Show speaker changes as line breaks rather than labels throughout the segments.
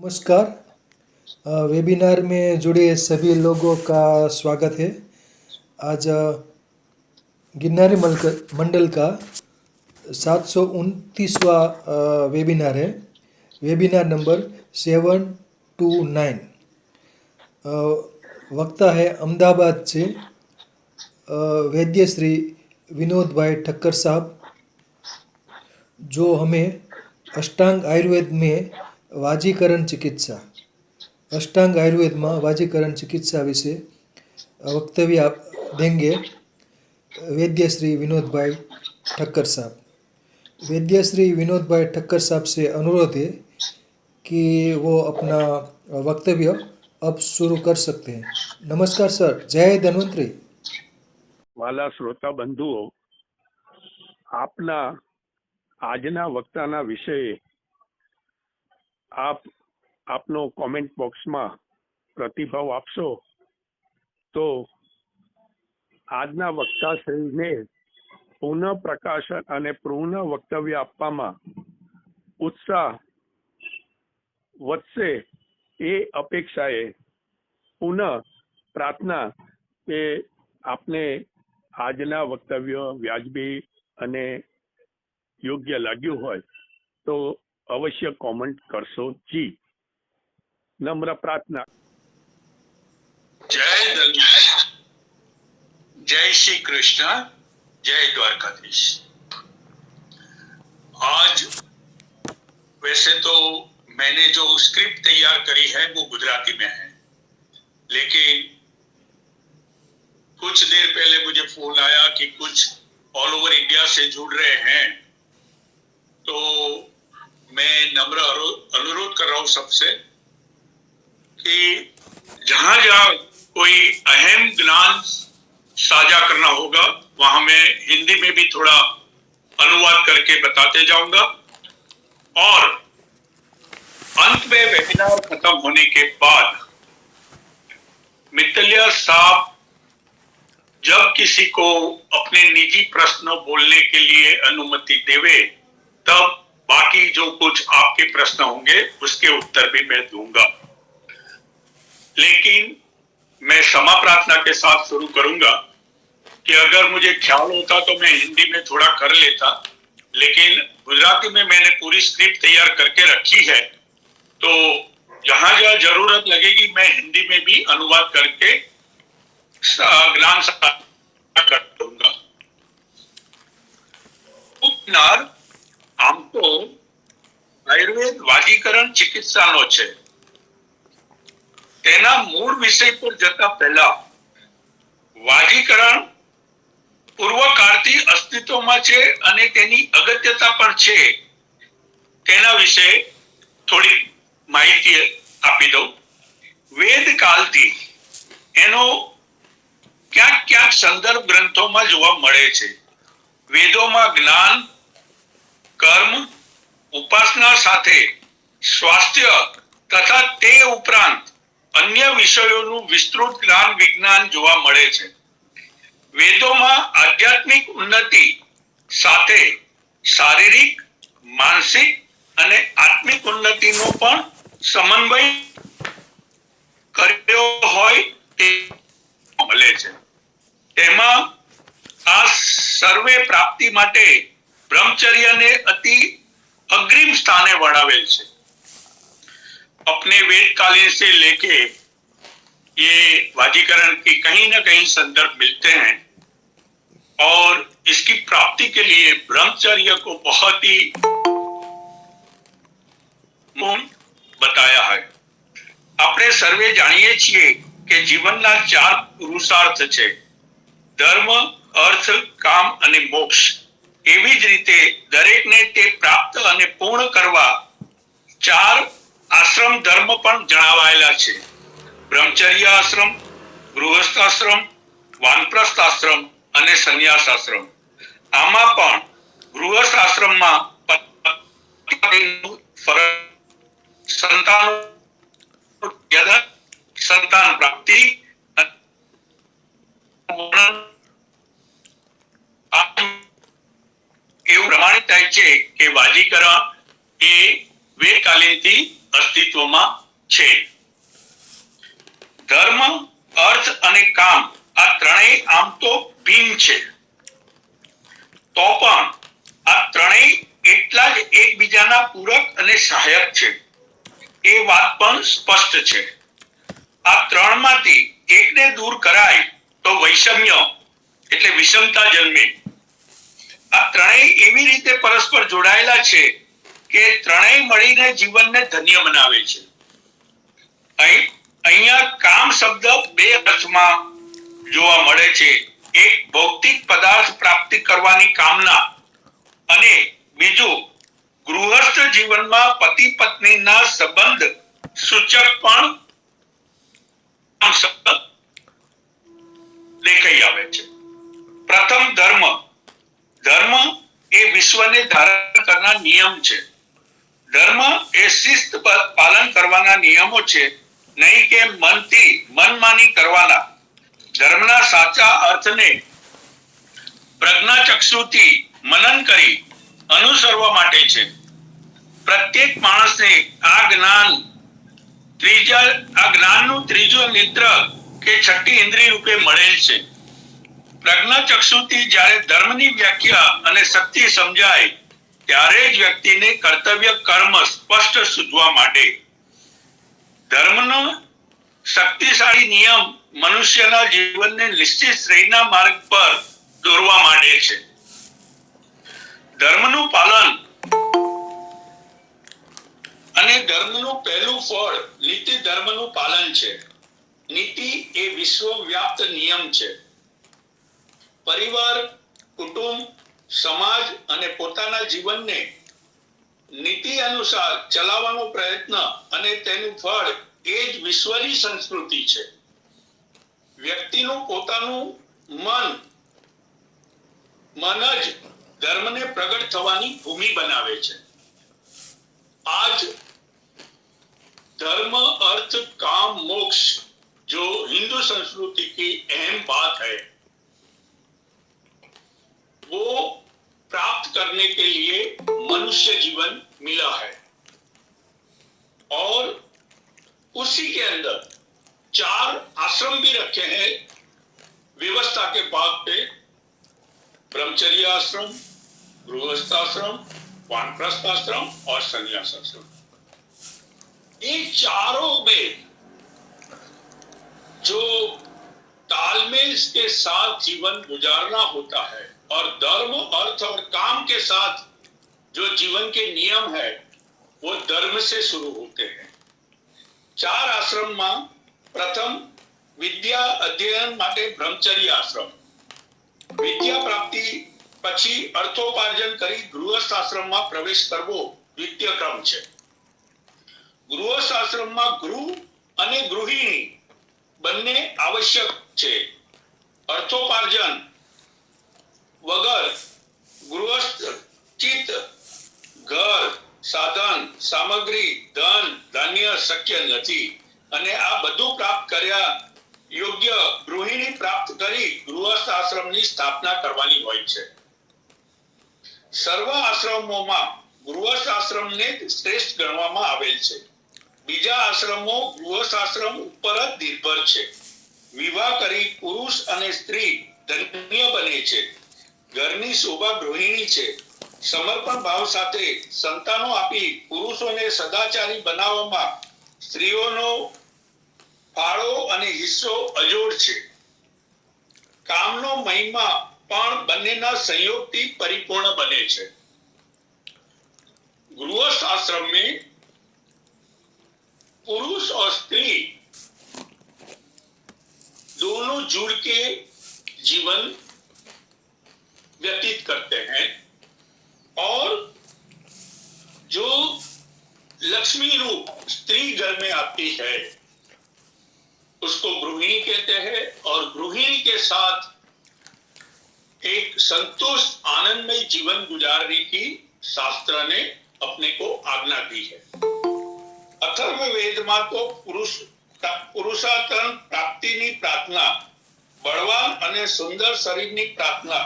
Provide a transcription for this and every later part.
नमस्कार। वेबिनार में जुड़े सभी लोगों का स्वागत है। आज गिरनारी मंडल का 729वां वेबिनार है। Webinar number 729। वक्ता है अहमदाबाद से वैद्य श्री विनोद भाई ठक्कर साहब, जो हमें अष्टांग आयुर्वेद में वाजीकरण चिकित्सा अष्टांग आयुर्वेद में वाजीकरण चिकित्सा विषय वक्तव्य आप देंगे। वैद्य श्री विनोद भाई ठक्कर साहब। वैद्य श्री विनोद भाई ठक्कर साहब से अनुरोध है कि वो अपना वक्तव्य अब शुरू कर सकते हैं। नमस्कार सर, जय धन्वंतरी।
वाला श्रोता बंधुओ, આપના આજના વક્તાના વિષયે આપનો કોમેન્ટ બોક્સમાં પ્રતિભાવ આપશો તો આજના વક્તાશ્રીને પુનઃ પ્રકાશન અને પૂર્ણ વક્તવ્ય આપવામાં ઉત્સાહ વધશે એ અપેક્ષાએ પુનઃ પ્રાર્થના કે આપને આજના વક્તવ્ય વ્યાજબી અને યોગ્ય લાગ્યું હોય તો અવશ્ય કોમેન્ટ કરશો જી। નમ્ર પ્રાર્થના।
जय धन्यवाद। जय श्री कृष्ण, जय द्वारकाधीश। आज वैसे तो मैंने जो स्क्रिप्ट तैयार करी है वो गुजराती में है, लेकिन कुछ देर पहले मुझे फोन आया कि कुछ ऑल ओवर इंडिया से जुड़ रहे हैं, तो मैं नम्र अनुरोध कर रहा हूं सबसे कि जहां जहां कोई अहम ज्ञान साझा करना होगा वहां मैं हिंदी में भी थोड़ा अनुवाद करके बताते जाऊंगा, और अंत में वेबिनार खत्म होने के बाद मित्तलिया साहब जब किसी को अपने निजी प्रश्न बोलने के लिए अनुमति देवे तब बाकी जो कुछ आपके प्रश्न होंगे उसके उत्तर भी मैं दूंगा। लेकिन मैं क्षमा प्रार्थना के साथ शुरू करूंगा कि अगर मुझे ख्याल होता तो मैं हिंदी में थोड़ा कर लेता, लेकिन गुजराती में मैंने पूरी स्क्रिप्ट तैयार करके रखी है, तो जहां जहां जरूरत लगेगी मैं हिंदी में भी अनुवाद करके ज्ञान साझा कर दूंगा। આમ તો આયુર્વેદ વાજીકરણ ચિકિત્સાનો છે, તેના મૂળ વિષય પર જતા પહેલા વાજીકરણ પૂર્વકાળથી અસ્તિત્વમાં છે અને તેની અગત્યતા પણ છે તેના વિશે થોડી માહિતી આપી દઉં। વેદ કાળથી એનો ક્યાંક ક્યાંક સંદર્ભ ગ્રંથોમાં જોવા મળે છે। વેદોમાં જ્ઞાન, કર્મ, ઉપાસના સાથે સ્વાસ્થ્ય તથા તે ઉપરાંત અન્ય વિષયોનું વિસ્તૃત જ્ઞાન વિજ્ઞાન જોવા મળે છે। વેદોમાં આધ્યાત્મિક ઉન્નતિ સાથે શારીરિક, માનસિક અને આત્મિક ઉન્નતિનો પણ સમન્વય કર્યો હોય તે મળે છે। તેમાં આ સર્વે પ્રાપ્તિ માટે ब्रह्मचर्य ने अति अग्रिम स्थाने बढ़ावेल है। अपने वेदकालीन से लेके ये वाजीकरण के कहीं ना कहीं संदर्भ मिलते हैं और इसकी प्राप्ति के लिए ब्रह्मचर्य को बहुत ही बताया है। આપણે સર્વે જાણીએ છીએ કે જીવનના 4 પુરુષાર્થ છે, ધર્મ, અર્થ, કામ અને મોક્ષ। એવી જ રીતે દરેકને તે પ્રાપ્ત અને પૂર્ણ કરવા 4 આશ્રમ ધર્મ પણ જણાવાયેલા છે। બ્રહ્મચર્ય આશ્રમ, ગૃહસ્થાશ્રમ, વાનપ્રસ્થાશ્રમ અને સંન્યાસાશ્રમ। આમાં પણ ગૃહસ્થાશ્રમમાં સંતાન પ્રાપ્તિ એવું પ્રમાણિત થાય છે કે વાજીકરણ એ વેદકાલીનથી અસ્તિત્વમાં છે. ધર્મ, અર્થ અને કામ આ ત્રણેય આમ તો ભિન્ન છે, તો પણ આ ત્રણેય એટલા જ એકબીજાના પૂરક અને સહાયક છે એ વાત પણ સ્પષ્ટ છે. આ ત્રણમાંથી એકને દૂર કરાય તો વૈષમ્ય એટલે વિષમતા જન્મે. આ ત્રણેય એવી રીતે પરસ્પર જોડાયેલા છે કે ત્રણેય મળીને જીવનને ધન્ય બનાવે છે. અહીંયા કામ શબ્દ બે અર્થમાં જોવા મળે છે. એક ભૌતિક પદાર્થ પ્રાપ્તિ કરવાની કામના અને બીજું ગૃહસ્થ જીવનમાં પતિ પત્નીના સંબંધ સૂચક પણ કામ શબ્દ દેખાઈ આવે છે. પ્રથમ ધર્મ. ધર્મ એ વિશ્વને ધારણ કરનાર નિયમ છે. ધર્મ એ શિસ્ત પાલન કરવાના નિયમો છે, નહીં કે મનમાની કરવાના. ધર્મના સાચા અર્થને પ્રજ્ઞાચક્ષુથી મનન કરી અનુસરવા માટે છે. પ્રત્યેક માણસને આ જ્ઞાનનું ત્રીજું નેત્ર કે છઠ્ઠી ઇન્દ્રિય રૂપે મળેલ છે. પ્રજ્ઞાચક્ષુથી જ્યારે ધર્મની વ્યાખ્યા અને શક્તિ સમજાય ત્યારે જ વ્યક્તિને કર્તવ્ય કર્મ સ્પષ્ટ સૂઝવા માંડે. ધર્મનો શક્તિશાળી નિયમ મનુષ્યના જીવનને નિશ્ચિત શ્રેયના માર્ગ પર દોરવા માંડે છે. ધર્મનું પાલન અને ધર્મનું પહેલું ફળ નીતિ ધર્મનું પાલન છે. નીતિ એ વિશ્વવ્યાપ્ત નિયમ છે. પરિવાર, કુટુંબ, સમાજ અને પોતાના જીવનને નીતિ અનુસાર ચલાવવાનો પ્રયત્ન અને તેનું ફળ એ જ વિશ્વની સંસ્કૃતિ છે. વ્યક્તિનું પોતાનું મન જ ધર્મને પ્રગટ થવાની ભૂમિ બનાવે છે. आज धर्म, अर्थ, काम, मोक्ष जो हिंदू संस्कृति की अहम बात है, वो प्राप्त करने के लिए मनुष्य जीवन मिला है. और उसी के अंदर 4 आश्रम भी रखे हैं व्यवस्था के भाग पे. ब्रह्मचर्य आश्रम, गृहस्थाश्रम, वानप्रस्थ आश्रम और संन्यास आश्रम. ये चारों में जो तालमेल के साथ जीवन गुजारना होता है और धर्म, अर्थ और काम के साथ जो जीवन के नियम है वो धर्म से शुरू होते हैं. 4 आश्रम में प्रथम विद्या अध्ययन माटे ब्रह्मचर्य आश्रम. विद्या प्राप्ति પછી અર્થોપાર્જન કરી ગૃહસ્થ આશ્રમમાં પ્રવેશ કરવો દ્વિતીય ક્રમ છે. ગૃહસ્થ આશ્રમમાં ગૃહ અને ગૃહિણી બંને આવશ્યક છે. અર્થોપાર્જન વગર ગૃહસ્થ ચિત્ત, ઘર, સાધન, સામગ્રી, ધન, ધાન્ય શક્ય નથી. અને આ બધું પ્રાપ્ત કર્યા યોગ્ય ગૃહિણી પ્રાપ્ત કરી ગૃહસ્થ આશ્રમની સ્થાપના કરવાની હોય છે. સર્વ આશ્રમોમાં ગૃહસ્થ આશ્રમને શ્રેષ્ઠ ગણવામાં આવેલ છે. બીજા આશ્રમો ગૃહસ્થ આશ્રમ ઉપર જ નિર્ભર છે. વિવાહ કરી પુરુષ અને સ્ત્રી ધન્ય બને છે. ઘરની શોભા ગૃહિણી છે. સમર્પણ ભાવ સાથે સંતાનો આપી પુરુષોને સદાચારી બનાવવામાં સ્ત્રીઓનો ફાળો અને હિસ્સો અજોડ છે. કામનો મહિમા પણ બંનેના સંયોગથી પરિપૂર્ણ બને છે. गृहस्थ आश्रम में पुरुष और स्त्री दोनों जुड़ के जीवन व्यतीत करते हैं और जो लक्ष्मी रूप स्त्री घर में आती है उसको गृहिणी कहते हैं और गृहिणी के साथ एक संतोष आनंदमय जीवन गुजारने की शास्त्र ने अपने को आज्ञा दी है. अथर्ववेद में तो पुरुषार्थन प्राप्तिनी प्रार्थना, बलवान અને સુંદર શરીરની પ્રાર્થના,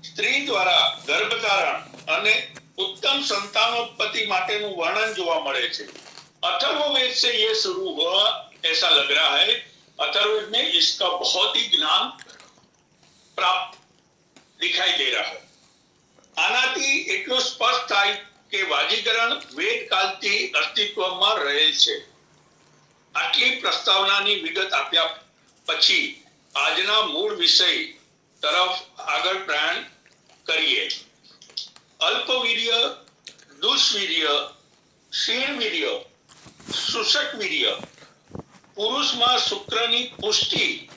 સ્ત્રી દ્વારા ગર્ભધારણ અને ઉત્તમ સંતાનોત્પત્તિ માટેનું વર્ણન જોવા મળે છે. अथर्ववेद से ये शुरू हुआ ऐसा लग रहा है। अथर्ववेद में इसका बहुत ही ज्ञान प्राप्त दिखाई दे रहा है। આનાથી એટલું સ્પષ્ટ થાય કે વાજીકરણ વેદ કાળથી અસ્તિત્વમાં રહેલ છે। આટલી પ્રસ્તાવનાની વિગત આપ્યા પછી આજના મૂળ વિષય તરફ આગળ પ્રયાણ કરીએ। અલ્પવીર્ય, દુષ્વીર્ય, ક્ષીણવીર્ય, શુષ્કવીર્ય, પુરુષમાં શુક્રની પુષ્ટિ,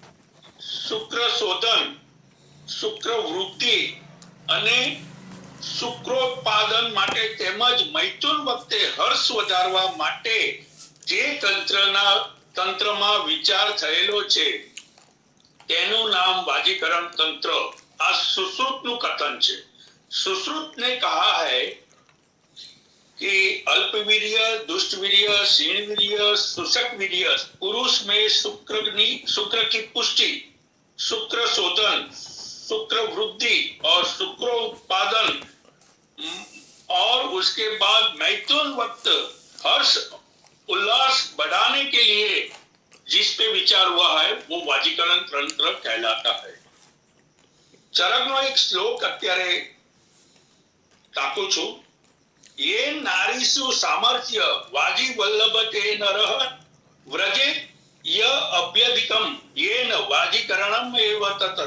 શુક્રશોધન, શુક્રવૃદ્ધિ અને શુક્રોત્પાદન માટે તેમજ મૈથુન વખતે હર્ષ વધારવા માટે જે તંત્રમાં વિચાર થયેલો છે તેનું નામ વાજીકરણ તંત્ર। આ સુશ્રુતનું કથન છે। सुश्रुत ने कहा है कि अल्पवीर्य, दुष्टवीर्य, क्षीणवीर्य, शुष्कवीर्य, पुरुष में शुक्र की पुष्टि, शुक्र शोधन, शुक्र वृद्धि और शुक्रोत्पादन और उसके बाद मैथुन वक्त हर्ष उल्लास बढ़ाने के लिए जिस पे विचार हुआ है वो वाजीकरण तंत्र कहलाता है। ચરકનો એક શ્લોક અત્યારે ટાંકું છું। ये नारीषु सामर्थ्य वाजी वल्लभते नरः व्रजे य अभ्यधिकम येन वाजीकरणम एव तत्।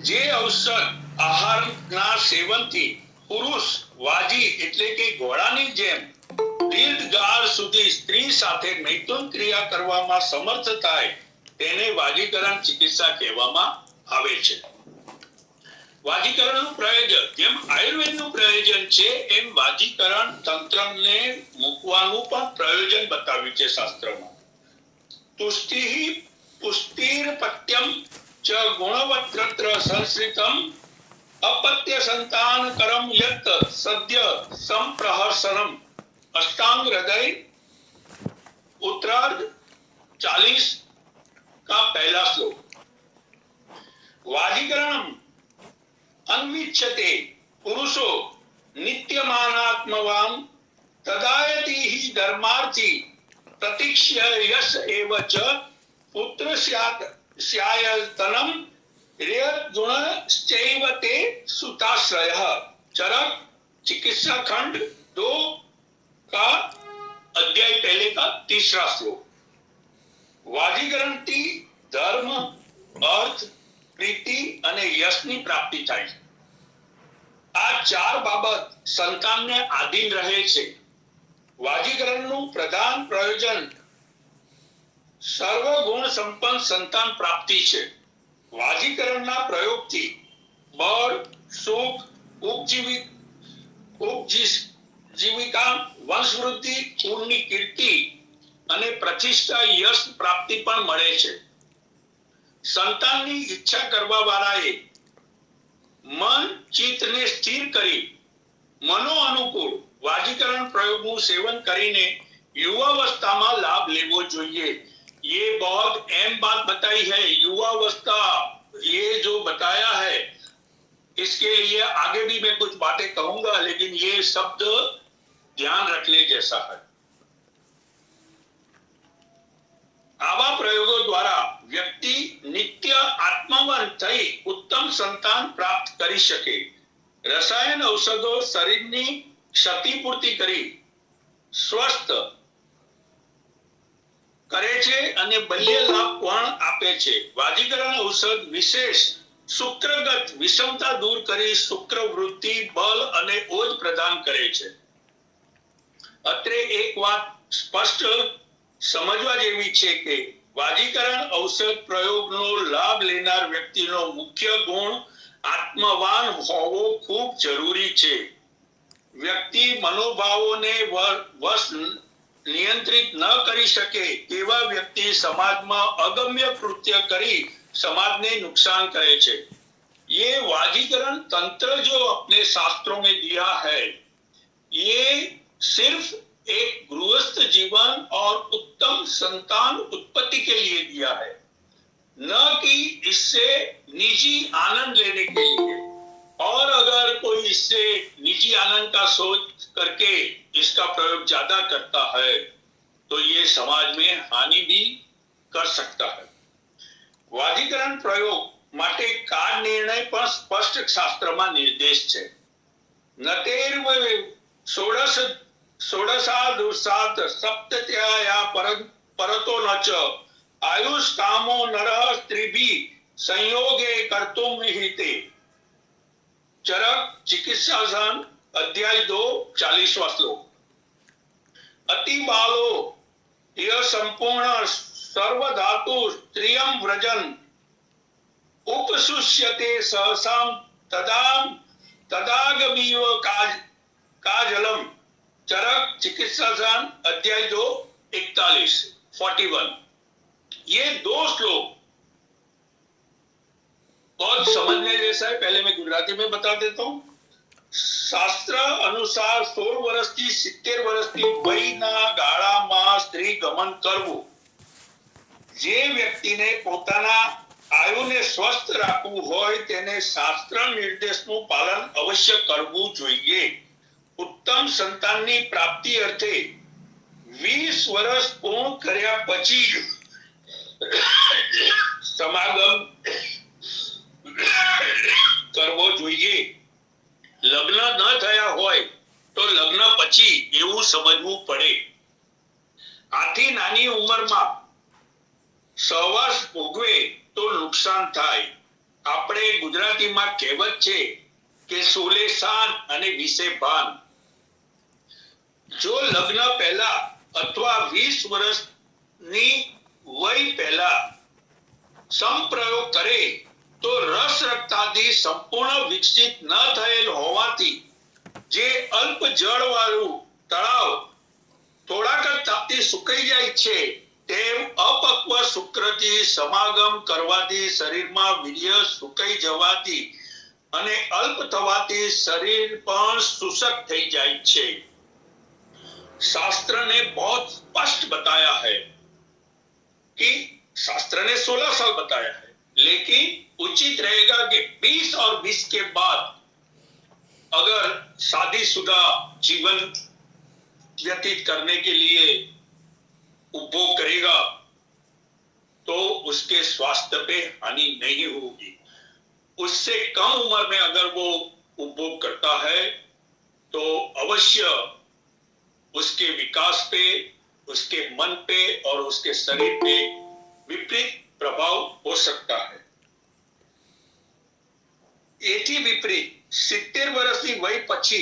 જે ઔષધ આહારના સેવનથી પુરુષ વાજી એટલે કે ઘોડાની જેમ દીર્ઘકાળ સુધી સ્ત્રી સાથે મૈથુન ક્રિયા કરવામાં સમર્થ થાય તેને વાજીકરણ ચિકિત્સા કહેવામાં આવે છે। વાજીકરણનું પ્રયોજન જેમ આયુર્વેદનું પ્રયોજન છે એમ વાજીકરણ તંત્રને મૂકવાનું પણ પ્રયોજન બતાવ્યું છે શાસ્ત્રમાં। તુષ્ટિ પુષ્ટિર્પત્યમ ચ ગુણવત્રત્ર સંસ્કૃતમ अपत्य संतान करम यत् सद्य संप्रहर्षणम। अष्टांग हृदय उत्तरार्ध 40 का पहला श्लोक। वाजीकरणम अन्विच्यते पुरुषो नित्यमानात्मवान तदायति हि धर्मार्थी प्रतीक्ष्य यश एव च पुत्र स्यायतनम गुणश्चैवते सुताश्रयः। चरक चिकित्सा खंड 2 का अध्याय पहले का तीसरा श्लोक। वाजीकरण થી ધર્મ, અર્થ, પ્રીતિ અને યશની પ્રાપ્તિ થાય છે। આ ચાર બાબત સંતાનને આધીન રહે છે। વાજીકરણનું પ્રધાન પ્રયોજન સર્વગુણ સંપન્ન સંતાન પ્રાપ્તિ છે। વાજીકરણના પ્રયોગથી બળ, સુખ, ઉપજીવિકા, વંશવૃદ્ધિ, કુળની કીર્તિ અને પ્રતિષ્ઠા, યશ પ્રાપ્તિ પણ મળે છે। સંતાનની ઈચ્છા કરવા વાળાએ મન ચિત્તને સ્થિર કરી મનો અનુકૂળ વાજીકરણ પ્રયોગનું સેવન કરીને युवावस्था लाभ लेवो જોઈએ। ये बहुत अहम बात बताई है। युवावस्था ये जो बताया है इसके लिए आगे भी मैं कुछ बातें कहूंगा, लेकिन ये शब्द ध्यान रखने जैसा है। आवा प्रयोगों द्वारा व्यक्ति नित्य आत्मवान थई उत्तम संतान प्राप्त करी सके। रसायन औषधो शरीरनी क्षतिपूर्ति करी स्वस्थ करे छे અને બલ્ય લાભ પણ આપે છે। વાજીકરણ ઔષધ વિશેષ શુક્રગત વિષમતા દૂર કરી શુક્ર વૃદ્ધિ, બળ અને ઓજ પ્રદાન કરે છે। અત્રે એક વાત સ્પષ્ટ સમજવા જેવી છે કે વાજીકરણ ઔષધ પ્રયોગનો લાભ લેનાર વ્યક્તિનો મુખ્ય ગુણ આત્મવાન હોવો ખૂબ જરૂરી છે। વ્યક્તિ મનોભાવોને વશ નિયંત્રિત ન કરી શકે તેવા વ્યક્તિ સમાજમાં અગમ્ય કૃત્ય કરી समाजને नुकसान करे छे। ये वाजीकरण तंत्र जो अपने शास्त्रों में दिया है ये सिर्फ एक गृहस्थ जीवन और उत्तम संतान उत्पत्ति के लिए दिया है, न कि इससे निजी आनंद लेने के लिए। और अगर कोई इससे निजी आनंद का सोच करके इसका प्रयोग ज्यादा करता है तो ये समाज में हानि भी कर सकता है। વાજીકરણ પ્રયોગ માટે કાર નિર્ણય પણ સ્પષ્ટ શાસ્ત્રમાં નિર્દેશ છે। નટેર્વ ષોડશાદુષાત સપ્તત્યાયા પરતો ન ચ આયુષ્કામો નરઃ સ્ત્રીભિ સંયોગે કર્તુમ નિહિતે। ચરક ચિકિત્સાસન અધ્યાય 2 40વાं શ્લોક। અતિ બાલો ય સંપૂર્ણ सर्वधातु स्त्रियं व्रजन उपसुष्यते सहसाम तदागमीव काजलम। चरक चिकित्सासन अध्याय 2 41। ये 2 श्लोक बहुत समझने जैसा है। पहले मैं गुजराती में बता देता हूँ। શાસ્ત્ર અનુસાર 16 વર્ષથી 70 વર્ષની વયના ગાળામાં સ્ત્રી ગમન કરવું। જે વ્યક્તિને પોતાના આયુને સ્વસ્થ રાખવું હોય તેને શાસ્ત્ર નિર્દેશનું પાલન અવશ્ય કરવું જોઈએ। ઉત્તમ સંતાનની પ્રાપ્તિ અર્થે 20 વર્ષ પૂર્ણ કર્યા પછી સમાગમ કરવો જોઈએ। લગ્ન ન થયા હોય તો લગ્ન પછી એવું સમજવું પડે। આથી નાની ઉંમરમાં સહવાસ ભોગવે તો નુકસાન થાય। આપણે ગુજરાતીમાં કહેવત છે કે સોલે શાન અને વિશે ભાન। જો લગ્ન પહેલા અથવા 20 વર્ષની વય પહેલા સંપ્રયોગ કરે તો રસ રક્તાદિ સંપૂર્ણ વિકસિત ન થયેલ હોવાથી જે અલ્પ જળવાળું તળાવ થોડાક તાપથી સુકાઈ જાય છે તેમ અપક્વ શુક્રથી સમાગમ કરવાથી શરીરમાં વીર્ય સુકાઈ જવાથી અને અલ્પ થવાથી શરીર પણ શુષ્ક થઈ જાય છે। शास्त्र ने बहुत स्पष्ट बताया है कि शास्त्र ने 16 साल बताया है, लेकिन उचित रहेगा कि 20 और 20 के बाद अगर शादीशुदा जीवन व्यतीत करने के लिए उपभोग करेगा तो उसके स्वास्थ्य पे हानि नहीं होगी। उससे कम उम्र में अगर वो उपभोग करता है तो अवश्य उसके विकास पे, उसके मन पे और उसके शरीर पे विपरीत प्रभाव हो सकता है। एथी विपरीत 70 વર્ષની વય પછી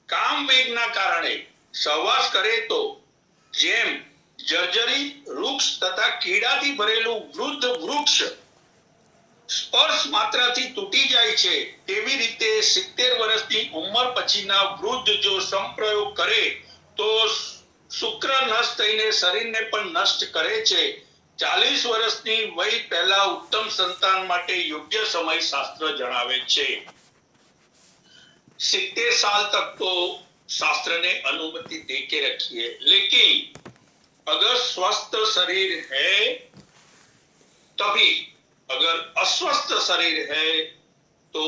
કામ વેગના કારણે સહવાસ કરે તો જેમ જર્જરી વૃક્ષ તથા કીડાથી ભરેલું વૃદ્ધ વૃક્ષ સ્પર્શ માત્રાથી તૂટી જાય છે તેવી રીતે 70 વર્ષની ઉંમર પછીના વૃદ્ધ જો સંપ્રયોગ કરે તો શુક્ર નષ્ટ થઈને શરીરને પણ નષ્ટ કરે છે। 40 વર્ષની વય પહેલા ઉત્તમ સંતાન માટે યોગ્ય સમય શાસ્ત્ર જણાવે છે। 70 साल तक तो शास्त्र ने अनुमति देके रखी है, लेकिन अगर स्वस्थ शरीर है तभी, अगर अस्वस्थ शरीर है तो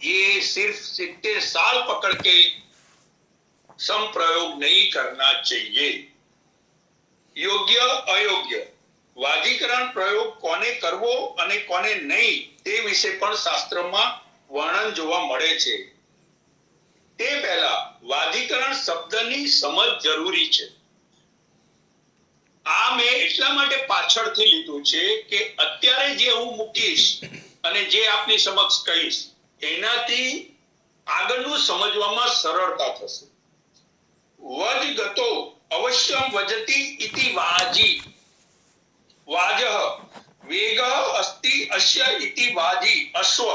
ये सिर्फ 70 साल पकड़ के संप्रयोग नहीं करना चाहिए। योग्य अयोग्य वाजीकरण प्रयोग कोने करवो अने कोने नहीं ते विषे पण शास्त्रमा वर्णन जोवा मळे छे। ते पहेला वाजीकरण शब्दनी समज जरूरी छे। आ मैं એટલા માટે પાછળથી લીધું છે કે અત્યારે જે હું મૂકીશ અને જે આપની સમક્ષ કહીશ એનાથી આગળનું સમજવામાં સરળતા થશે। વજગતો અવશ્યમ વજતિ ઇતિ વાજી। વાજઃ વેગः अस्ति अस्य इति वाजी अश्व।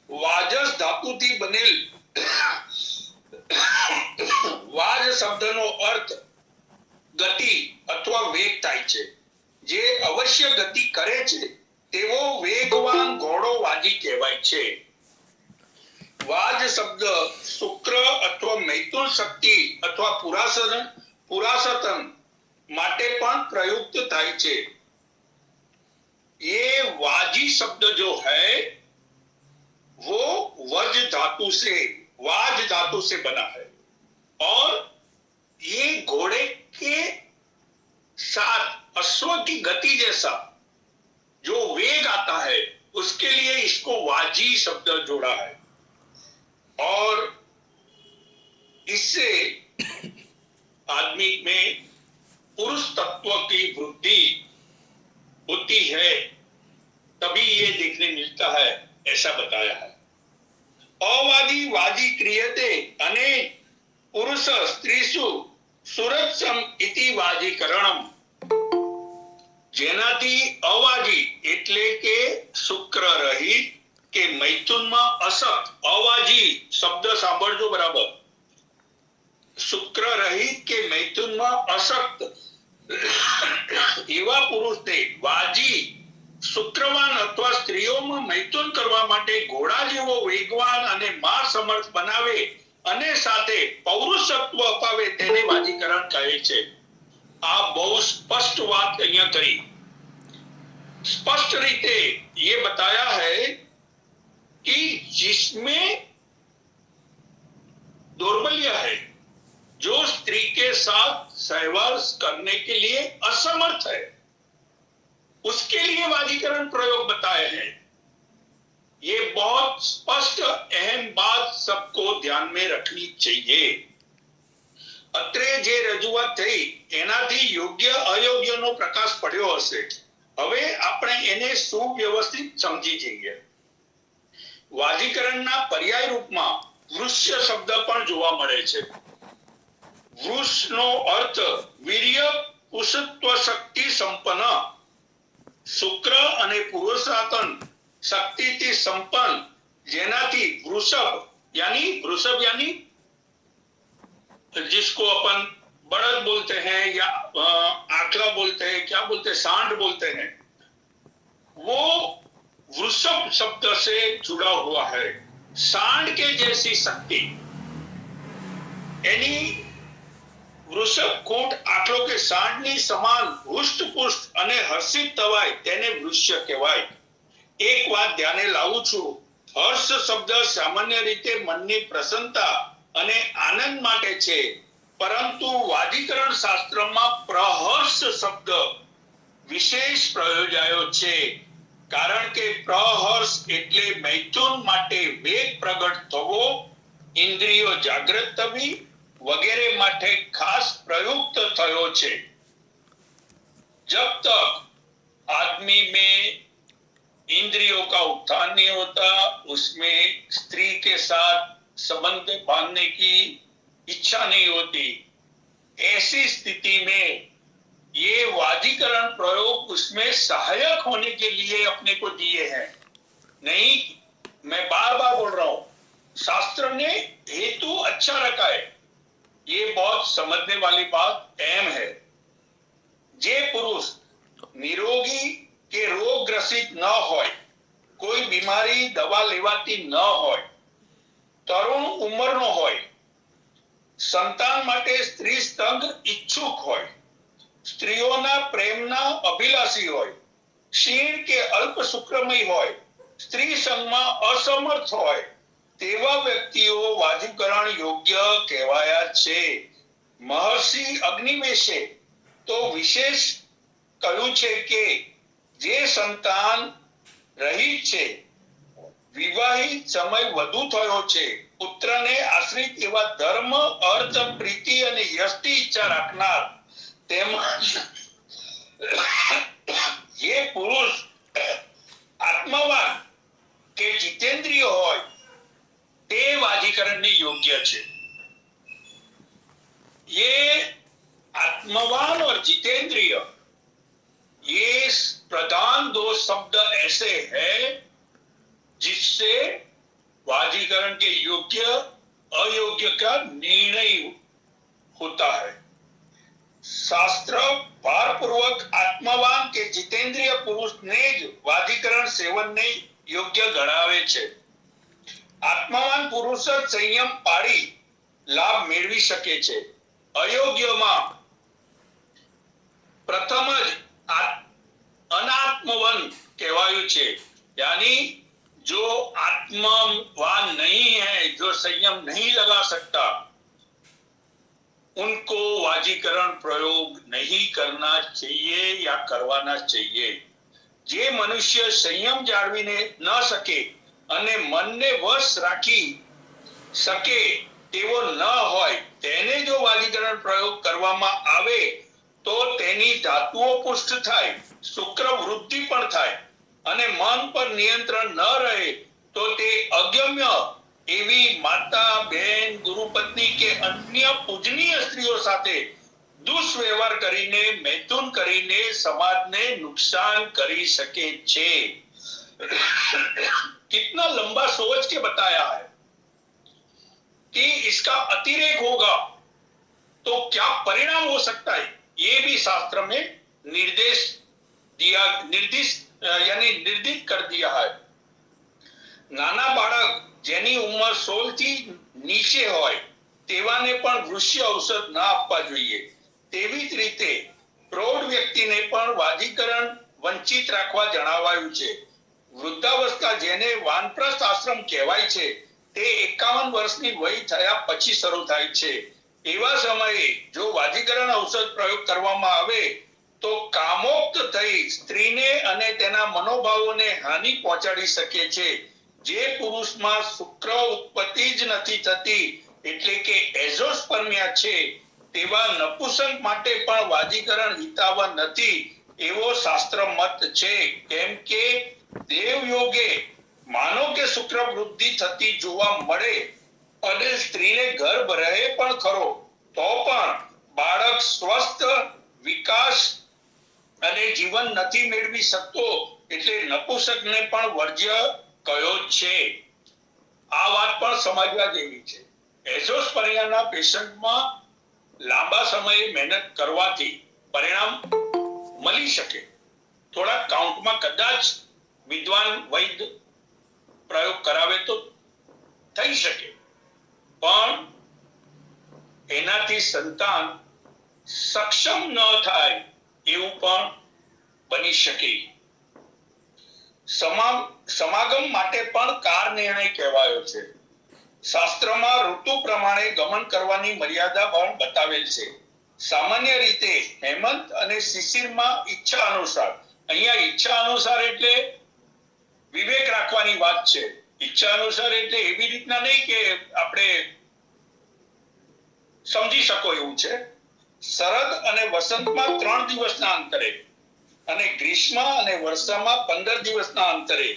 વાજસ ધાતુથી બનેલ વાજ શબ્દનો અર્થ ગતિ અથવા વેગ થાય છે। જે અવશ્ય ગતિ કરે છે તેવો વેગવાન ઘોડો વાજી કહેવાય છે। વાજ શબ્દ શુક્ર અથવા મૈથુન શક્તિ અથવા પુરાસતન માટે પણ પ્રયુક્ત થાય છે। ये वाजी शब्द जो है वो वाज धातु से बना है और ये घोड़े के साथ अश्व की गति जैसा जो वेग आता है उसके लिए इसको वाजी शब्द जोड़ा है। और इससे आदमी में पुरुष तत्व की वृद्धि होती है, तभी ये देखने मिलता है, ऐसा बताया है। अवादी वाजी क्रियते अने पुरुष स्त्रीसु सुरत्सम इति वाजीकरणम। જેનાથી અવાજી એટલે કે શુક્ર રહિત કે મૈથુનમાં અસત, અવાજી શબ્દ સાંભળજો બરાબર, શુક્ર રહિત કે મૈથુનમાં અસક્ત એવા પુરુષને વાજી શુક્રવાન અથવા સ્ત્રીઓમાં મૈથુન કરવા માટે ઘોડા જેવો વેગવાન અને માર સમર્થ બનાવે અને સાથે પૌરુષત્વ અપાવે તેને વાજીકરણ કહે છે। આ બહુ સ્પષ્ટ વાત અહીંયા કરી। स्पष्ट रीते ये बताया है कि जिसमें दौर्बल्य है, जो स्त्री के साथ सहवास करने के लिए असमर्थ है, उसके लिए वाजीकरण प्रयोग बताए हैं। ये बहुत स्पष्ट अहम बात सबको ध्यान में रखनी चाहिए। અત્રે જે રજૂઆત થઈ એનાથી યોગ્ય અયોગ્યનો પ્રકાશ પડ્યો હશે। હવે આપણે એને સુવ્યવસ્થિત સમજી જઈએ। વાજીકરણના પર્યાય રૂપમાં વૃષ્ય શબ્દ પણ જોવા મળે છે। વૃષનો અર્થ વીર્ય પુરુષત્વ શક્તિ સંપન્ન, શુક્ર અને પુરુષાતન શક્તિથી સંપન્ન, જેનાથી વૃષભ यानी जिसको अपन बड़द बोलते हैं या आखला बोलते हैं, क्या बोलते हैं, सांड बोलते हैं, वो वृषभ शब्द से जुड़ा हुआ है। सांड के जैसी शक्ति यानी वृषभ कूट आखलो के सांडनी समान हुष्ट पुष्ट अने हर्षित तवाय तेने वृष्य कहेवाय। एक बात ध्याने लावुं छुं, हर्ष शब्द सामान्य रीते मननी प्रसन्नता અને આનંદ માટે છે, પરંતુ વાજીકરણ શાસ્ત્રમાં પ્રહર્ષ શબ્દ વિશેષ પ્રયોજાયો છે, કારણ કે પ્રહર્ષ એટલે મૈથુન માટે વેગ પ્રગટ થવો, ઇન્દ્રિયો જાગૃત થવી વગેરે માટે ખાસ પ્રયુક્ત થયો છે। जब तक आदमी में इंद्रियों का उत्थान नहीं होता, उसमें स्त्री के साथ संबंध बांधने की इच्छा नहीं होती, ऐसी स्थिति में ये वाजीकरण प्रयोग उसमें सहायक होने के लिए अपने को दिए हैं। नहीं, मैं बार बार बोल रहा हूं, शास्त्र ने हेतु अच्छा रखा है, ये बहुत समझने वाली बात अहम है। जे पुरुष निरोगी के रोग ग्रसित न होय, कोई बीमारी दवा लेवाती न होय, तरुण उंमरनो होय, संतान माटे स्त्री संग इच्छुक होय, स्त्रीओना प्रेमना अभिलाषी होय, क्षीण के अल्प शुक्रमय होय, स्त्री संगमां असमर्थ होय, तेवा व्यक्तिओ वाजीकरण योग्य कहेवाया छे। महर्षि अग्निवेशे तो विशेष कह્યું છે કે જે સંતાન રહિત છે, વિવાહિત સમય વધુ થયો છે, પુત્રને આશ્રિત એવા ધર્મ, અર્થ, પ્રીતિ અને યશની ઈચ્છા રાખનાર, તેમજ જે પુરુષ આત્મવાન કે જીતેન્દ્રિય હોય તે વાજીકરણને યોગ્ય છે। ये आत्मवान और जितेंद्रिय, ये प्रधान दो शब्द ऐसे हैं जिससे वाजीकरण के योग्य अयोग्य का निर्णय होता है। शास्त्र भारपूर्वक आत्मवान के जितेंद्रिय पुरुष ने ज वाजीकरण सेवन ने योग्य गणावे छे। आत्मवान पुरुष संयम पाड़ी लाभ मेळवी शके छे। अयोग्यमां प्रथम ज अनात्मवान कहेवायुं छे, यानी जो आत्मवान नहीं है, जो संयम नहीं लगा सकता, उनको वाजीकरण प्रयोग नहीं करना चाहिए या करवाना चाहिए। જે મનુષ્ય સંયમ જાળવીને ન શકે અને મનને વશ રાખી શકે તેવો ન હોય તેને જો વાજીકરણ પ્રયોગ કરવામાં આવે તો તેની ધાતુઓ પુષ્ટ થાય, શુક્ર વૃદ્ધિ પણ થાય અને મન પર નિયંત્રણ ન રહે તો તે અગમ્ય એવી માતા, બહેન, ગુરુપત્ની કે અન્ય પૂજનીય સ્ત્રીઓ સાથે દુષ્વ્યવહાર કરીને, મૈથુન કરીને समाजને नुकसान કરી શકે છે। कितना लंबा सोच के बताया है कि इसका अतिरेक होगा तो क्या परिणाम हो सकता है, ये भी शास्त्र में निर्दिष्ट कर दिया है। नाना बाळक જેની ઉંમર 16 થી નીચે હોય તેવાને પણ વૃષ્ય ઔષધ ના આપવા જોઈએ। તેવી જ રીતે પ્રૌઢ વ્યક્તિને પણ વાજીકરણ વંચિત રાખવા જણાવાયું છે। વૃદ્ધાવસ્થા જેને વાનપ્રસ્થ આશ્રમ કહેવાય છે તે 51 વર્ષની વય થયા પછી શરૂ થાય છે। એવા સમયે જો વાજીકરણ ઔષધ પ્રયોગ કરવામાં આવે તો કામોક્ત થઈ સ્ત્રીને અને તેના મનોભાવોને હાનિ પહોંચાડી શકે છે। જે પુરુષમાં શુક્ર ઉત્પત્તિ જ નથી થતી એટલે કે એઝોસ્પર્મિયા છે તેવા નપુંસક માટે પણ વાજીકરણ હિતાવહ નથી એવો શાસ્ત્ર મત છે। કેમ કે દેવયોગે માનો કે શુક્ર વૃદ્ધિ થતી જોવા મળે અને સ્ત્રીને ગર્ભ રહે પણ ખરો તો પણ બાળક સ્વસ્થ વિકાસ અને જીવન નથી મેળવી શકતો એટલે નપુંસકને પણ વર્જ્ય કયો છે। આ વાત પણ સમજવા જેવી છે। એઝોસ્પર્મિયાના પેશન્ટમાં લાંબા સમયે મહેનત કરવાથી પરિણામ મળી શકે। થોડા કાઉન્ટમાં કદાચ વિદ્વાન વૈદ્ય પ્રયોગ કરાવે તો થઈ શકે પણ એનાથી સંતાન સક્ષમ ન થાય એવું પણ બની શકે। સમાગમ માટે પણ કાર નિર્ણય કહેવાયો છે। શાસ્ત્રમાં ઋતુ પ્રમાણે ગમન કરવાની મર્યાદા પણ બતાવેલ છે। સામાન્ય રીતે હેમંત અને શિશિરમાં ઈચ્છા અનુસાર, અહીંયા ઈચ્છા અનુસાર એટલે વિવેક રાખવાની વાત છે। ઈચ્છા અનુસાર એટલે એવી રીતના નહીં કે આપણે સમજી શકો એવું છે। શરદ અને વસંતમાં 3 દિવસના અંતરે અને ગ્રીષ્મ અને વર્ષામાં 15 દિવસના અંતરે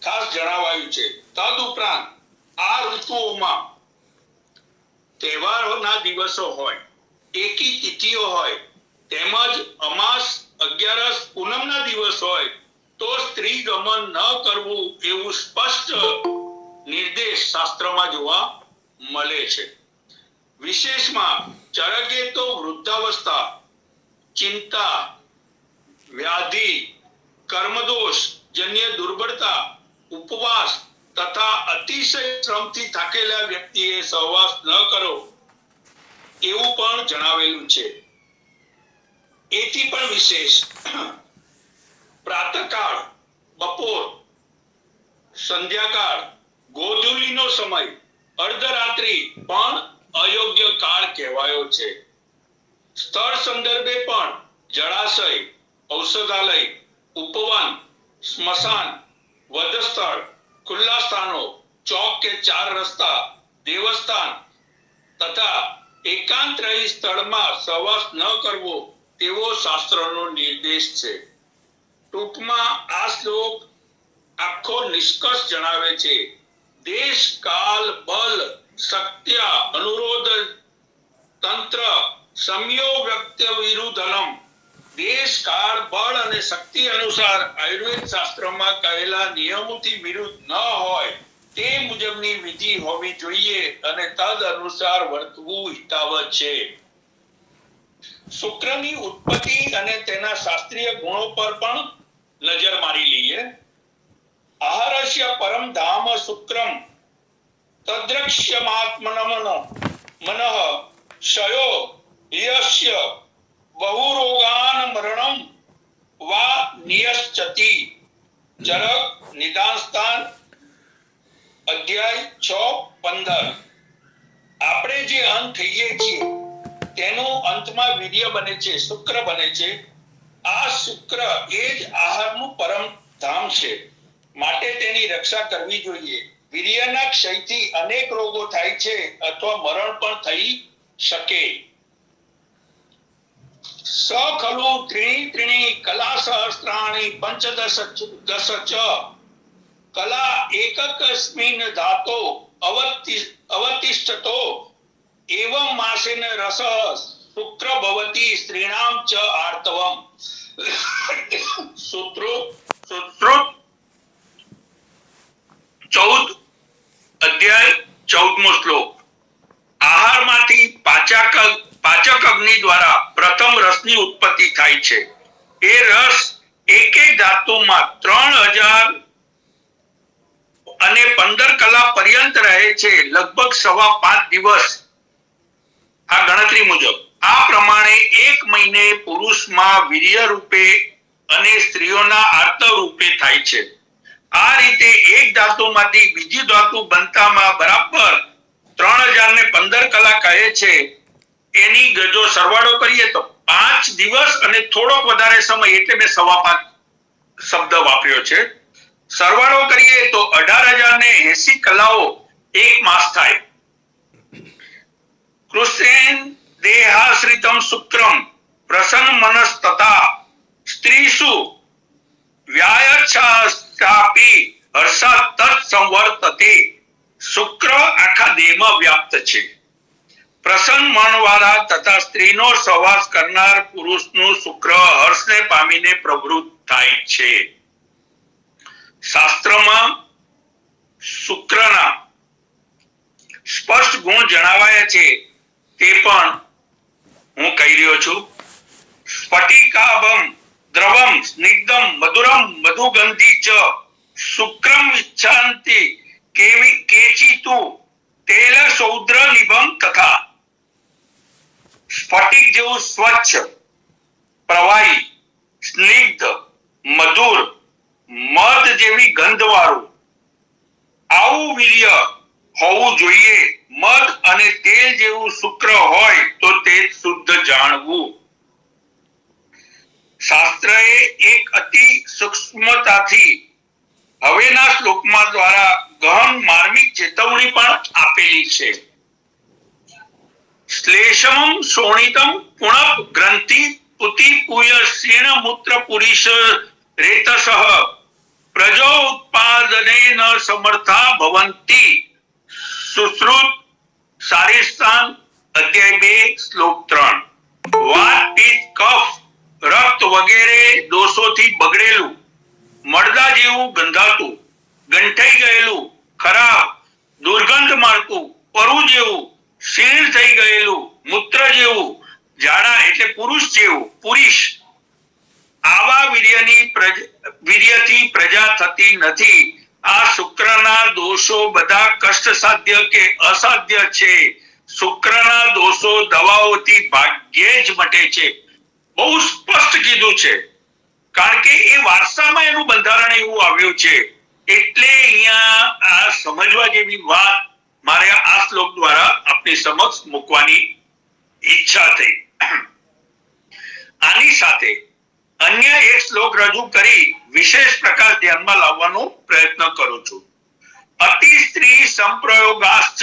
ખાસ જણાવાયું છે। તદુપરાંત આ ઋતુઓમાં તહેવારોના દિવસો હોય, એકી તિથિઓ હોય તેમજ અમાસ, અગિયારસ, પૂનમના દિવસ હોય તો સ્ત્રી ગમન ન કરવું એવું સ્પષ્ટ નિર્દેશ શાસ્ત્રમાં જોવા મળે છે। વિશેષમાં ચરકે તો વૃદ્ધાવસ્થા, ચિંતા, व्याधि, कर्मदोष जन्य दुर्बलता, उपवास तथा अतिशय श्रमથી થાકેલા વ્યક્તિએ સહવાસ ન કરો એવું પણ જણાવેલું છે। એથી પણ વિશેષ પ્રાતઃકાળ, બપોર, સંધ્યાકાળ, ગોધૂલીનો સમય, અર્ધરાત્રિ પણ અયોગ્ય કાળ કહેવાયો છે। સ્થળ સંદર્ભે પણ જળાશય, औषधालय, उपवन, स्मशान, वधस्थल, खुला स्थानों, चौक के 4 रस्ता, देवस्थान तथा एकांत रही स्थल में सहवास न करवो तेवो शास्त्रनो निर्देश छे। टूंकमां आ श्लोक आखो निष्कर्ष जणावे छे। देश, काल, बल, शक्त्य, अनुरोध, तंत्र, संयोग, व्यक्त, विरुद्धलम देश, काल, बल અને શક્તિ અનુસાર આયુર્વેદ શાસ્ત્રમાં કહેલા નિયમોથી વિરુદ્ધ ન હોય તે મુજબની વિધિ હોવી જોઈએ અને તદ અનુસાર વર્તવું હિતાવહ છે। શુક્રની ઉત્પત્તિ અને તેના શાસ્ત્રીય ગુણો પર પણ નજર મારી લઈએ। આહારસ્ય પરમ ધામ શુક્રમ તદ્રક્ષ્યમાત્મનઃ મનઃ શયો યસ્ય बहुरोगान मरणम वा नियश्चति। चरक निदान स्थान अध्याय 6:15। આપણે જે અંત થઈએ છીએ તેનું અંતમાં વીર્ય બને છે, શુક્ર બને છે. આ શુક્ર એ જ આહારનું પરમ ધામ છે, માટે તેની રક્ષા કરવી જોઈએ. વીર્યના ક્ષયથી અનેક રોગો થાય છે અથવા મરણ પણ થઈ શકે. સ ખલુ ત્રીણી ત્રીણી કલા સહસ્ત્રાણી પંચદશ દશ ચ કલા એકકસ્મિન ધાતો અવતિષ્ઠતો એવં માસેન રસ શુક્ર ભવતિ સ્ત્રીણામ ચ આર્તવમ. સૂત્રોત 14 અધ્યાય 14મો શ્લોક. આહારમાંથી પાચક અગ્નિ દ્વારા પ્રથમ રસની ઉત્પત્તિ થાય છે. એ રસ એક એક ધાતુમાં 3000 અને 15 કલા પર્યંત રહે છે, લગભગ 5.5 દિવસ. આ ગણતરી મુજબ આ પ્રમાણે 1 મહિને પુરુષમાં વીર્ય રૂપે અને સ્ત્રીઓના આર્તવ રૂપે થાય છે. આ રીતે એક ધાતુમાંથી બીજી ધાતુ બનતામાં બરાબર 3015 કલા કહે છે. એની જો સરવાળો કરીએ તો 5 દિવસ અને થોડોક વધારે સમય, એટલે મેં 5.5 શબ્દ વાપર્યો છે. સરવાળો કરીએ તો 18080 કલાઓ એક માસ થાય. કૃષ્ણેન દેહાશ્રિતમ શુક્રમ પ્રસન્ન મનસ તથા સ્ત્રીસુ વ્યાયચ્છાપી હર્ષાત તત સંવર્તતે. શુક્ર આખા દેહમાં વ્યાપ્ત છે. પ્રસન્ન મનવાળા તથા સ્ત્રીનો સહવાસ કરનાર પુરુષનું શુક્ર હર્ષને પામીને પ્રવૃત્ત થાય છે. શાસ્ત્રમાં શુક્રના સ્પષ્ટ ગુણ જણાવાયા છે, તે પણ હું કહી રહ્યો છું. સ્ફટિકાભમ દ્રવમ સ્નિગ્ધમ મધુરમ મધુગંધી ચ શુક્રમ ઇચ્છન્તિ કેચિતુ તેલ સૌદ્ર નિભમ તથા. સ્ફટિક જેવું સ્વચ્છ, પ્રવાહી, સ્નિગ્ધ, મધુર, મધ જેવી ગંધવાળું આવું વીર્ય હોવું જોઈએ. મધ અને તેલ જેવું શુક્ર હોય તો તે શુદ્ધ જાણવું. શાસ્ત્રએ એક અતિ સૂક્ષ્મતાથી હવેના શ્લોકમાં દ્વારા ગહન માર્મિક ચેતવણી પણ આપેલી છે. શ્લેષમ શોણિતમ પુણપ ગ્રંથિ પુતિ પુય શીર્ણ મૂત્ર પુરીશ રેતસઃ પ્રજો ઉત્પાદનેન સમર્થા ભવંતિ. સુશ્રુત શારીરસ્થાન અધ્યાય 2 શ્લોક 3. વાત, પિત્ત, કફ, રક્ત વગેરે દોષોથી બગડેલું, મળદા જેવું ગંધાતું, ગંઠાઈ ગયેલું, ખરાબ, દુર્ગંધ મારતું, પરુ જેવું, શીર્ણ થઈ ગયેલું, મૂત્ર જેવું, જાડા એટલે પુરુષ જેવું, પુરુષ આવા વીર્યથી પ્રજા થતી નથી. આ શુક્રના દોષો બધા કષ્ટ સાધ્ય કે અસાધ્ય છે. શુક્રના દોષો દવાઓથી ભાગ્યે જ મટે છે. બહુ સ્પષ્ટ કીધું છે, કારણ કે એ વારસામાં એનું બંધારણ એવું આવ્યું છે. એટલે અહીંયા આ સમજવા જેવી વાત મારે આ શ્લોક દ્વારા આપની સમક્ષ મૂકવાની ઈચ્છા થઈ. આની સાથે અન્ય એક શ્લોક રજૂ કરી વિશેષ પ્રકાશ ધ્યાનમાં લાવવાનો પ્રયત્ન કરું છું. અતિ સ્ત્રી સંપ્રયોગાશ્ચ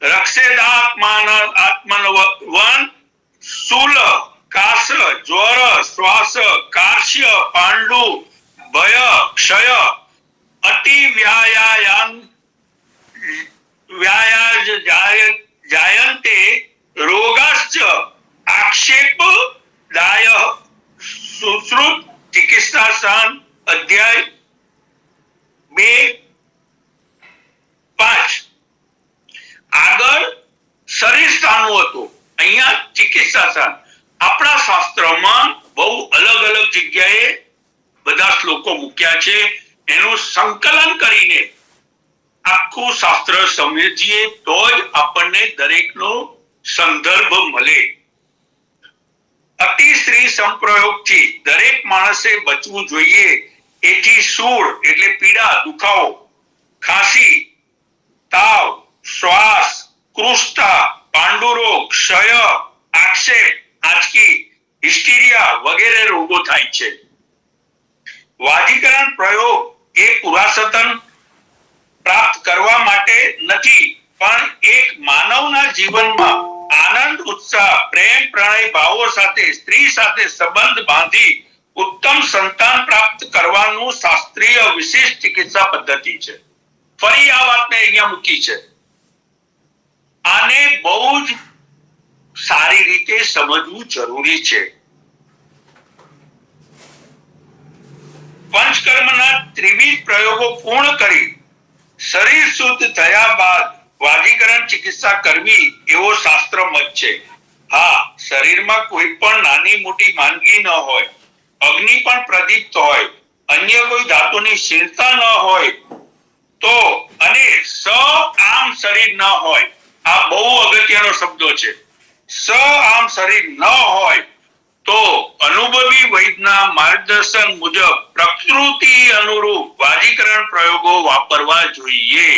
રક્ષેદાત્માન આત્મનવન શૂલ કાશ જ્વર શ્વાસ કાર્શ્ય પાંડુ ભય ક્ષય અતિ જાયન્તે રોગાશ્ચ આક્ષેપ દાય. સુશ્રુત ચિકિત્સા અધ્યાય 2:5. આગળ શરીર સ્થાનનું હતું, અહીંયા ચિકિત્સા સ્થાન. આપણા શાસ્ત્રમાં બહુ અલગ અલગ જગ્યાએ બધા શ્લોકો મૂક્યા છે. એનું સંકલન કરીને આખું શાસ્ત્ર સમજીએ તો જ આપણને દરેકનો સંદર્ભ મળે. અતિ સ્ત્રી સંપ્રયોગથી દરેક માણસે બચવું જોઈએ. એથી સૂળ એટલે પીડા, દુખાવો, ખાંસી, તાવ, શ્વાસ, કૃષ્ઠા, પાંડુરોગ, ક્ષય, આક્ષેપ, આંચકી, હિસ્ટીરિયા વગેરે રોગો થાય છે. વાજીકરણ પ્રયોગ એ પુરાસતન પ્રાપ્ત કરવા માટે નથી, પણ એક માનવના જીવનમાં આનંદ, ઉત્સાહ, પ્રેમ, પ્રણય ભાવો સાથે સ્ત્રી સાથે સંબંધ બાંધી ઉત્તમ સંતાન પ્રાપ્ત કરવાનું શાસ્ત્રીય વિશેષ ચિકિત્સા પદ્ધતિ છે. ફરી આ વાતને અહીંયા મૂકી છે. આને બહુ જ સારી રીતે સમજવું જરૂરી છે. પંચકર્મના ત્રિવિધ પ્રયોગો પૂર્ણ કરી શરીર શુદ્ધ થયા બાદ વાજીકરણ ચિકિત્સા કરવી એવો શાસ્ત્ર મત છે. હા, શરીરમાં કોઈ પણ નાની મોટી માંદગી ન હોય, અગ્નિ પણ પ્રદીપ્ત હોય, અન્ય કોઈ ધાતુની શીલતા ન હોય તો, અને આમ શરીર ન હોય, આ બહુ અગત્યનો શબ્દો છે. આમ શરીર ન હોય તો અનુભવી વૈદ્યના માર્ગદર્શન મુજબ પ્રકૃતિ અનુરૂપ વાજીકરણ પ્રયોગો વાપરવા જોઈએ.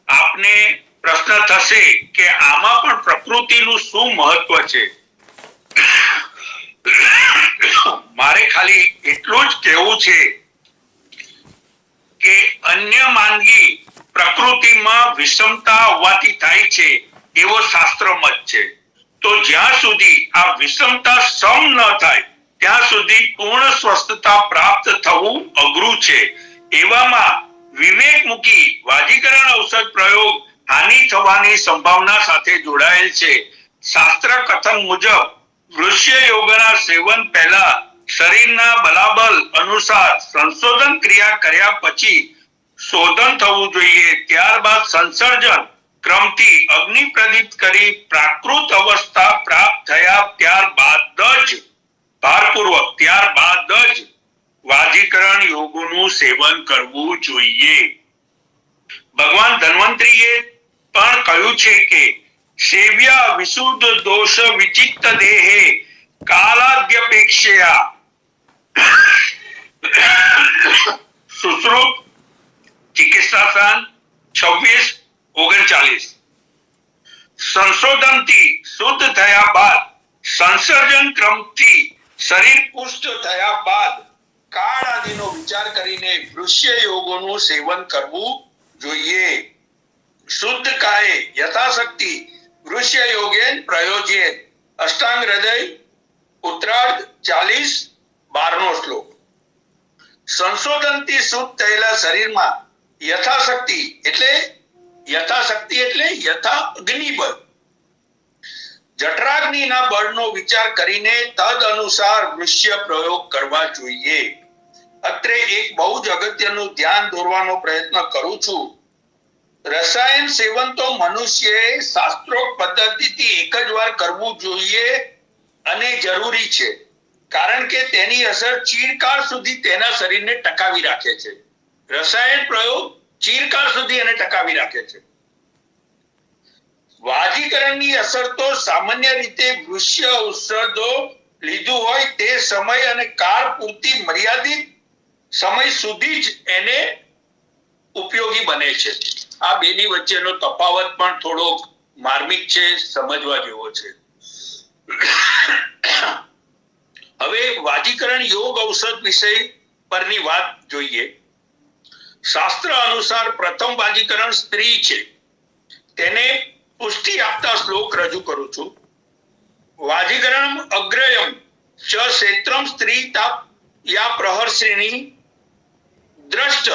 આપને પ્રશ્ન થશે કે આમાં પણ પ્રકૃતિનું શું મહત્વ છે? મારે ખાલી એટલું જ કહેવું છે કે અન્ય માંદગી પ્રકૃતિમાં વિષમતા હોવાથી થાય છે એવો શાસ્ત્ર મત છે. તો જ્યાં સુધી આ વિષમતા સમ ન થાય ત્યાં સુધી પૂર્ણ સ્વસ્થતા પ્રાપ્ત થવું અઘરું છે. એવામાં વિવેક મૂકી વાજીકરણ ઔષધ પ્રયોગ હાનિ થવાની સંભાવના સાથે જોડાયેલ છે. શાસ્ત્ર કથન મુજબ વૃષ્ય યોગના સેવન પહેલા શરીરના બલાબલ અનુસાર સંશોધન ક્રિયા કર્યા પછી શોધન થવું જોઈએ. ત્યારબાદ સંસર્જન ક્રમથી અગ્નિ પ્રદીપ્ત કરી પ્રાકૃત અવસ્થા પ્રાપ્ત થયા ત્યારબાદ જ વાજીકરણ યોગોનું સેવન કરવું જોઈએ. ભગવાન ધન્વંતરીએ પણ કહ્યું છે કે સેવ્યા વિશુદ્ધ દોષ વિચિત્ત દેહે કાલાદ્યપેક્ષયા સુશ્રુત ચિકિત્સાસાન 26:39. સંશોધનથી શુદ્ધ થયા બાદ સંસર્જન ક્રમથી શરીર પુષ્ટ થયા બાદ કાળ આદિનો વિચાર કરીને વૃષ્ય યોગોનું સેવન કરવું જોઈએ. શુદ્ધ કાયે યથાશક્તિ વૃષ્ય યોગેન પ્રયોજેત. અષ્ટાંગ હૃદય ઉત્તરાર્ધ 40:12 શ્લોક. સંશોધનથી શુદ્ધ થયેલા શરીરમાં યથાશક્તિ એટલે યથા અગ્નિબળ, જઠરાગ્નિના બળનો વિચાર કરીને તદ અનુસાર વૃષ્ય પ્રયોગ કરવા જોઈએ. અત્રે એક બહુ જ અગત્યનું ધ્યાન દોરવાનો પ્રયત્ન કરું છું. રસાયણ સેવન તો મનુષ્યએ શાસ્ત્રોક્ત પદ્ધતિથી એક જ વાર કરવું જોઈએ અને જરૂરી છે, કારણ કે તેની અસર ચિરકાળ સુધી તેના શરીરને ટકાવી રાખે છે. રસાયણ પ્રયોગ ચિરકાળ સુધી એને ટકાવી રાખે છે. વાજીકરણની અસર તો સામાન્ય રીતે વૃષ્ય ઔષધો લીધું હોય તે સમય અને કાળ પૂરતી મર્યાદિત સમય સુધી જ એને ઉપયોગી બને છે. આ બેની વચ્ચેનો તફાવત પણ થોડો માર્મિક છે, સમજવા જેવો છે. હવે વાજીકરણ યોગ ઔષધ વિષય પરની વાત જોઈએ. શાસ્ત્ર અનુસાર પ્રથમ વાજીકરણ સ્ત્રી છે. તેને પુષ્ટિ આપતા શ્લોક રજૂ કરું છું. વાજીકરણ અગ્રયમ ચ ક્ષેત્રમ સ્ત્રી તાપ યા પ્રહર્ષિણી દ્રષ્ટ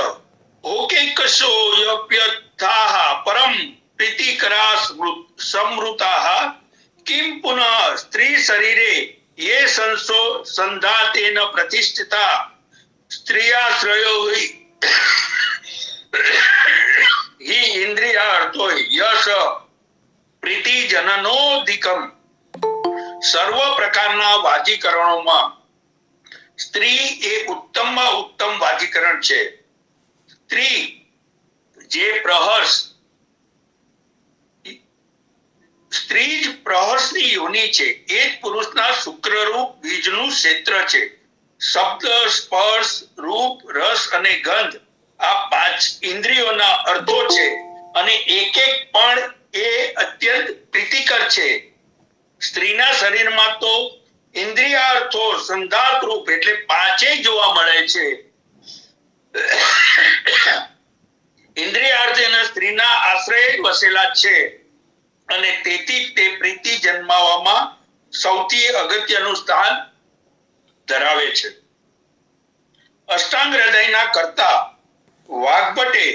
ઓકેકશો યપ્યથાહ પરમ પ્રીતિકરા સમૃતાહ કિમ પુનઃ સ્ત્રી શરીરે ये संसो संधातेन प्रतिष्ठिता स्त्रियाश्रयो हि इंद्रियार्थो यश प्रीति जननोदिकम. સર્વ પ્રકારના વાજીકરણોમાં સ્ત્રી એ ઉત્તમમાં ઉત્તમ વાજીકરણ છે. સ્ત્રી જે પ્રહર્ષ, સ્ત્રી જ પ્રહર્ષની યોનિ છે. એ જ પુરુષના શુક્રરૂપ બીજનું ક્ષેત્ર છે. શબ્દ, સ્પર્શ, રૂપ, રસ અને ગંધ આ 5 ઇન્દ્રિયોના અર્થો છે અને એક એક પણ એ અત્યંત પ્રીતિકર છે. સ્ત્રીના શરીરમાં તો ઇન્દ્રિયાર્થો સંધાત રૂપ એટલે પાંચેય જોવા મળે છે. ઇન્દ્રિયાર્થ એના સ્ત્રીના આશ્રય વસેલા છે અને તેથી તે પ્રીતિ જન્માવામાં સૌથી અગત્યનું સ્થાન ધરાવે છે. અષ્ટાંગ હૃદયના કર્તા વાગ્ભટ્ટે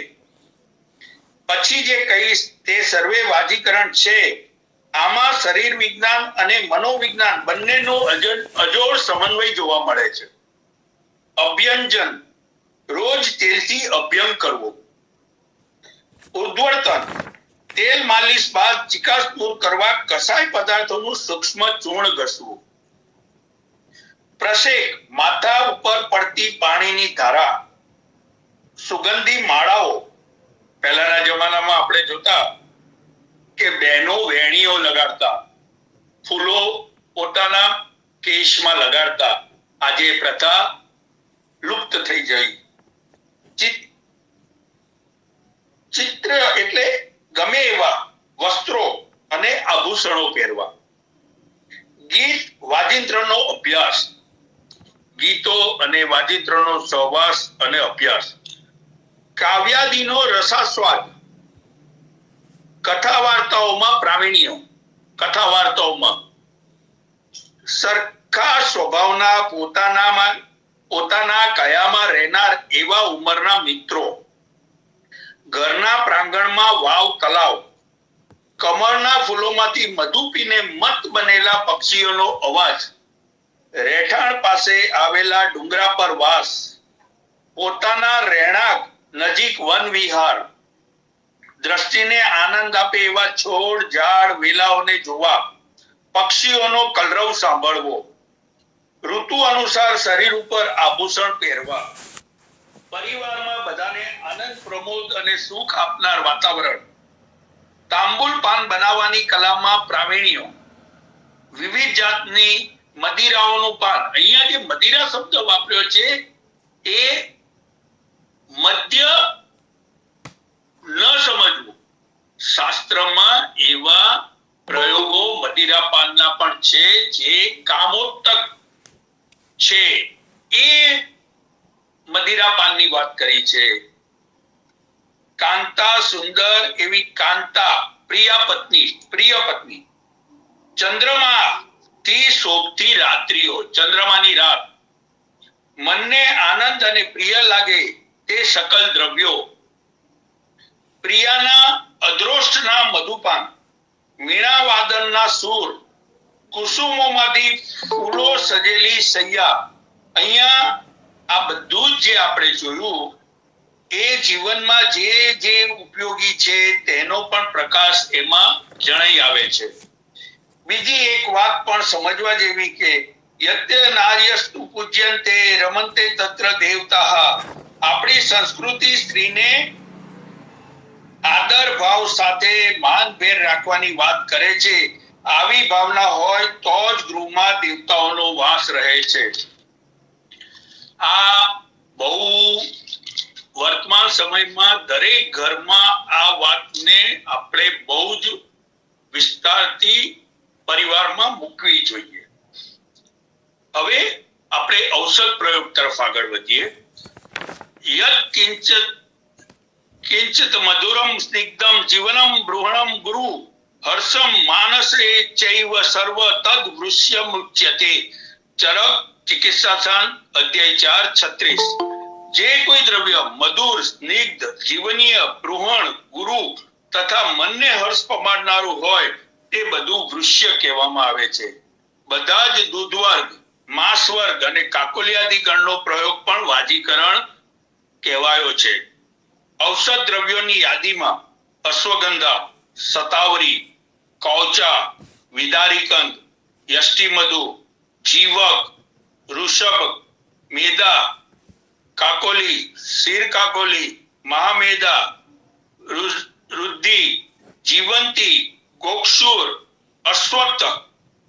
પછી જે કહીશ તે સર્વે વાજીકરણ છે. આમાં શરીર વિજ્ઞાન અને મનોવિજ્ઞાન બંનેનો અજોડ સમન્વય જોવા મળે છે. અભ્યંજન રોજ તેલથી અભ્યંગ કરવો. ઉદ્વર્તન તેલ માલિશ બાદ ચિકાસ દૂર કરવા કસાય પદાર્થોનું સૂક્ષ્મ ચૂર્ણ ઘસવું. પ્રશેક માથા ઉપર પડતી પાણીની ધારા. સુગંધી માળાઓ પહેલાના જમાનામાં આપણે જોતા કે બહેનો વેણીઓ લગાડતા, ફૂલો પોતાના કેશમાં લગાડતા. આજે પ્રથા લુપ્ત થઈ ગઈ. ચિત્ર એટલે ગમે એવા વસ્ત્રો અને આભૂષણો પહેરવા. ગીત વાજિંત્રનો અભ્યાસ. ગીતો અને વાજિંત્રનો સહવાસ અને અભ્યાસ. કાવ્યાદિનો રસાસ્વાદ. કથા વાર્તાઓમાં પ્રાવીણ્ય. કથા વાર્તાઓમાં સરખા સ્વભાવના પોતાના કયામાં રહેનાર એવા ઉંમરના મિત્રો. ઘરના પ્રાંગણમાં વાવ તલાવ. કમળના ફૂલોમાંથી મધુ પીને મત બનેલા પક્ષીઓનો અવાજ. રહેઠાણ પાસે આવેલા ડુંગરા પર વાસ. પોતાના રહેણાંક નજીક વન વિહાર. દ્રષ્ટિને આનંદ આપે એવા છોડ ઝાડ વેલાઓને જોવા. પક્ષીઓનો કલરવ સાંભળવો. ઋતુ અનુસાર શરીર ઉપર આભૂષણ પહેરવા. પરિવારમાં બધાને આનંદ પ્રમોદ અને સુખ આપનાર વાતાવરણ. તાંબુલ પાન બનાવવાની કલામાં પ્રાવીણ્ય. વિવિધ જાતની મદિરાઓનું પાન. અહીંયા જે મદિરા શબ્દ વાપર્યો છે એ મદ્ય ન સમજવું. શાસ્ત્રમાં એવા પ્રયોગો મદિરા પાનના પણ છે જે કામોત્તક છે. એ મદિરા પાનની વાત કરી છે. કાંતા સુંદર એવી કાંતા પ્રિય પત્ની. ચંદ્રમા થી શોભતી રાત્રિઓ. ચંદ્રમાની રાત. મનને આનંદ અને પ્રિય લાગે તે સકલ દ્રવ્યો. પ્રિયાના અદ્રોષ્ટના મધુપાન. વીણાવાદનના સૂર. કુસુમોમાંથી ફૂલો સજેલી સૈયા. અહીંયા આ બધું જ જે આપણે જોયું એ જીવનમાં જે જે ઉપયોગી છે તેનો પણ પ્રકાશ એમાં જણાઈ આવે છે. બીજી એક વાત પણ સમજવા જેવી કે યત્ય નાર્યસ્તુ પૂજ્યન્તે રમન્તે તત્ર દેવતાઃ. આપણી સંસ્કૃતિ સ્ત્રીને આદર ભાવ સાથે માનભેર રાખવાની વાત કરે છે. આવી ભાવના હોય તો જ ગૃહમાં દેવતાઓનો વાસ રહે છે. આ બહુ વર્તમાન સમયમાં દરેક ઘરમાં આ વાતને આપણે બહુ જ વિસ્તારથી પરિવારમાં મૂકવી જોઈએ. હવે આપણે ઔષધ પ્રયોગ તરફ આગળ વધીએ. યત કિંચિત મધુરમ સ્નિગ્ધમ જીવનમ બૃહણમ ગુરુ હર્ષમ માનસે ચૈવ સર્વ તદ વૃષ્યમ ઉચ્યતે. ચરક ચિકિત્સાશાન અધ્યાય 4:36. જે કોઈ દ્રવ્ય મધુર સ્નિગ્ધ જીવનીય બૃહણ ગુરુ તથા મનને હર્ષ પમાડનારું હોય તે બધું વૃષ્ય કહેવામાં આવે છે. બધા જ દૂધ વર્ગ માંસ વર્ગ અને કાકોલિયાદી ગણનો પ્રયોગ પણ વાજીકરણ કહેવાયો છે. ઔષધ દ્રવ્યોની યાદીમાં અશ્વગંધા, સતાવરી, કૌચા, વિદારીકંદ, યષ્ટિમધુ, જીવક, ઋષભ, મેદા, કાકોલી, શીર કાકોલી, મહામેદા, રુદ્ધિ, જીવંતી, ગોક્ષુર, અશ્વત્થ,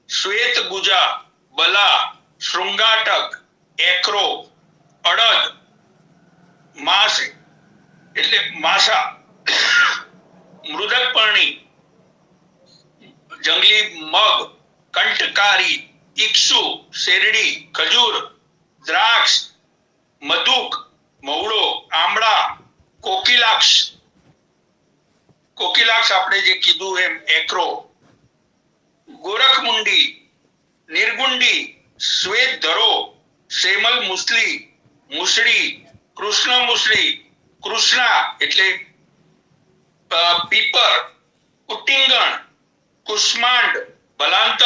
શ્વેત ગુજા, બલા, શૃંગાટક, એકરો, અડદ, માસ એટલે માસા, મૃદકપર્ણી, જંગલી મગ, કંટકારી, ઇક્ષુ, શેરડી, ખજૂર, દ્રાક્ષ, મધુક, મહુડો, આમળા, કોકિલાક્ષ આપણે જે કીધું એમ એક્રો, ગોરખમુંડી, નિર્ગુંડી, શ્વેત ધરો, શેમલ મુસલી, મુસળી, કૃષ્ણ મુસળી, કૃષ્ણા એટલે પીપર, કુટિંગણ, કુષ્માંડ, ભલાંતક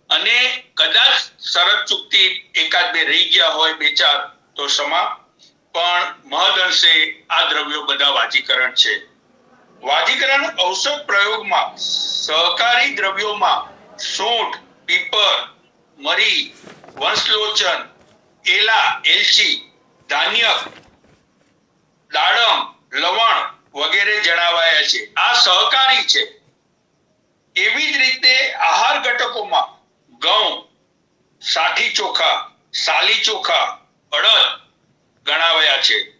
અને કદાચ શરત ચૂકતી એકાદ બે રહી ગયા હોય બે ચાર તો સમા, પણ મહદઅંશે આ દ્રવ્યો બધા વાજીકરણ છે. વાજીકરણ ઔષધ પ્રયોગમાં સહકારી દ્રવ્યોમાં સૂંઠ, પીપર, મરી, વંશલોચન, એલા, એલચી, ધાન્યક, દાડમ, લવણ વગેરે જણાવાયા છે. આ સહકારી છે. એવી જ રીતે આહાર ઘટકોમાં ઘઉં, સાઠી ચોખા, સાલી ચોખા, અડદ ગણાવ્યા છે.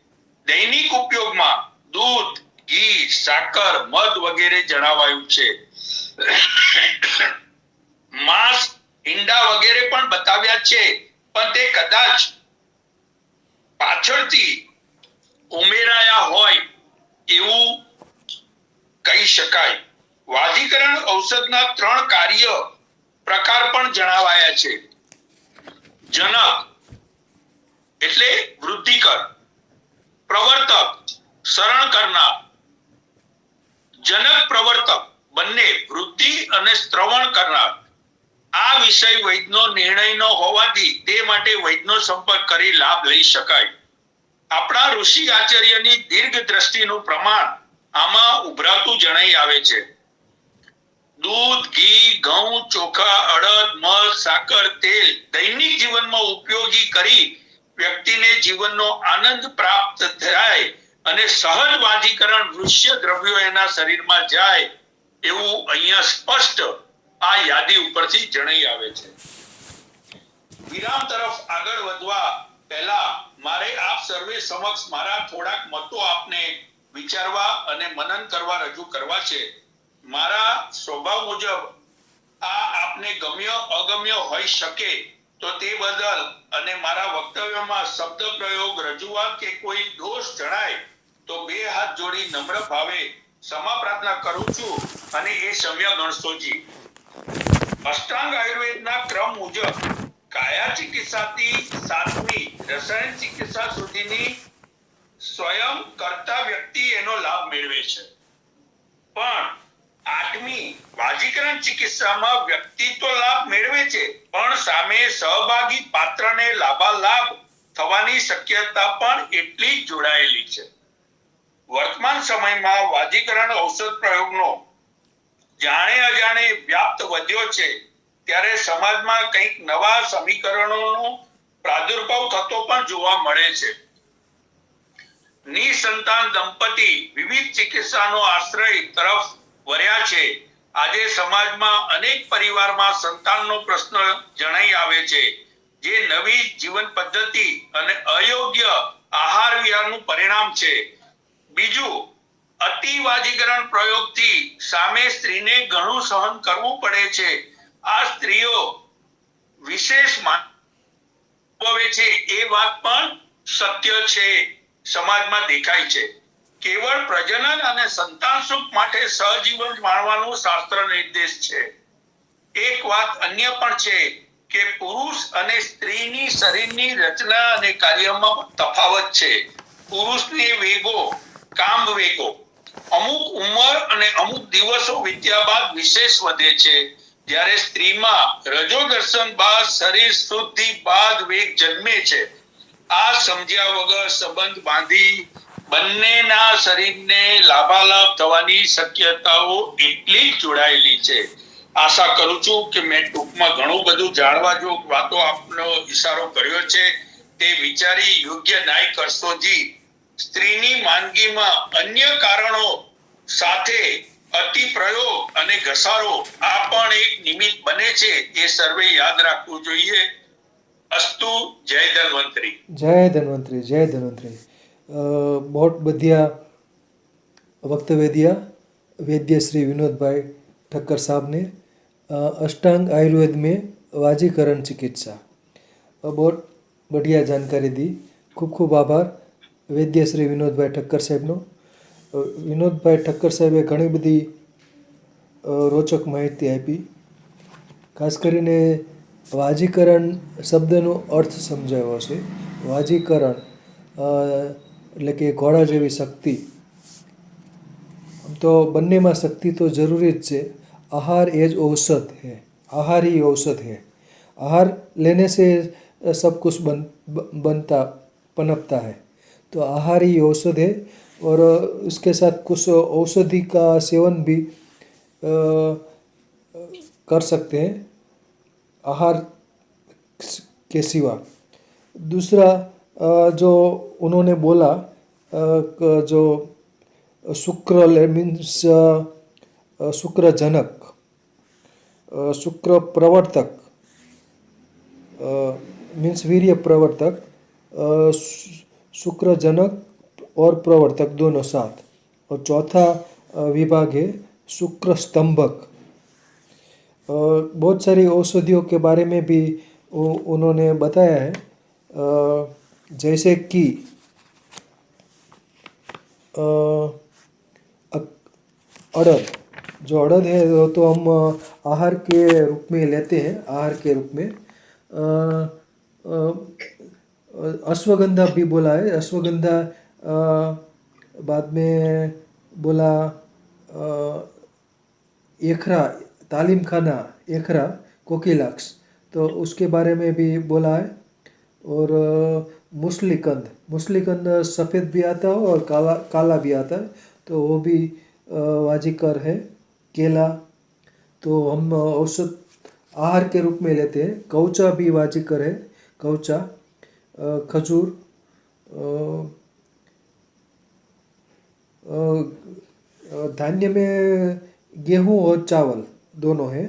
દૈનિક ઉપયોગમાં દૂધ, ઘી, સાકર, મધ વગેરે જણાવાયું છે. માંસ, ઈંડા વગેરે પણ બતાવ્યા છે, પણ તે કદાચ પાછળથી ઉમેરાયા હોય એવું કહી શકાય. વાજીકરણ ઔષધના 3 કાર્ય પ્રકાર પણ જણાવાયા છે. જનક એટલે વૃદ્ધિકર, પ્રવર્તક શરણ કરનાર. જનક પ્રવર્તક બંને વૃદ્ધિ અને શ્રવણ કરનાર. આ વિષય વૈદ્યનો નિર્ણય ન હોવાથી તે માટે વૈદ્યનો સંપર્ક કરી લાભ લઈ શકાય. આપણા ઋષિ આચાર્યની દીર્ઘ દ્રષ્ટિનું પ્રમાણ આમાં ઉભરાતું જણાઈ આવે છે. દૂધ, ઘી, ઘઉં, ચોખા, અડદ, મધ, સાકર, તેલ દૈનિક જીવનમાં ઉપયોગી કરી વ્યક્તિને જીવનનો આનંદ પ્રાપ્ત થાય અને સહજ વાજીકરણ વૃશ્ય દ્રવ્યો એના શરીરમાં જાય એવું અહીંયા સ્પષ્ટ આ યાદી ઉપરથી જણાઈ આવે છે. વિરામ તરફ આગળ વધવા પહેલા મારે આપ સર્વે સમક્ષ મારા થોડાક મતો આપને વિચારવા અને મનન કરવા રજૂ કરવા છે. મારા સ્વભાવ મુજબ આ આપને ગમ્ય અગમ્ય હોઈ શકે તો તે બદલ અને મારા વક્તવ્યમાં શબ્દ પ્રયોગ, રજૂઆત કે કોઈ દોષ જણાય તો 2 હાથ જોડી નમ્ર ભાવે ક્ષમા પ્રાર્થના કરું છું અને એ ક્ષમ્ય ગણશોજી. અષ્ટાંગ આયુર્વેદના ક્રમ મુજબ કાયા ચિકિત્સાથી 7મી રસાયણ ચિકિત્સા સુધીની સ્વયં કરતા વ્યક્તિ એનો લાભ મેળવે છે, પણ 8મી વાજીકરણ ચિકિત્સામાં વ્યક્તિ તો લાભ મેળવે છે પણ સામે સહભાગી પાત્રને લાભાલાભ થવાની શક્યતા પણ એટલી જ જોડાયેલી છે. વર્તમાન સમયમાં વાજીકરણ ઔષધ પ્રયોગનો જાણે અજાણે વ્યાપ્ત વધ્યો છે ત્યારે સમાજમાં કંઈક નવા સમીકરણોનો પ્રાદુર્ભાવ થતો પણ જોવા મળે છે. નિસંતાન દંપતી વિવિધ ચિકિત્સાનો આશ્રય તરફ વર્યા છે. આજે સમાજમાં અનેક પરિવારમાં સંતાનનો પ્રશ્ન જણાઈ આવે છે, જે નવી જીવન પદ્ધતિ અને અયોગ્ય આહાર વિહારનું પરિણામ છે. બીજું, અતિ વાજીકરણ પ્રયોગથી સામે સ્ત્રીને ઘણું સહન કરવું પડે છે. આ સ્ત્રીઓ વિશેષ અનુભવે છે એ વાત પણ સત્ય છે, સમાજમાં દેખાય છે. કેવળ પ્રજનન અને સંતાન સુખ માટે સહજીવન માણવાનું શાસ્ત્ર નિર્દેશ છે. એક વાત અન્ય પણ છે કે પુરુષ અને સ્ત્રીની શરીરની રચના અને કાર્યમાં તફાવત છે. પુરુષની વેગો, કામ વેગો અમુક ઉંમર અને અમુક દિવસો વીત્યા બાદ વિશેષ વધે છે, જ્યારે સ્ત્રીમાં રજો દર્શન બાદ શરીર શુદ્ધિ બાદ વેગ જન્મે છે. આ સમજ્યા વગર સંબંધ બાંધી બંનેના શરીરને લાભાલાભ થવાની શક્યતાઓ એટલી જ જોડાયેલી છે. આશા કરું છું કે મેં ટૂંકમાં ઘણું બધું જાણવા જો વાતો આપનો ઈશારો કર્યો છે તે વિચારી યોગ્ય ન્યાય કરશોજી. સ્ત્રીની માંદગીમાં અન્ય કારણો સાથે અતિ પ્રયોગ અને ઘસારો આ પણ એક નિમિત્ત બને છે, એ સર્વે યાદ રાખવું જોઈએ. અસ્તુ. જય ધન્વંતરી.
જય ધન્વંતરી, જય ધન્વંતરી. बहुत बढ़िया वक्तव्य दिया वैद्य श्री विनोद भाई ठक्कर साहब ने. अष्टांग आयुर्वेद में वाजीकरण चिकित्सा। बहुत बढ़िया जानकारी दी। खूब खूब आभार वैद्य श्री विनोदभाई ठक्कर साहेबનો। વિનોદભાઈ ઠક્કર સાહેબે ઘણી બધી રોચક માહિતી આપી। ખાસ કરીને વાજીકરણ શબ્દનો અર્થ સમજાવ્યો છે। વાજીકરણ એટલે કે ઘોડા જેવી શક્તિ। આમ તો બંનેમાં શક્તિ તો જરૂરી જ છે। आहार एज औषध है, आहार ही औषध है। आहार लेने से सब कुछ बनता पनपता है। तो आहार ही औषध है और इसके साथ कुछ औषधि का सेवन भी कर सकते हैं आहार के सिवा। दूसरा जो उन्होंने बोला जो शुक्र मीन्स शुक्रजनक शुक्र प्रवर्तक मीन्स वीर्य प्रवर्तक शुक्रजनक और प्रवर्तक दोनों साथ। और चौथा विभाग है शुक्र स्तंभक। बहुत सारी औषधियों के बारे में भी उन्होंने बताया है। जैसे कि अड़द, जो अड़द है वो तो हम आहार के रूप में लेते हैं। आहार के रूप में अश्वगंधा भी बोला है। अश्वगंधा बाद में बोला एखरा, तालीम खाना एखरा कोकिलाक्स, तो उसके बारे में भी बोला है। और मुस्लिकंद, मुस्लिकंद सफ़ेद भी आता है और काला काला भी आता है, तो वो भी वाजीकर है। केला तो हम औषध आहार के रूप में लेते हैं। कौचा भी वाजीकर है, कौचा। खजूर, धान्य में गेहूँ और चावल दोनों है।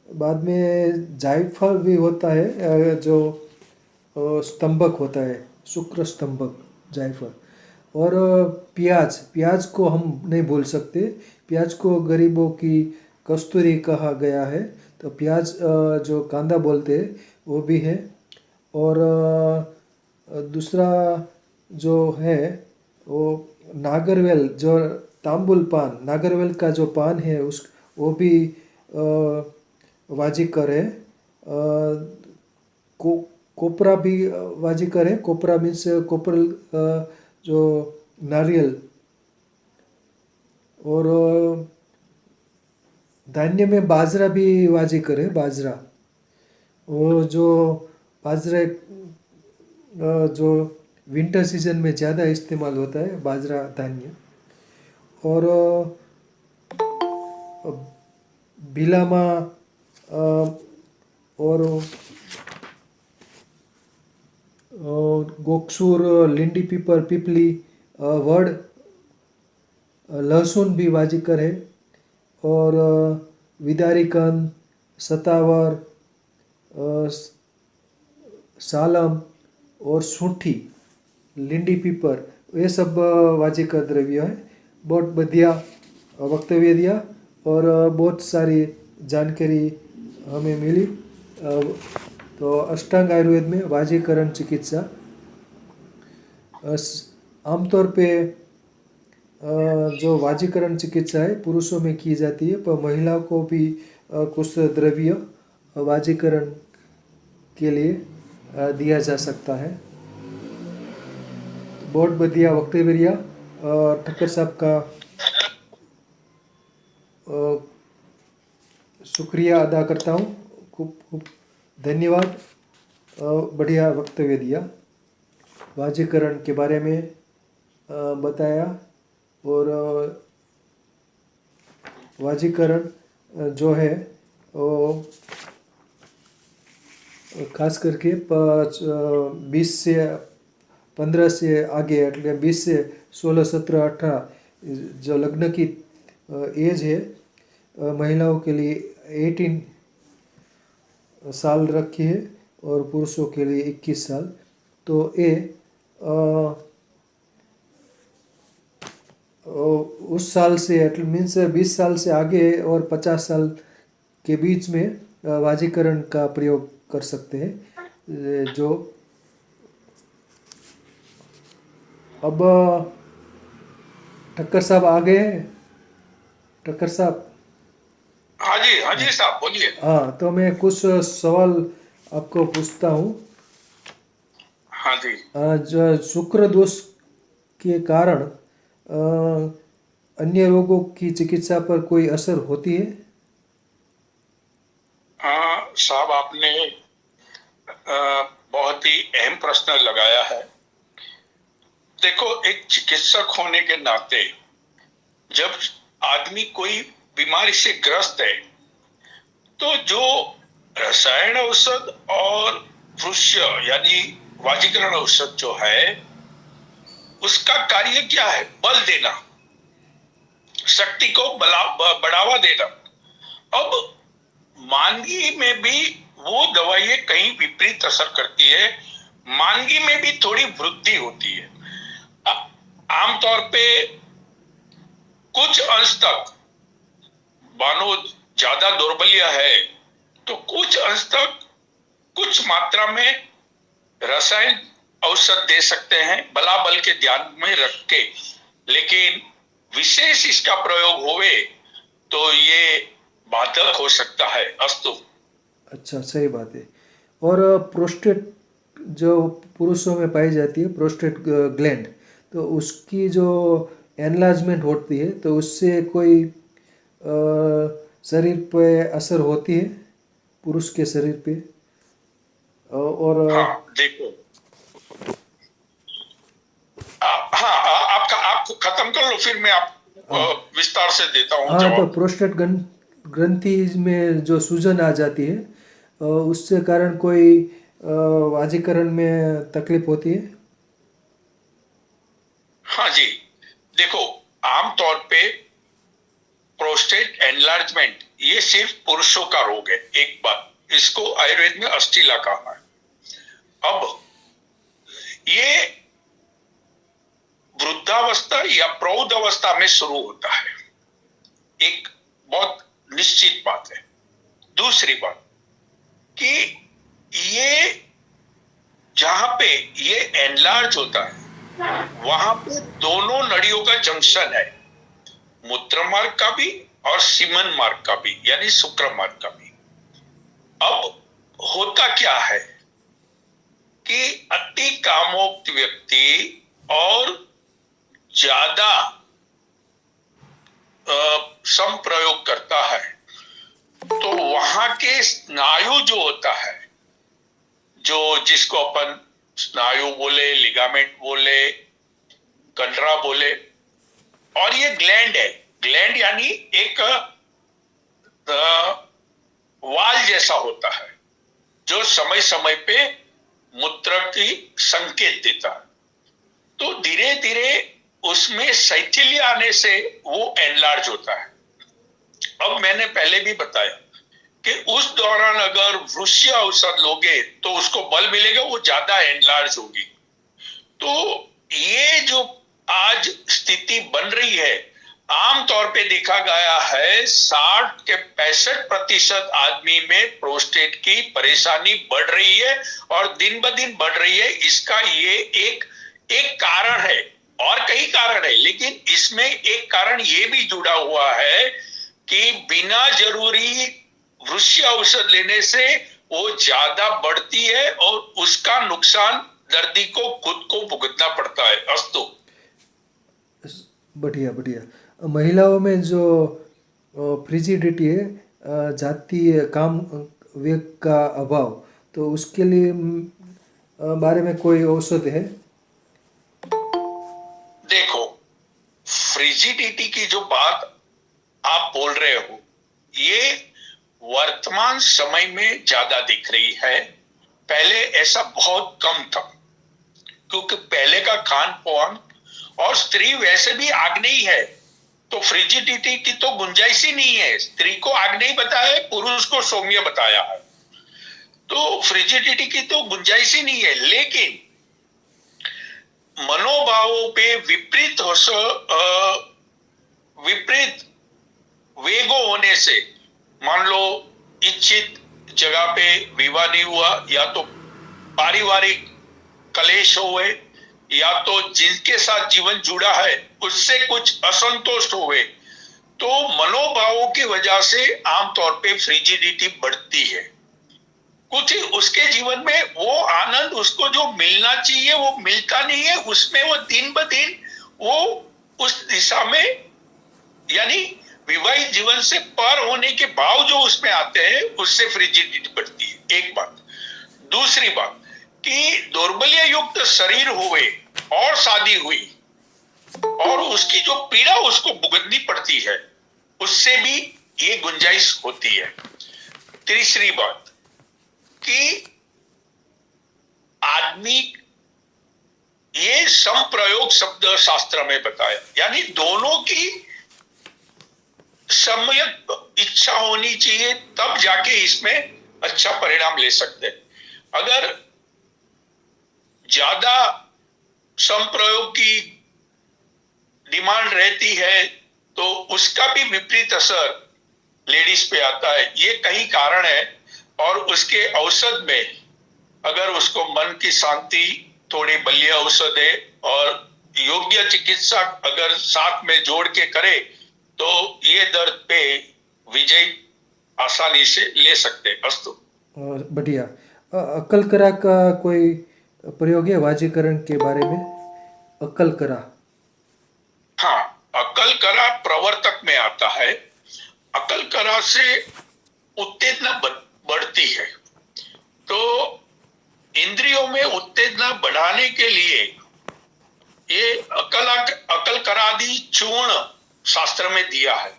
बाद में जायफल भी होता है जो स्तंभक होता है, शुक्र स्तंभक जायफल। और प्याज, प्याज को हम नहीं भूल सकते। प्याज को गरीबों की कस्तूरी कहा गया है, तो प्याज जो कांदा बोलते हैं वो भी है। और दूसरा जो है वो नागरवेल, जो तांबुल पान, नागरवेल का जो पान है उस वो भी वाजीकर है। कोपरा भी वाजीकर है। कोपरा मीन्स कोपरल जो नारियल। और धान्य में बाजरा भी वाजीकर है, बाजरा। वो जो बाजरा जो विंटर सीजन में ज़्यादा इस्तेमाल होता है, बाजरा धान्य। और बिलामा और गोकसूर, लिंडी पीपर, पिपली, वड, लहसुन भी वाजीकर है। और विदारीकंद, सतावर, सालम और सूंठी, लिंडी पीपर, ये सब वाजीकर द्रव्य है। बहुत बढ़िया वक्तव्य दिया और बहुत सारी जानकारी हमें मिली। तो अष्टांग आयुर्वेद में वाजीकरण चिकित्सा आमतौर पे जो वाजीकरण चिकित्सा है पुरुषों में की जाती है, पर महिलाओं को भी कुछ द्रव्य वाजीकरण के लिए दिया जा सकता है। बहुत बढ़िया वक्तव्य दिया। ठक्कर साहब का शुक्रिया अदा करता हूँ। खूब खूब धन्यवाद। बढ़िया वक्तव्य दिया, वाजीकरण के बारे में बताया। और वाजीकरण जो है वो खास करके 20 से 15 से आगे, એટલે 20 से 16, 17, 18 जो लग्न की एज है महिलाओं के लिए 18 साल रखी है और पुरुषों के लिए 21 साल। तो ये उस साल से मीन्स 20 साल से आगे और 50 साल के बीच में वाजीकरण का प्रयोग कर सकते हैं। जो अब ठक्कर साहब आ गए हैं। ठक्कर साहब,
हाँ जी साहब बोलिए।
हाँ, तो मैं कुछ सवाल आपको पूछता हूँ।
हाँ जी।
जो शुक्र दोष के कारण अन्य रोगों की चिकित्सा पर कोई असर होती है?
हाँ साहब, आपने बहुत ही अहम प्रश्न लगाया है। देखो, एक चिकित्सक होने के नाते जब आदमी कोई बीमारी से ग्रस्त है तो जो रसायन औषध और वृक्ष यानी वाजीकरण औषध जो है उसका कार्य क्या है? बल देना, शक्ति को बढ़ावा देना। अब मानगी में भी वो दवाइयां कहीं विपरीत असर करती है, मानगी में भी थोड़ी वृद्धि होती है। आमतौर पे कुछ अंश तक मानो ज्यादा दौर्बल्य है तो कुछ अंश तक कुछ मात्रा में रसायन औषध दे सकते हैं बलाबल के ध्यान में रख के, लेकिन विशेष इसका प्रयोग होवे तो ये बाधक हो सकता है। अस्तु।
अच्छा, सही बात है। और प्रोस्टेट जो पुरुषों में पाई जाती है, प्रोस्टेट ग्लैंड, तो उसकी जो एनलार्जमेंट होती है तो उससे कोई शरीर पे असर होती है, पुरुष के शरीर पे? और
हाँ देखो, आपका आप खत्म कर लो, फिर मैं आप विस्तार से देता हूँ
हाँ, तो
जवाब।
प्रोस्टेट ग्रंथि में जो सूजन आ जाती है, उससे कारण कोई वाजीकरण में तकलीफ होती है?
हाँ जी, देखो, आमतौर पे प्रोस्टेट एनलार्जमेंट ये सिर्फ पुरुषों का रोग है। एक बात, इसको आयुर्वेद में अस्टिला कहा है। अब ये वृद्धावस्था या प्रौढ़ अवस्था में शुरू होता है, एक बहुत निश्चित बात है। दूसरी बात कि ये जहां पे ये एनलार्ज होता है वहां पे दोनों नड़ियों का जंक्शन है, मूत्र मार्ग का भी और सीमन मार्ग का भी, यानी शुक्र मार्ग का भी। अब होता क्या है कि अति कामोक्त व्यक्ति और ज्यादा संप्रयोग करता है तो वहां के स्नायु जो होता है, जो जिसको अपन स्नायु बोले, लिगामेंट बोले, कंडरा बोले, और ये ग्लैंड है। ग्लैंड यानी एक वाल जैसा होता है जो समय समय पे मूत्र की संकेत देता है। तो धीरे धीरे उसमें शैथिल्य आने से वो एनलार्ज होता है। अब मैंने पहले भी बताया कि उस दौरान अगर वृक्ष औषध लोगे तो उसको बल मिलेगा, वो ज्यादा एनलार्ज होगी। तो ये जो आज स्थिति बन रही है, आमतौर पे देखा गया है 60 के 65% आदमी में प्रोस्टेट की परेशानी बढ़ रही है और दिन ब दिन बढ़ रही है। इसका ये एक कारण है, और कई कारण है, लेकिन इसमें एक कारण ये भी जुड़ा हुआ है कि बिना जरूरी वृक्ष औषध लेने से वो ज्यादा बढ़ती है और उसका नुकसान दर्दी को खुद को भुगतना पड़ता है। अस्तु।
बढ़िया बढ़िया। महिलाओं में जो फ्रिजिडिटी है, जातीय काम वेग का अभाव, तो उसके लिए बारे में कोई औषध है?
देखो, फ्रिजिडिटी की जो बात आप बोल रहे हो ये वर्तमान समय में ज्यादा दिख रही है। पहले ऐसा बहुत कम था, क्योंकि पहले का खान पान, और स्त्री वैसे भी आग्नेयी है तो फ्रिजिडिटी की तो गुंजाइश ही नहीं है। स्त्री को आग्नेयी बताया है, पुरुष को सौम्य बताया है, तो फ्रिजिडिटी की तो गुंजाइश ही नहीं है। लेकिन मनोभावों पे विपरीत विपरीत वेगों होने से, मान लो इच्छित जगह पे विवाह नहीं हुआ, या तो पारिवारिक कलेश हुए, या तो जिनके साथ जीवन जुड़ा है उससे कुछ असंतोष हुए, तो मनोभावों की वजह से आमतौर पे फ्रिजिडिटी बढ़ती है। कुछ उसके जीवन में वो आनंद उसको जो मिलना चाहिए वो मिलता नहीं है, उसमें वो दिन ब दिन वो उस दिशा में, यानी विवाहित जीवन से पर होने के भाव जो उसमें आते हैं उससे फ्रिजिडिटी बढ़ती है, एक बात। दूसरी बात कि दौर्बल्य युक्त शरीर हुए और शादी हुई और उसकी जो पीड़ा उसको भुगतनी पड़ती है, उससे भी ये गुंजाइश होती है। तीसरी बात कि आदमी, ये संप्रयोग शब्द शास्त्र में बताया, यानी दोनों की सम्यक इच्छा होनी चाहिए, तब जाके इसमें अच्छा परिणाम ले सकते हैं। अगर ज्यादा संप्रयोग की डिमांड रहती है तो उसका भी विपरीत असर लेडीज पे आता है। ये कई कारण है, और उसके औषध में अगर उसको मन की शांति, थोड़ी बल्य औषध है और योग्य चिकित्सा अगर साथ में जोड़ के करे तो ये दर्द पे विजय आसानी से ले सकते हैं। अस्तु।
और बढ़िया। अक्कल करा का कोई प्रयोग है वाजीकरण के बारे में? अक्कल करा।
हाँ, अकल करा प्रवर्तक में आता है। अकल करा से उत्तेजना बढ़ती है, तो इंद्रियों में उत्तेजना बढ़ाने के लिए ये अकल करादि चूर्ण शास्त्र में दिया है,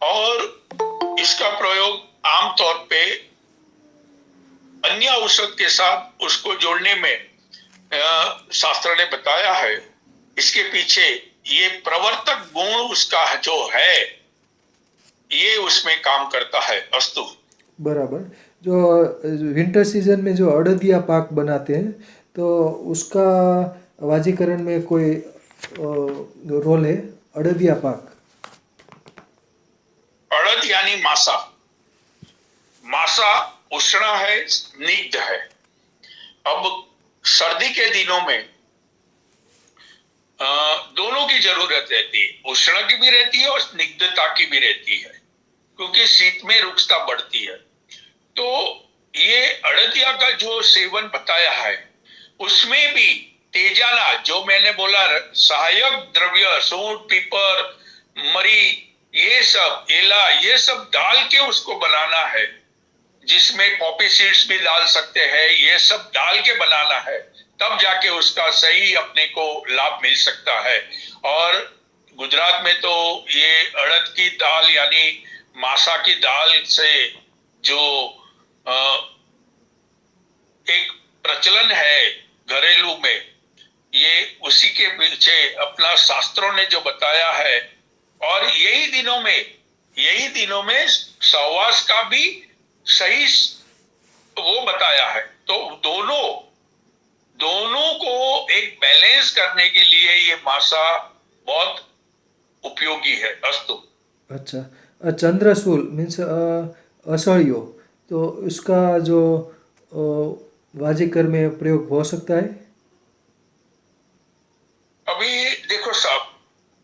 और इसका प्रयोग आमतौर पे अन्य औषध के साथ उसको जोड़ने में शास्त्र ने बताया है। इसके पीछे ये प्रवर्तक गुण उसका जो है ये उसमें काम करता है। अस्तु।
बराबर। जो विंटर सीजन में जो अड़दिया पाक बनाते हैं तो उसका वाजीकरण में कोई रोल है? अड़दिया पाक।
अड़द यानी मासा। मासा उष्ण है, स्निग्ध है। अब सर्दी के दिनों में दोनों की जरूरत रहती है, उष्ण की भी रहती है और स्निग्धता की भी रहती है, क्योंकि शीत में रुक्षता बढ़ती है। तो ये अड़दिया का जो सेवन बताया है उसमें भी तेजाना, जो मैंने बोला सहायक द्रव्य, सूंठ, पीपर, मरी, ये सब, एला, ये सब डाल के उसको बनाना है, जिसमें पॉपी सीड्स भी डाल सकते हैं, ये सब डाल के बनाना है, तब जाके उसका सही अपने को लाभ मिल सकता है। और गुजरात में तो ये अड़द की दाल यानी मासा की दाल से जो एक प्रचलन है घरेलू में, ये उसी के पीछे अपना शास्त्रों ने जो बताया है। और यही दिनों में सहवास का भी सही वो बताया है। तो दोनों को एक बैलेंस करने के लिए ये मासा बहुत उपयोगी है। अस्तु।
अच्छा। चंद्रशूल मीन्स असड़ियो, तो उसका जो वाजीकर में प्रयोग हो सकता है?
अभी देखो साहब,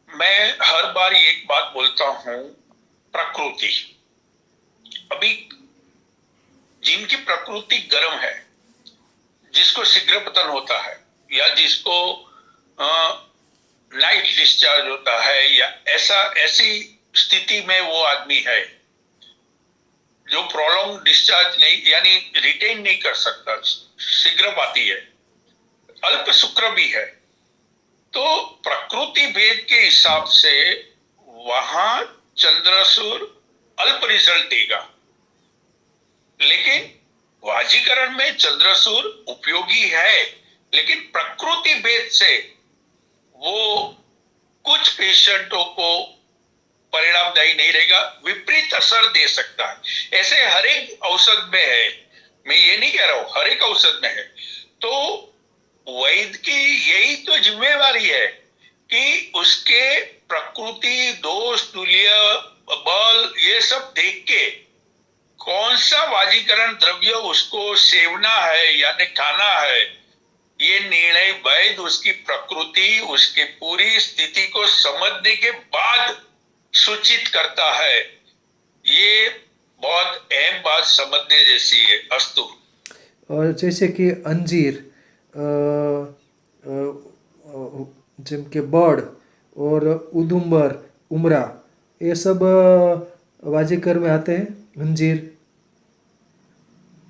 मैं हर बार एक बात बोलता हूं, प्रकृति। अभी जिनकी प्रकृति गर्म है, जिसको शीघ्र पतन होता है, या जिसको लाइट डिस्चार्ज होता है, या ऐसी स्थिति में वो आदमी है जो प्रोलॉन्ग डिस्चार्ज नहीं, यानी रिटेन नहीं कर सकता, शीघ्र पाती है, अल्प शुक्र भी है, तो प्रकृति भेद के हिसाब से वहां चंद्रसूर अल्प रिजल्ट देगा। लेकिन वाजीकरण में चंद्रसूर उपयोगी है, लेकिन प्रकृति भेद से वो कुछ पेशेंटों को परिणामदायी नहीं रहेगा, विपरीत असर दे सकता है। ऐसे हर एक औषध में है, मैं ये नहीं कह रहा हूं, हर एक औषध में है। तो वैद्य की यही तो जिम्मेवारी है कि उसके प्रकृति, दोष, तुल्य बल, ये सब देख के कौन सा वाजीकरण द्रव्य उसको सेवना है यानी खाना है, ये निर्णय वैद उसकी प्रकृति, उसकी पूरी स्थिति को समझने के बाद सूचित करता है। ये बहुत अहम बात समझने जैसी है। अस्तु।
और जैसे कि अंजीर, જેમ કે બળ और उदुम्बर, उमरा, ये सब वाजीकर में आते हैं। अंजीर,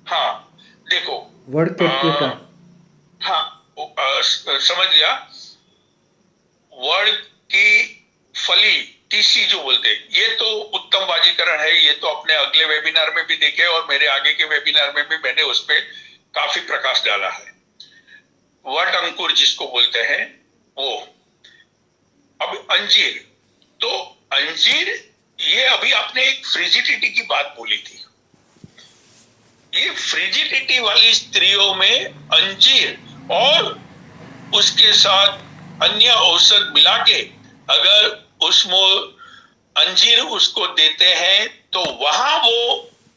हाँ देखो,
वड़ के पेटा।
हाँ समझ गया। वड़ की फली, टीसी जो बोलते हैं, ये तो उत्तम वाजीकरण है। ये तो अपने अगले वेबिनार में भी देखे और मेरे आगे के वेबिनार में भी मैंने उस पर काफी प्रकाश डाला है। वट अंकुर जिसको बोलते हैं वो। अब अंजीर, तो अंजीर, ये अभी आपने एक फ्रिजिडिटी की बात बोली थी। ये फ्रिजिडिटी वाली स्त्रियों में अंजीर और उसके साथ अन्य औषध मिला के अगर उसमें अंजीर उसको देते हैं तो वहां वो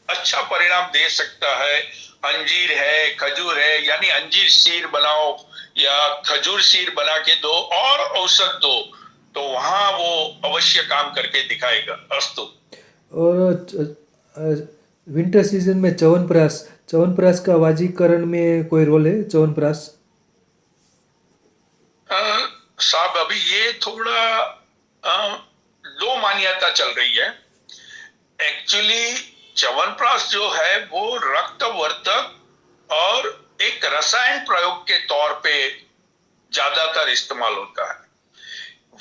अच्छा परिणाम दे सकता है। अंजीर है, खजूर है, यानी अंजीर शीर बनाओ या खजूर शीर बना के दो और औषध दो, तो वहां वो अवश्य काम करके दिखाएगा। अस्तु।
और विंटर सीजन में च्यवनप्राश, च्यवनप्राश का वाजीकरण में कोई रोल है? च्यवनप्राश
साहब, अभी ये थोड़ा दो मान्यता चल रही है। एक्चुअली च्यवनप्राश जो है वो रक्तवर्धक और एक रसायन प्रयोग के तौर पे ज्यादातर इस्तेमाल होता है।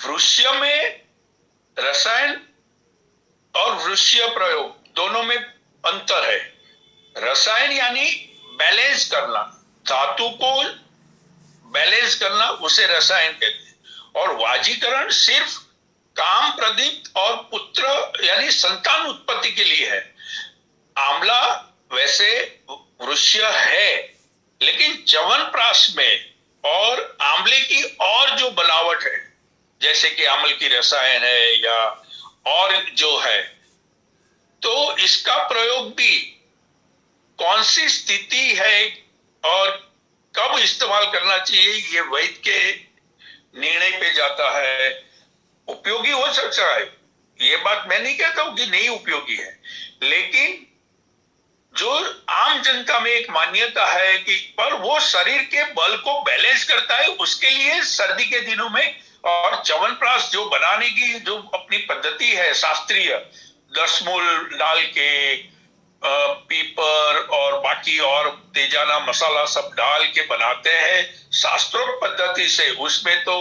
वृक्ष में रसायन और वृक्ष प्रयोग दोनों में अंतर है। रसायन यानी बैलेंस करना, धातु को बैलेंस करना, उसे रसायन कहते हैं। और वाजीकरण सिर्फ काम प्रदीप्त और पुत्र यानी संतान उत्पत्ति के लिए है। आंवला वैसे वृक्ष है, लेकिन च्यवनप्राश में और आंवले की और जो बनावट है, जैसे कि आंवल की रसायन है या और जो है, तो इसका प्रयोग भी कौन सी स्थिति है और कब इस्तेमाल करना चाहिए, ये वैद्य के निर्णय पे जाता है। उपयोगी हो सकता है, ये बात मैं नहीं कहता हूं कि नहीं उपयोगी है, लेकिन जो आम जनता में एक मान्यता है कि पर वो शरीर के बल को बैलेंस करता है, उसके लिए सर्दी के दिनों में और च्यवनप्राश जो बनाने की जो अपनी पद्धति है शास्त्रीय, 10 मूल डाल के पीपर और बाकी और तेजाना मसाला सब डाल के बनाते हैं शास्त्रोक्त पद्धति से। उसमें तो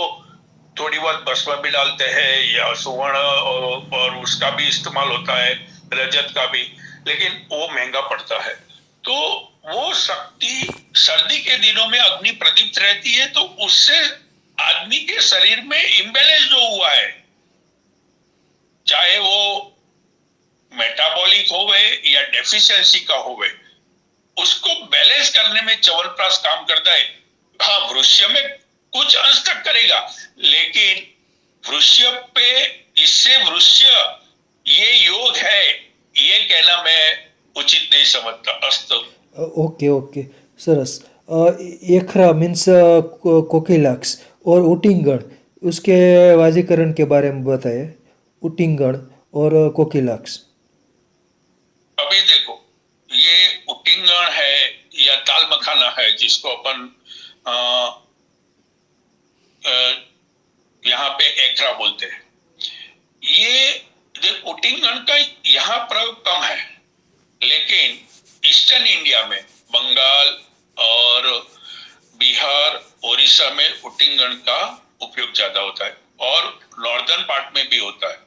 थोड़ी बहुत भस्म भी डालते हैं या सुवर्ण और उसका भी इस्तेमाल होता है, रजत का भी, लेकिन वो महंगा पड़ता है। तो वो शक्ति सर्दी के दिनों में अग्नि प्रदीप्त रहती है, तो उससे आदमी के शरीर में इम्बैलेंस जो हुआ है, चाहे वो मेटाबॉलिक होवे या डेफिशिएंसी का होवे, उसको बैलेंस करने में च्यवनप्राश काम करता है। हाँ, वृक्ष में कुछ अंश तक करेगा, लेकिन वृक्ष पे इससे वृक्ष ये योग है, ये कहना मैं उचित नहीं समझता। अस्तु।
ओके ओके, सरस। एखरा मीन्स कोकिलाक्स और उटिंगण, उसके वाजीकरण के बारे में बताइए। उटिंगण और कोकिलाक्स।
अभी देखो, ये उटिंगण है या दाल मखाना है जिसको अपन यहाँ पे एकरा बोलते हैं। ये उटिंगण का यहाँ प्रयोग कम है, लेकिन ईस्टर्न इंडिया में बंगाल और बिहार, उड़ीसा में उटिंगण का उपयोग ज्यादा होता है और नॉर्दर्न पार्ट में भी होता है,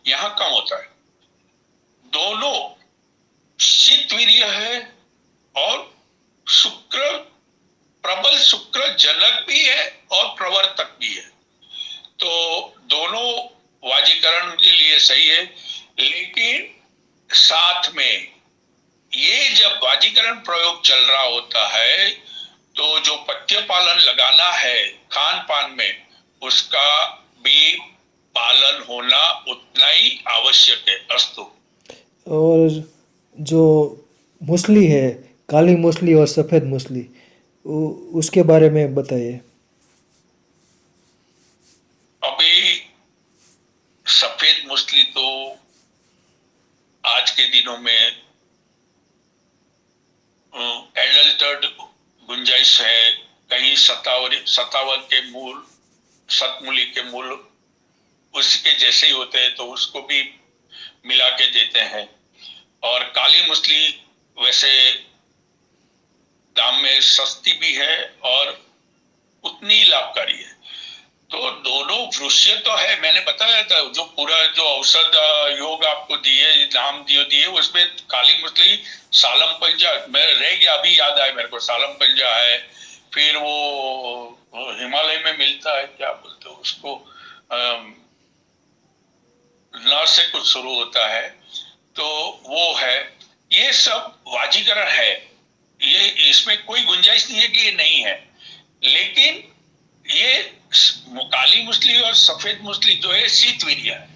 यहाँ कम होता है। दोनों शीतवीर्य है और शुक्र, प्रबल शुक्र जनक भी है और प्रवर्तक भी है, तो दोनों वाजीकरण के लिए सही है। लेकिन साथ में ये जब वाजीकरण प्रयोग चल रहा होता है, तो जो पथ्य पालन लगाना है खान पान में, उसका भी पालन होना उतना ही आवश्यक है। अस्तु।
और जो मूसली है, काली मूसली और सफ़ेद मूसली, उसके बारे में बताइए।
अभी सफेद मूसली तो आज के दिनों में एडल्टर्ड गुंजाइश है, कहीं सतावर के मूल, सतमूली के मूल उसके जैसे ही होते हैं तो उसको भी मिला के देते हैं। और काली मूसली वैसे दाम में सस्ती भी है और उतनी ही लाभकारी है। तो दोनों वृक्ष तो है, मैंने बताया था जो पूरा जो औषध योग आपको दिए, नाम दिए उसमें काली मूसली, सालम पंजा मैं रह गया, अभी याद आया मेरे को, सालम पंजा है, फिर वो हिमालय में मिलता है, क्या बोलते हो उसको, न से कुछ शुरू होता है, तो वो है। ये सब वाजीकरण है, ये इसमें कोई गुंजाइश नहीं है कि ये नहीं है। लेकिन ये काली मूसली और सफेद मूसली जो है शीतवीर्य है।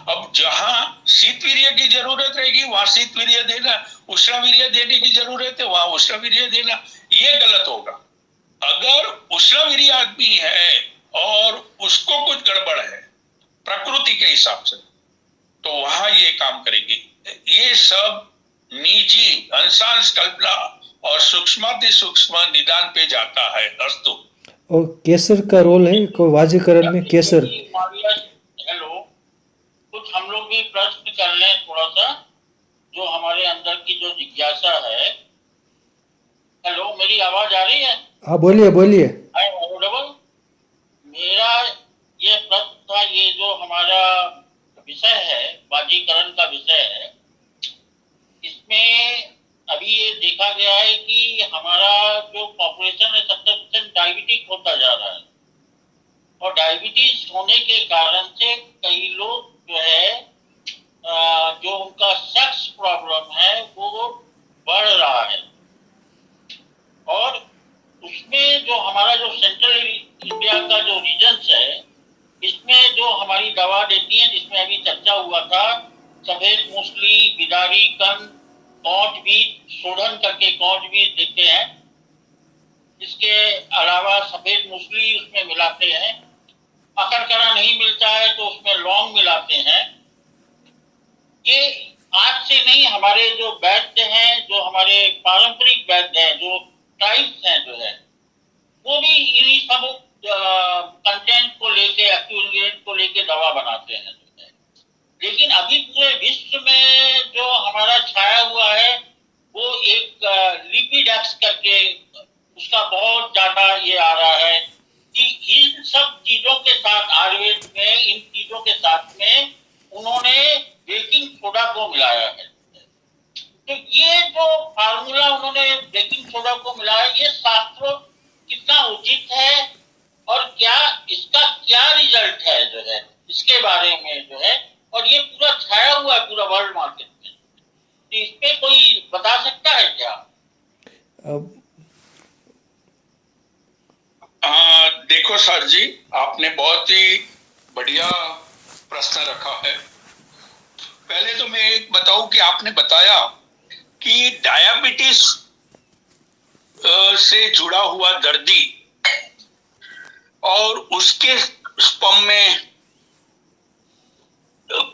अब जहां शीतवीर्य की जरूरत रहेगी वहां शीतवीर्य देना, उष्णवीर्य देने की जरूरत है वहां उष्णवीर्य देना, ये गलत होगा। अगर उष्णवीर्य आदमी है और उसको कुछ गड़बड़ है प्रकृति के हिसाब से, तो वहां ये काम करेगी। ये सब निजी अंशांश कल्पना और सूक्ष्माति सूक्ष्म निदान पे जाता है। अस्तु।
और केसर का रोल है कोई वाजीकरण में? केसर,
हेलो, कुछ हम लोग भी प्रश्न कर लें थोड़ा सा, जो हमारे अंदर की जो जिज्ञासा है। हेलो, मेरी आवाज आ रही है?
हाँ बोलिए बोलिए।
मेरा ये प्रश्न था, ये जो हमारा विषय है, वाजीकरण का विषय है, इसमें अभी ये देखा गया है कि हमारा जो पॉपुलेशन है 70% डायबिटिक होता जा रहा है, और डायबिटीज होने के कारण से कई लोग जो है जो उनका सेक्स प्रॉब्लम है वो बढ़ रहा है। और उसमें जो हमारा जो सेंट्रल इंडिया का जो रीजन्स है, इसमें जो हमारी दवा देती है, जिसमें अभी चर्चा हुआ था, सफेद मूसली, बिदारी कंद, कौट बीज, शोधन करके कौट बीज देते हैं। इसके अलावा सफेद मूसली उसमें मिलाते हैं। अकरकरा नहीं मिलता है तो उसमें लौंग मिलाते हैं। ये आज से नहीं, हमारे जो वैद्य हैं, जो हमारे पारंपरिक वैद्य हैं, जो ट्राइब्स हैं जो है, वो भी इन्हीं सब कंटेंट को लेके, एक्टिव इंग्रेडिएंट को लेके दवा बनाते हैं। लेकिन अभी पूरे विश्व में जो हमारा छाया हुआ है वो एक लिपिडेक्स करके उसका बहुत ज्यादा ये आ रहा है कि इन सब चीजों के साथ, आयुर्वेद में इन चीजों के साथ में उन्होंने बेकिंग सोडा को मिलाया है। तो ये जो फार्मूला उन्होंने बेकिंग सोडा को मिलाया, ये शास्त्रों कितना उचित है और क्या इसका क्या रिजल्ट है जो है, इसके बारे में जो है, और ये पूरा छाया हुआ है पूरा वर्ल्ड मार्केट में, तो इस पे कोई बता सकता है क्या?
देखो सर जी, आपने बहुत ही बढ़िया प्रश्न रखा है। पहले तो मैं एक बताऊं कि आपने बताया कि डायबिटीज से जुड़ा हुआ दर्दी और उसके स्पर्म में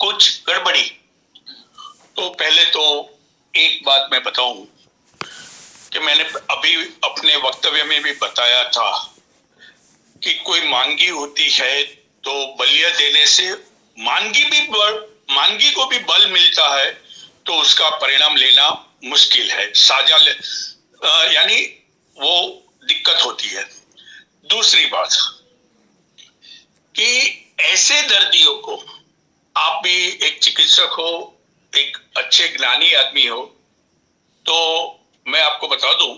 कुछ गड़बड़ी। तो पहले तो एक बात मैं बताऊं कि मैंने अभी अपने वक्तव्य में भी बताया था कि कोई मांगी होती है तो बलिया देने से मांगी को भी बल मिलता है, तो उसका परिणाम लेना मुश्किल है, साजा यानी वो दिक्कत होती है। दूसरी बात कि ऐसे दर्दियों को, आप भी एक चिकित्सक हो, एक अच्छे ज्ञानी आदमी हो, तो मैं आपको बता दूं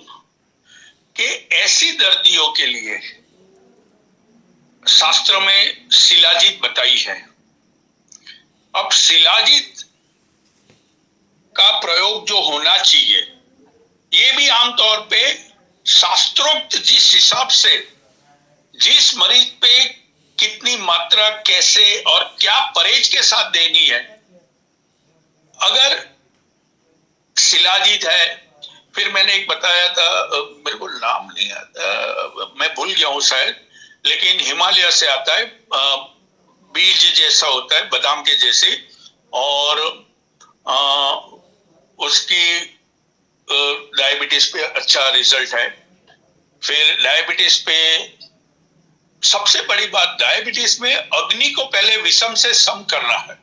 कि ऐसी दर्दियों के लिए शास्त्र में शिलाजीत बताई है। अब शिलाजीत का प्रयोग जो होना चाहिए, ये भी आमतौर पे शास्त्रोक्त जिस हिसाब से जिस मरीज पे कितनी मात्रा कैसे और क्या परहेज के साथ देनी है। अगर शिलाजीत है, फिर मैंने एक बताया था, मेरे को नाम नहीं आता, मैं भूल गया हूँ शायद, लेकिन हिमालय से आता है, बीज जैसा होता है बादाम के जैसे, और उसकी डायबिटीज पे अच्छा रिजल्ट है। फिर डायबिटीज पे सबसे बड़ी बात, डायबिटीज में अग्नि को पहले विषम से सम करना है।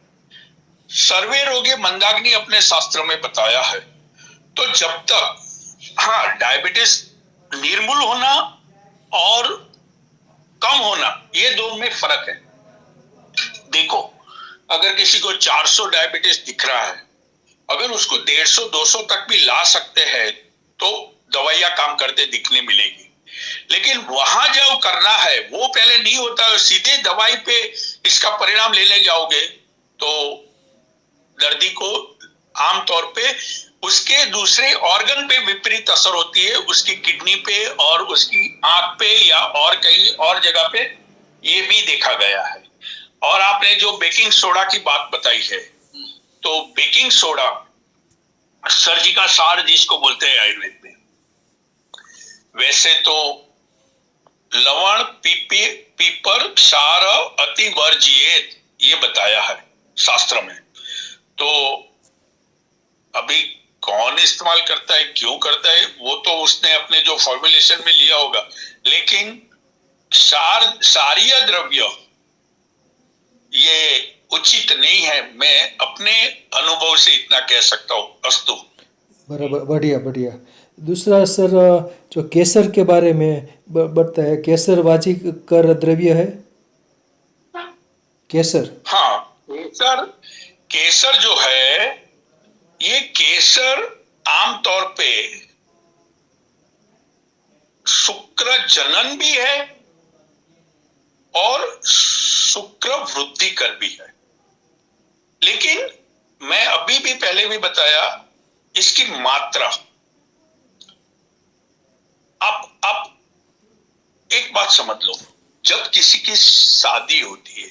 सर्वे रोगे मंदाग्नि अपने शास्त्र में बताया है। तो जब तक, हाँ, डायबिटीज निर्मूल होना और कम होना, ये दो में फर्क है। देखो, अगर किसी को 400 डायबिटीज दिख रहा है, अगर उसको 150-200 तक भी ला सकते हैं तो दवाइयां काम करते दिखने मिलेगी। लेकिन वहां जो करना है वो पहले नहीं होता, सीधे दवाई पे इसका परिणाम लेने जाओगे तो दर्दी को आमतौर पे उसके दूसरे ऑर्गन पे विपरीत असर होती है, उसकी किडनी पे और उसकी आंख पे या और कहीं और जगह पे, ये भी देखा गया है। और आपने जो बेकिंग सोडा की बात बताई है, तो बेकिंग सोडा सर्जी का सार जिसको बोलते हैं आयुर्वेद में, वैसे तो लवण पीपर क्षार अति वर्जिएत, ये बताया है शास्त्र में। तो अभी कौन इस्तेमाल करता है, क्यों करता है, वो तो उसने अपने जो फॉर्मुलेशन में लिया होगा, लेकिन क्षारीय द्रव्य ये उचित नहीं है। मैं अपने अनुभव से इतना कह सकता हूँ। अस्तु।
बराबर, बढ़िया बढ़िया। दूसरा सर, जो केसर के बारे में बताया, केसर वाजिकर द्रव्य है केसर?
हाँ, केसर जो है, ये केसर आमतौर पे शुक्र जनन भी है और शुक्र वृद्धिकर भी है। लेकिन मैं अभी भी पहले भी बताया, इसकी मात्रा, अब एक बात समझ लो, जब किसी की शादी होती है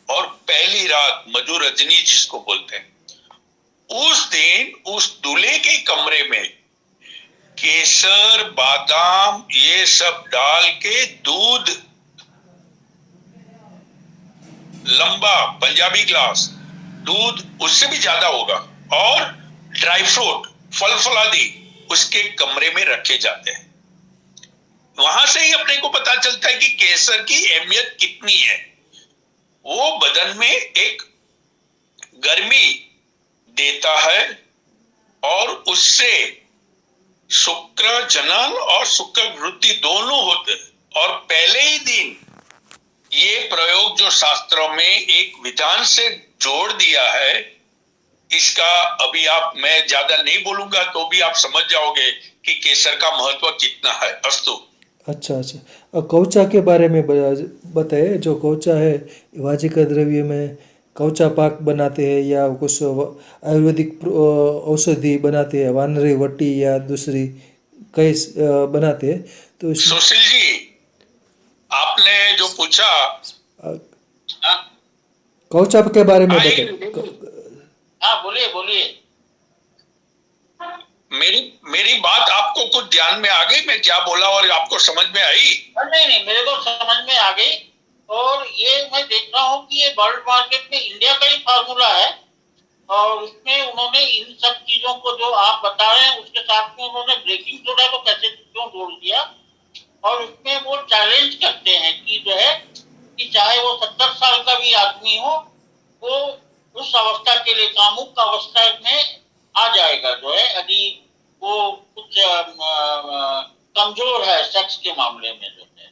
और पहली रात मधु रजनी जिसको बोलते हैं, उस दिन उस दूल्हे के कमरे में केसर बादाम ये सब डाल के दूध, लंबा पंजाबी ग्लास दूध, उससे भी ज्यादा होगा, और ड्राई फ्रूट फल फलादी उसके कमरे में रखे जाते हैं। वहां से ही अपने को पता चलता है कि केसर की अहमियत कितनी है। वो बदन में एक गर्मी देता है और उससे शुक्र जनन और शुक्र वृद्धि दोनों होते हैं। और पहले ही दिन ये प्रयोग जो शास्त्रों में एक विधान से जोड़ दिया है, इसका अभी मैं ज्यादा नहीं बोलूंगा तो भी आप समझ जाओगे कि केसर का महत्व कितना है। अस्तु।
अच्छा अच्छा। और कौचा के बारे में बताए, जो कौचा है वाजिका द्रव्य में कौचा पाक बनाते हैं या कुछ आयुर्वेदिक औषधि बनाते हैं, वानरी वट्टी या दूसरी कई बनाते हैं। तो
सुशील जी, आपने जो पूछा,
कौचा के बारे में बताए।
हाँ, बोलिए बोलिए।
मेरी बात आपको कुछ ध्यान में आ गई, मैं क्या बोला और आपको समझ में आई?
नहीं, मेरे को समझ में आ गई। और ये मैं देख रहा हूँ कि ये वर्ल्ड मार्केट में इंडिया का ही फार्मूला है, और उसमें उन्होंने इन सब चीजों को जो आप बता रहे हैं उसके साथ में उन्होंने ब्रेकिंग सोडा को कैसे क्यों जोड़ दिया। और उसमें वो चैलेंज करते हैं कि जो है कि चाहे वो 70 साल का भी आदमी हो, वो उस अवस्था के लिए कामुक अवस्था में आ जाएगा जो है, यदि वो कुछ कमजोर है सेक्स के मामले में जो है।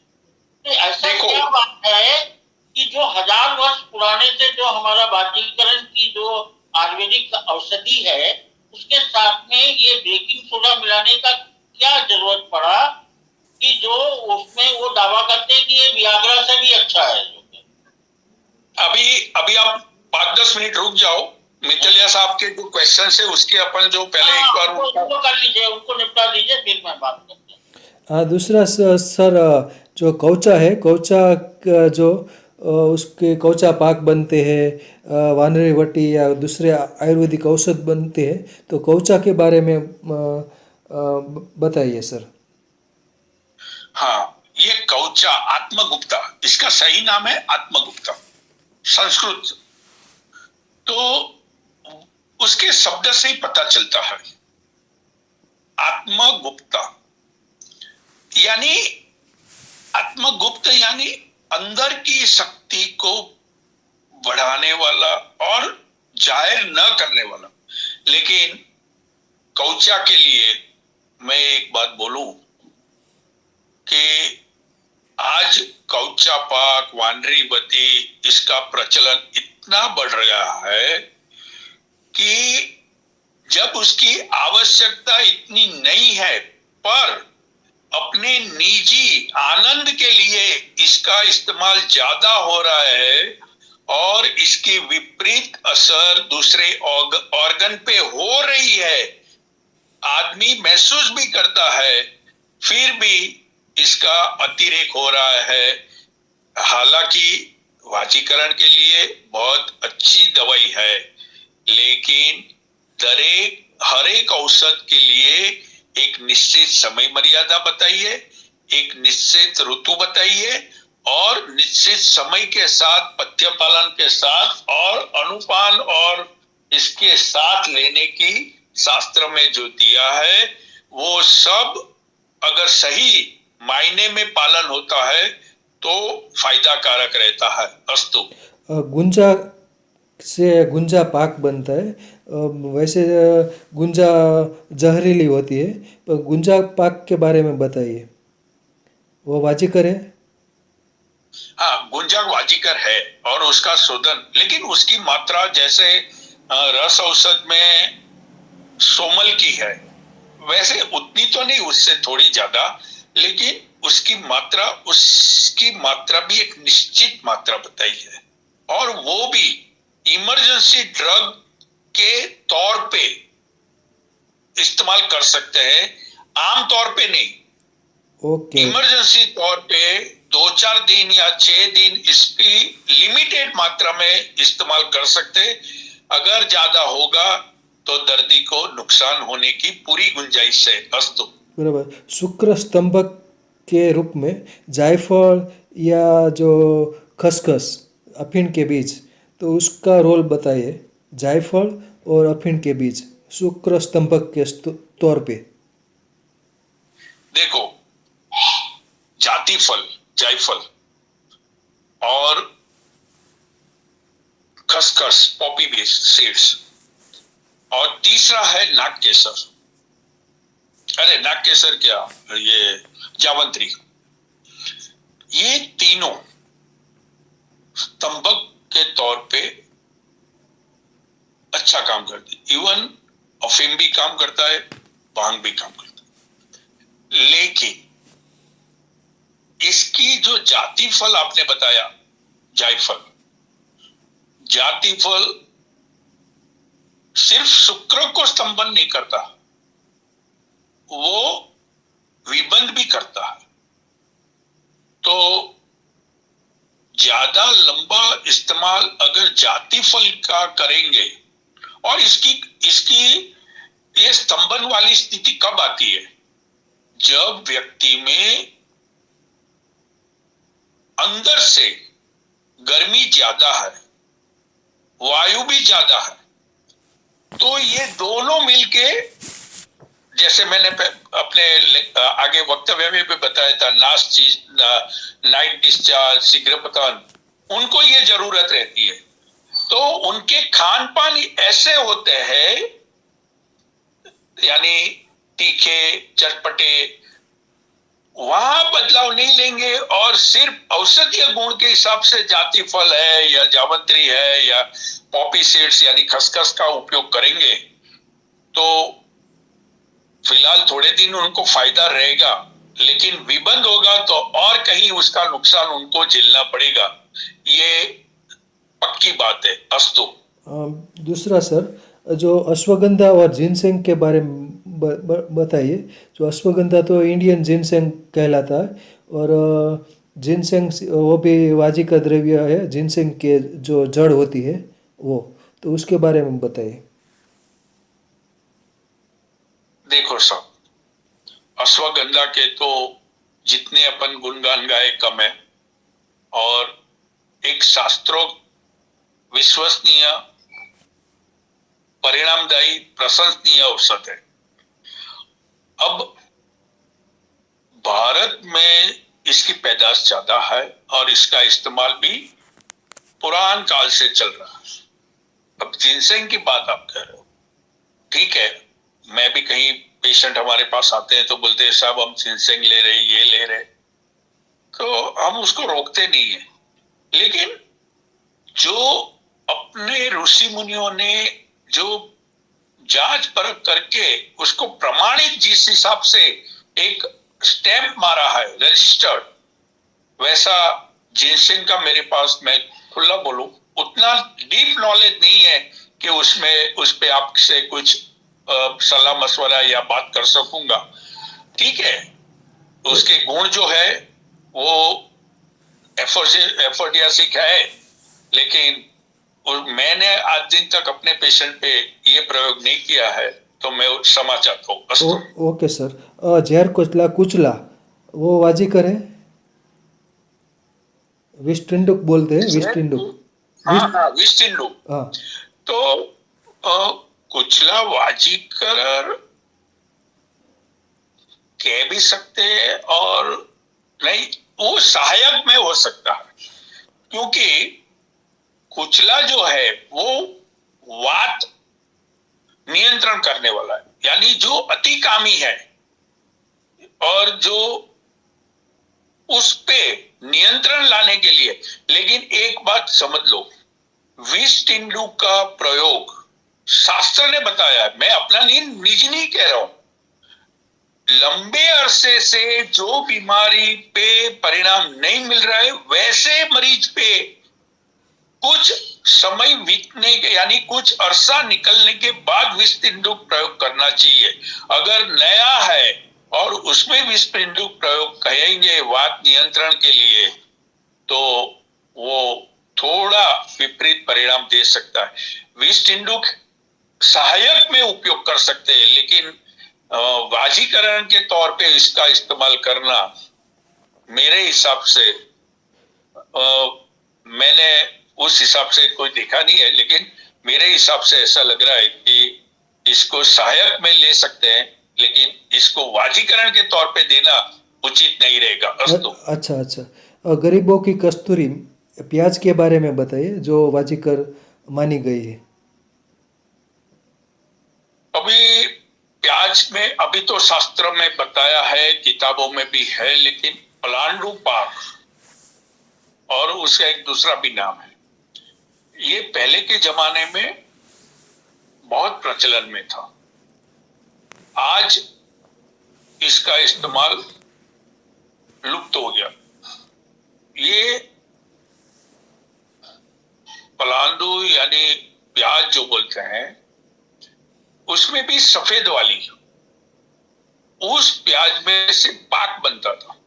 तो ऐसा क्या बात है कि जो 1000 वर्ष पुराने से जो हमारा बाजीकरण की जो आयुर्वेदिक औषधि है, उसके साथ में ये बेकिंग सोडा मिलाने का क्या जरूरत पड़ा कि जो उसमें वो दावा करते हैं कि ये वियाग्रा से भी अच्छा है।
अभी आप 5-10 मिनट रुक जाओ, मित्तलिया साहब के जो क्वेश्चन है उसके अपन जो पहले एक बार
उनको कर लीजिए, उनको निपटा लीजिए, फिर मैं बात करता हूँ।
दूसरा सर, जो कौचा है, कौचा का जो उसके कौचा पाक बनते हैं, वानरी वटी या दूसरे आयुर्वेदिक औषध बनते हैं, तो कौचा के बारे में बताइए सर।
हाँ, ये कौचा आत्मगुप्ता, इसका सही नाम है आत्मगुप्ता संस्कृत। तो उसके शब्द से ही पता चलता है, आत्मगुप्ता यानी आत्मगुप्त यानी अंदर की शक्ति को बढ़ाने वाला और जाहिर न करने वाला। लेकिन कौचा के लिए मैं एक बात बोलूं कि आज कौचा पाक, वानरीवती, इसका प्रचलन इतना बढ़ रहा है कि जब उसकी आवश्यकता इतनी नहीं है, पर अपने निजी आनंद के लिए इसका इस्तेमाल ज्यादा हो रहा है और इसकी विपरीत असर दूसरे ऑर्गन पे हो रही है, आदमी महसूस भी करता है, फिर भी इसका अतिरेक हो रहा है। हालांकि वाजीकरण के लिए बहुत अच्छी दवाई है, लेकिन हर एक औषध के लिए एक निश्चित समय मर्यादा बताइए, एक निश्चित ऋतु बताइए और निश्चित समय के साथ पथ्य पालन के साथ और अनुपान और इसके साथ लेने की शास्त्र में जो दिया है, वो सब अगर सही मायने में पालन होता है तो फायदा कारक रहता है। अस्तु।
गुंजा से गुंजा पाक बनता है। वैसे गुंजा जहरीली होती है, पर गुंजा पाक के बारे में बताइए, वो वाजीकर है?
हाँ, गुंजा वाजीकर है और उसका शोधन, लेकिन उसकी मात्रा जैसे रस औषध में सोमल की है, वैसे उतनी तो नहीं, उससे थोड़ी ज्यादा, लेकिन उसकी मात्रा भी एक निश्चित मात्रा बताई है और वो भी इमरजेंसी ड्रग के तौर पे इस्तेमाल कर सकते हैं, आम तौर पे नहीं।
ओके।
इमरजेंसी तौर पे 2-4 दिन या 6 दिन इसकी लिमिटेड मात्रा में इस्तेमाल कर सकते। अगर ज्यादा होगा तो दर्दी को नुकसान होने की पूरी गुंजाइश है। अस्तु।
बराबर। शुक्र स्तंभक के रूप में जायफल या जो खसखस, अफीण के बीज, तो उसका रोल बताइए। जायफल और अफीण के बीज शुक्र स्तंभक के तौर पे।
देखो, जातिफल, जायफल और खसखस, पॉपी बीज सीड्स, और तीसरा है नागकेसर। अरे नागकेसर क्या, ये जावंत्री, ये तीनों स्तंभक के तौर पे अच्छा काम करते। इवन अफीम भी काम करता है, भांग भी काम करता है। लेकिन इसकी जो जातिफल आपने बताया, जायफल, जातिफल सिर्फ शुक्र को स्तंभन नहीं करता, वो विबंध भी करता है। तो ज्यादा लंबा इस्तेमाल अगर जातिफल का करेंगे, और इसकी ये स्तंभन वाली स्थिति कब आती है? जब व्यक्ति में अंदर से गर्मी ज्यादा है, वायु भी ज्यादा है, तो ये दोनों मिलके, जैसे मैंने अपने आगे वक्तव्य में भी बताया था, नाइट डिस्चार्ज, शीघ्र पतन, उनको ये जरूरत रहती है। तो उनके खान पान ऐसे होते हैं, यानी तीखे, चटपटे, वहां बदलाव नहीं लेंगे और सिर्फ औषधीय गुण के हिसाब से जातिफल है या जावंत्री है या पॉपी सीड्स यानी खसखस का उपयोग करेंगे, तो फिलहाल थोड़े दिन उनको फायदा रहेगा, लेकिन विबंध होगा तो और कहीं उसका नुकसान उनको झेलना पड़ेगा। ये पक्की बात है। अस्तु।
दूसरा सर, जो अश्वगंधा और जिनसेंग के बारे में बताइए। जो अश्वगंधा तो इंडियन जिनसेंग कहलाता है, और जिनसेंग वो भी वाजिका द्रव्य है, जिनसेंग के जो जड़ होती है वो, तो उसके बारे में बताइए।
देखो साहब, अश्वगंधा के तो जितने अपन गुणगान गाए कम है, और एक शास्त्रों विश्वसनीय, परिणामदायी, प्रशंसनीय औषध है। अब भारत में इसकी पैदाश ज्यादा है और इसका इस्तेमाल भी पुरान काल से चल रहा है। अब जिनसेंग की बात आप कह रहे हो, ठीक है, मैं भी कहीं पेशेंट हमारे पास आते हैं तो बोलते हैं साहब हम जिनसेंग ले रहे, ये ले रहे, तो हम उसको रोकते नहीं है। लेकिन जो अपने ऋषि मुनियों ने जो जांच परख करके उसको प्रमाणित, जिस हिसाब से एक स्टैंप मारा है, रजिस्टर्ड, वैसा जिनसेंग का मेरे पास, मैं खुला बोलूं, उतना डीप नॉलेज नहीं है कि उसमें उस पे आपसे कुछ सलाह मशवरा या बात कर सकूंगा। ठीक है, उसके गुण जो है वो एफोर्डियासिक है, लेकिन मैंने आज दिन तक अपने पेशेंट पे ये प्रयोग नहीं किया है, तो मैं क्षमा चाहता हूँ।
Okay sir. जहर कुचला कुचला वो वाजिकर है, विष्टिंडुक बोलते हैं, विष्टिंडुक।
हाँ हाँ, विष्टिंडुक।
हाँ,
तो कुचला वाजिकर कह भी सकते हैं, और नहीं, वो सहायक में हो सकता है, क्योंकि कुचला जो है वो वात नियंत्रण करने वाला है, यानी जो अतिकामी है, और जो उस पे नियंत्रण लाने के लिए। लेकिन एक बात समझ लो, विष्टिंडु का प्रयोग शास्त्र ने बताया है, मैं अपना निजी नहीं कह रहा हूं। लंबे अरसे से जो बीमारी पे परिणाम नहीं मिल रहा है, वैसे मरीज पे कुछ समय बीतने के, यानी कुछ अरसा निकलने के बाद विष्टिंडु प्रयोग करना चाहिए। अगर नया है और उसमें विष्टिंडु प्रयोग कहेंगे वात नियंत्रण के लिए, तो वो थोड़ा विपरीत परिणाम दे सकता है। विष्टिंडु सहायक में उपयोग कर सकते हैं, लेकिन वाजीकरण के तौर पे इसका इस्तेमाल करना मेरे हिसाब से, मैंने उस हिसाब से कोई देखा नहीं है, लेकिन मेरे हिसाब से ऐसा लग रहा है कि इसको सहायक में ले सकते हैं, लेकिन इसको वाजीकरण के तौर पे देना उचित नहीं रहेगा।
अच्छा अच्छा। गरीबों की कस्तूरी प्याज के बारे में बताइए, जो वाजिकर मानी गई है।
अभी प्याज में, अभी तो शास्त्र में बताया है, किताबों में भी है, लेकिन पलांडु पाक और उसका एक दूसरा भी नाम है, ये पहले के जमाने में बहुत प्रचलन में था। आज इसका इस्तेमाल लुप्त हो गया। ये पलांडु यानी प्याज जो बोलते हैं, उसमें भी सफेद वाली, उस प्याज में से पाक बनता था।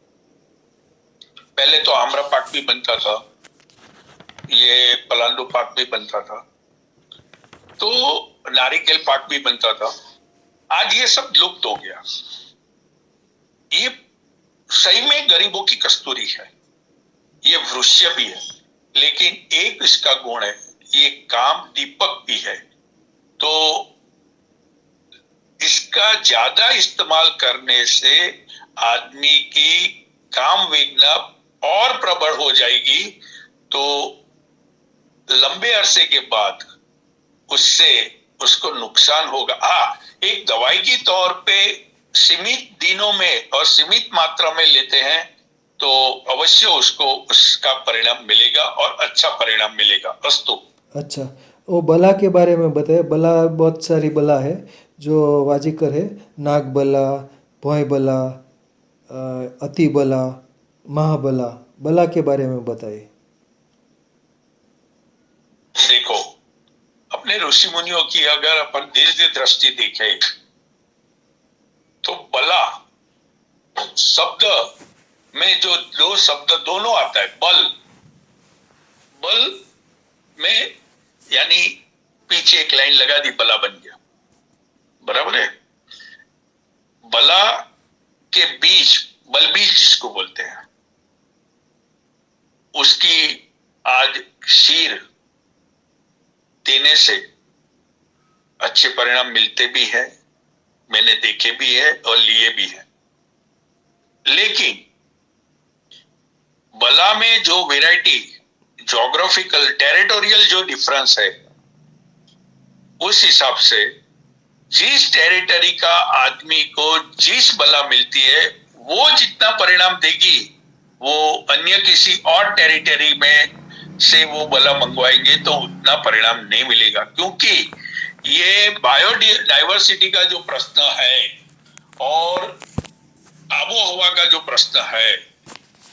पहले तो आम्र पाक भी बनता था, ये पलांडु पाक भी बनता था, तो नारिकेल पाक भी बनता था। आज ये सब लुप्त हो गया। ये सही में गरीबों की कस्तूरी है, ये वृक्ष भी है, लेकिन एक इसका गुण है, ये काम दीपक भी है। तो इसका ज्यादा इस्तेमाल करने से आदमी की काम वेदना और प्रबल हो जाएगी, तो लंबे अरसे के बाद उससे उसको नुकसान होगा। हाँ, एक दवाई की तौर पे सीमित दिनों में और सीमित मात्रा में लेते हैं तो अवश्य उसको उसका परिणाम मिलेगा और अच्छा परिणाम मिलेगा। अस्तु।
अच्छा, वो बला के बारे में बताइए। बला, बहुत सारी बला है जो वाजिकर है, नाग बला, भोय बला, अति बला, महाबला। बला के बारे में बताइए।
देखो, अपने ऋषि मुनियों की अगर अपन दीर्घ दृष्टि देखें तो बला शब्द में जो दो शब्द दोनों आता है, बल, बल में यानी पीछे एक लाइन लगा दी, बला बन गया, बराबर है। बला के बीज, बल बीज जिसको बोलते हैं, उसकी आज शीर देने से अच्छे परिणाम मिलते भी है, मैंने देखे भी है और लिए भी है। लेकिन बला में जो वैरायटी, जोग्राफिकल टेरिटोरियल जो डिफरेंस है, उस हिसाब से जिस टेरिटरी का आदमी को जिस बला मिलती है वो जितना परिणाम देगी, वो अन्य किसी और टेरिटरी में से वो बला मंगवाएंगे तो उतना परिणाम नहीं मिलेगा। क्योंकि ये बायोडाइवर्सिटी का जो प्रश्न है और आबो हवा का जो प्रश्न है,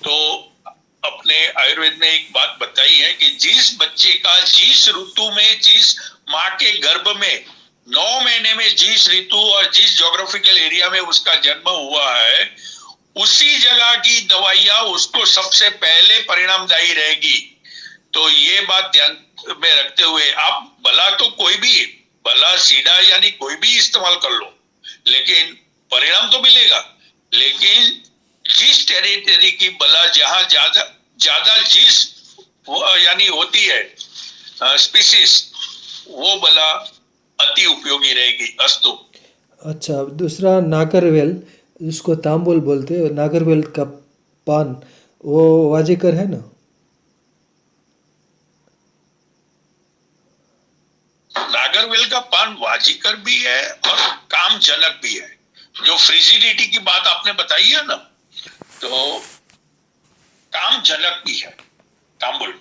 तो अपने आयुर्वेद में एक बात बताई है कि जिस बच्चे का जिस ऋतु में, जिस माँ के गर्भ में 9 महीने में जिस ऋतु और जिस ज्योग्राफिकल एरिया में उसका जन्म हुआ है, उसी जगह की दवाइयां उसको सबसे पहले परिणामदायी रहेगी। तो ये बात ध्यान में रखते हुए आप बला तो कोई भी, बला सीधा यानी कोई भी इस्तेमाल कर लो, लेकिन परिणाम तो मिलेगा। लेकिन जिस टेरिटरी की बला जहां ज्यादा ज्यादा जिस यानी होती है स्पीसीज, वो बला अति उपयोगी रहेगी। अस्तु।
अच्छा, दूसरा नागरवेल, जिसको तांबुल बोलते हैं, नागरवेल का पान, वो वाजीकर है ना?
नागरवेल का पान वाजीकर भी है और कामजनक भी है। जो फ्रिजिडिटी की बात आपने बताई है ना, तो कामजनक भी है तांबुल।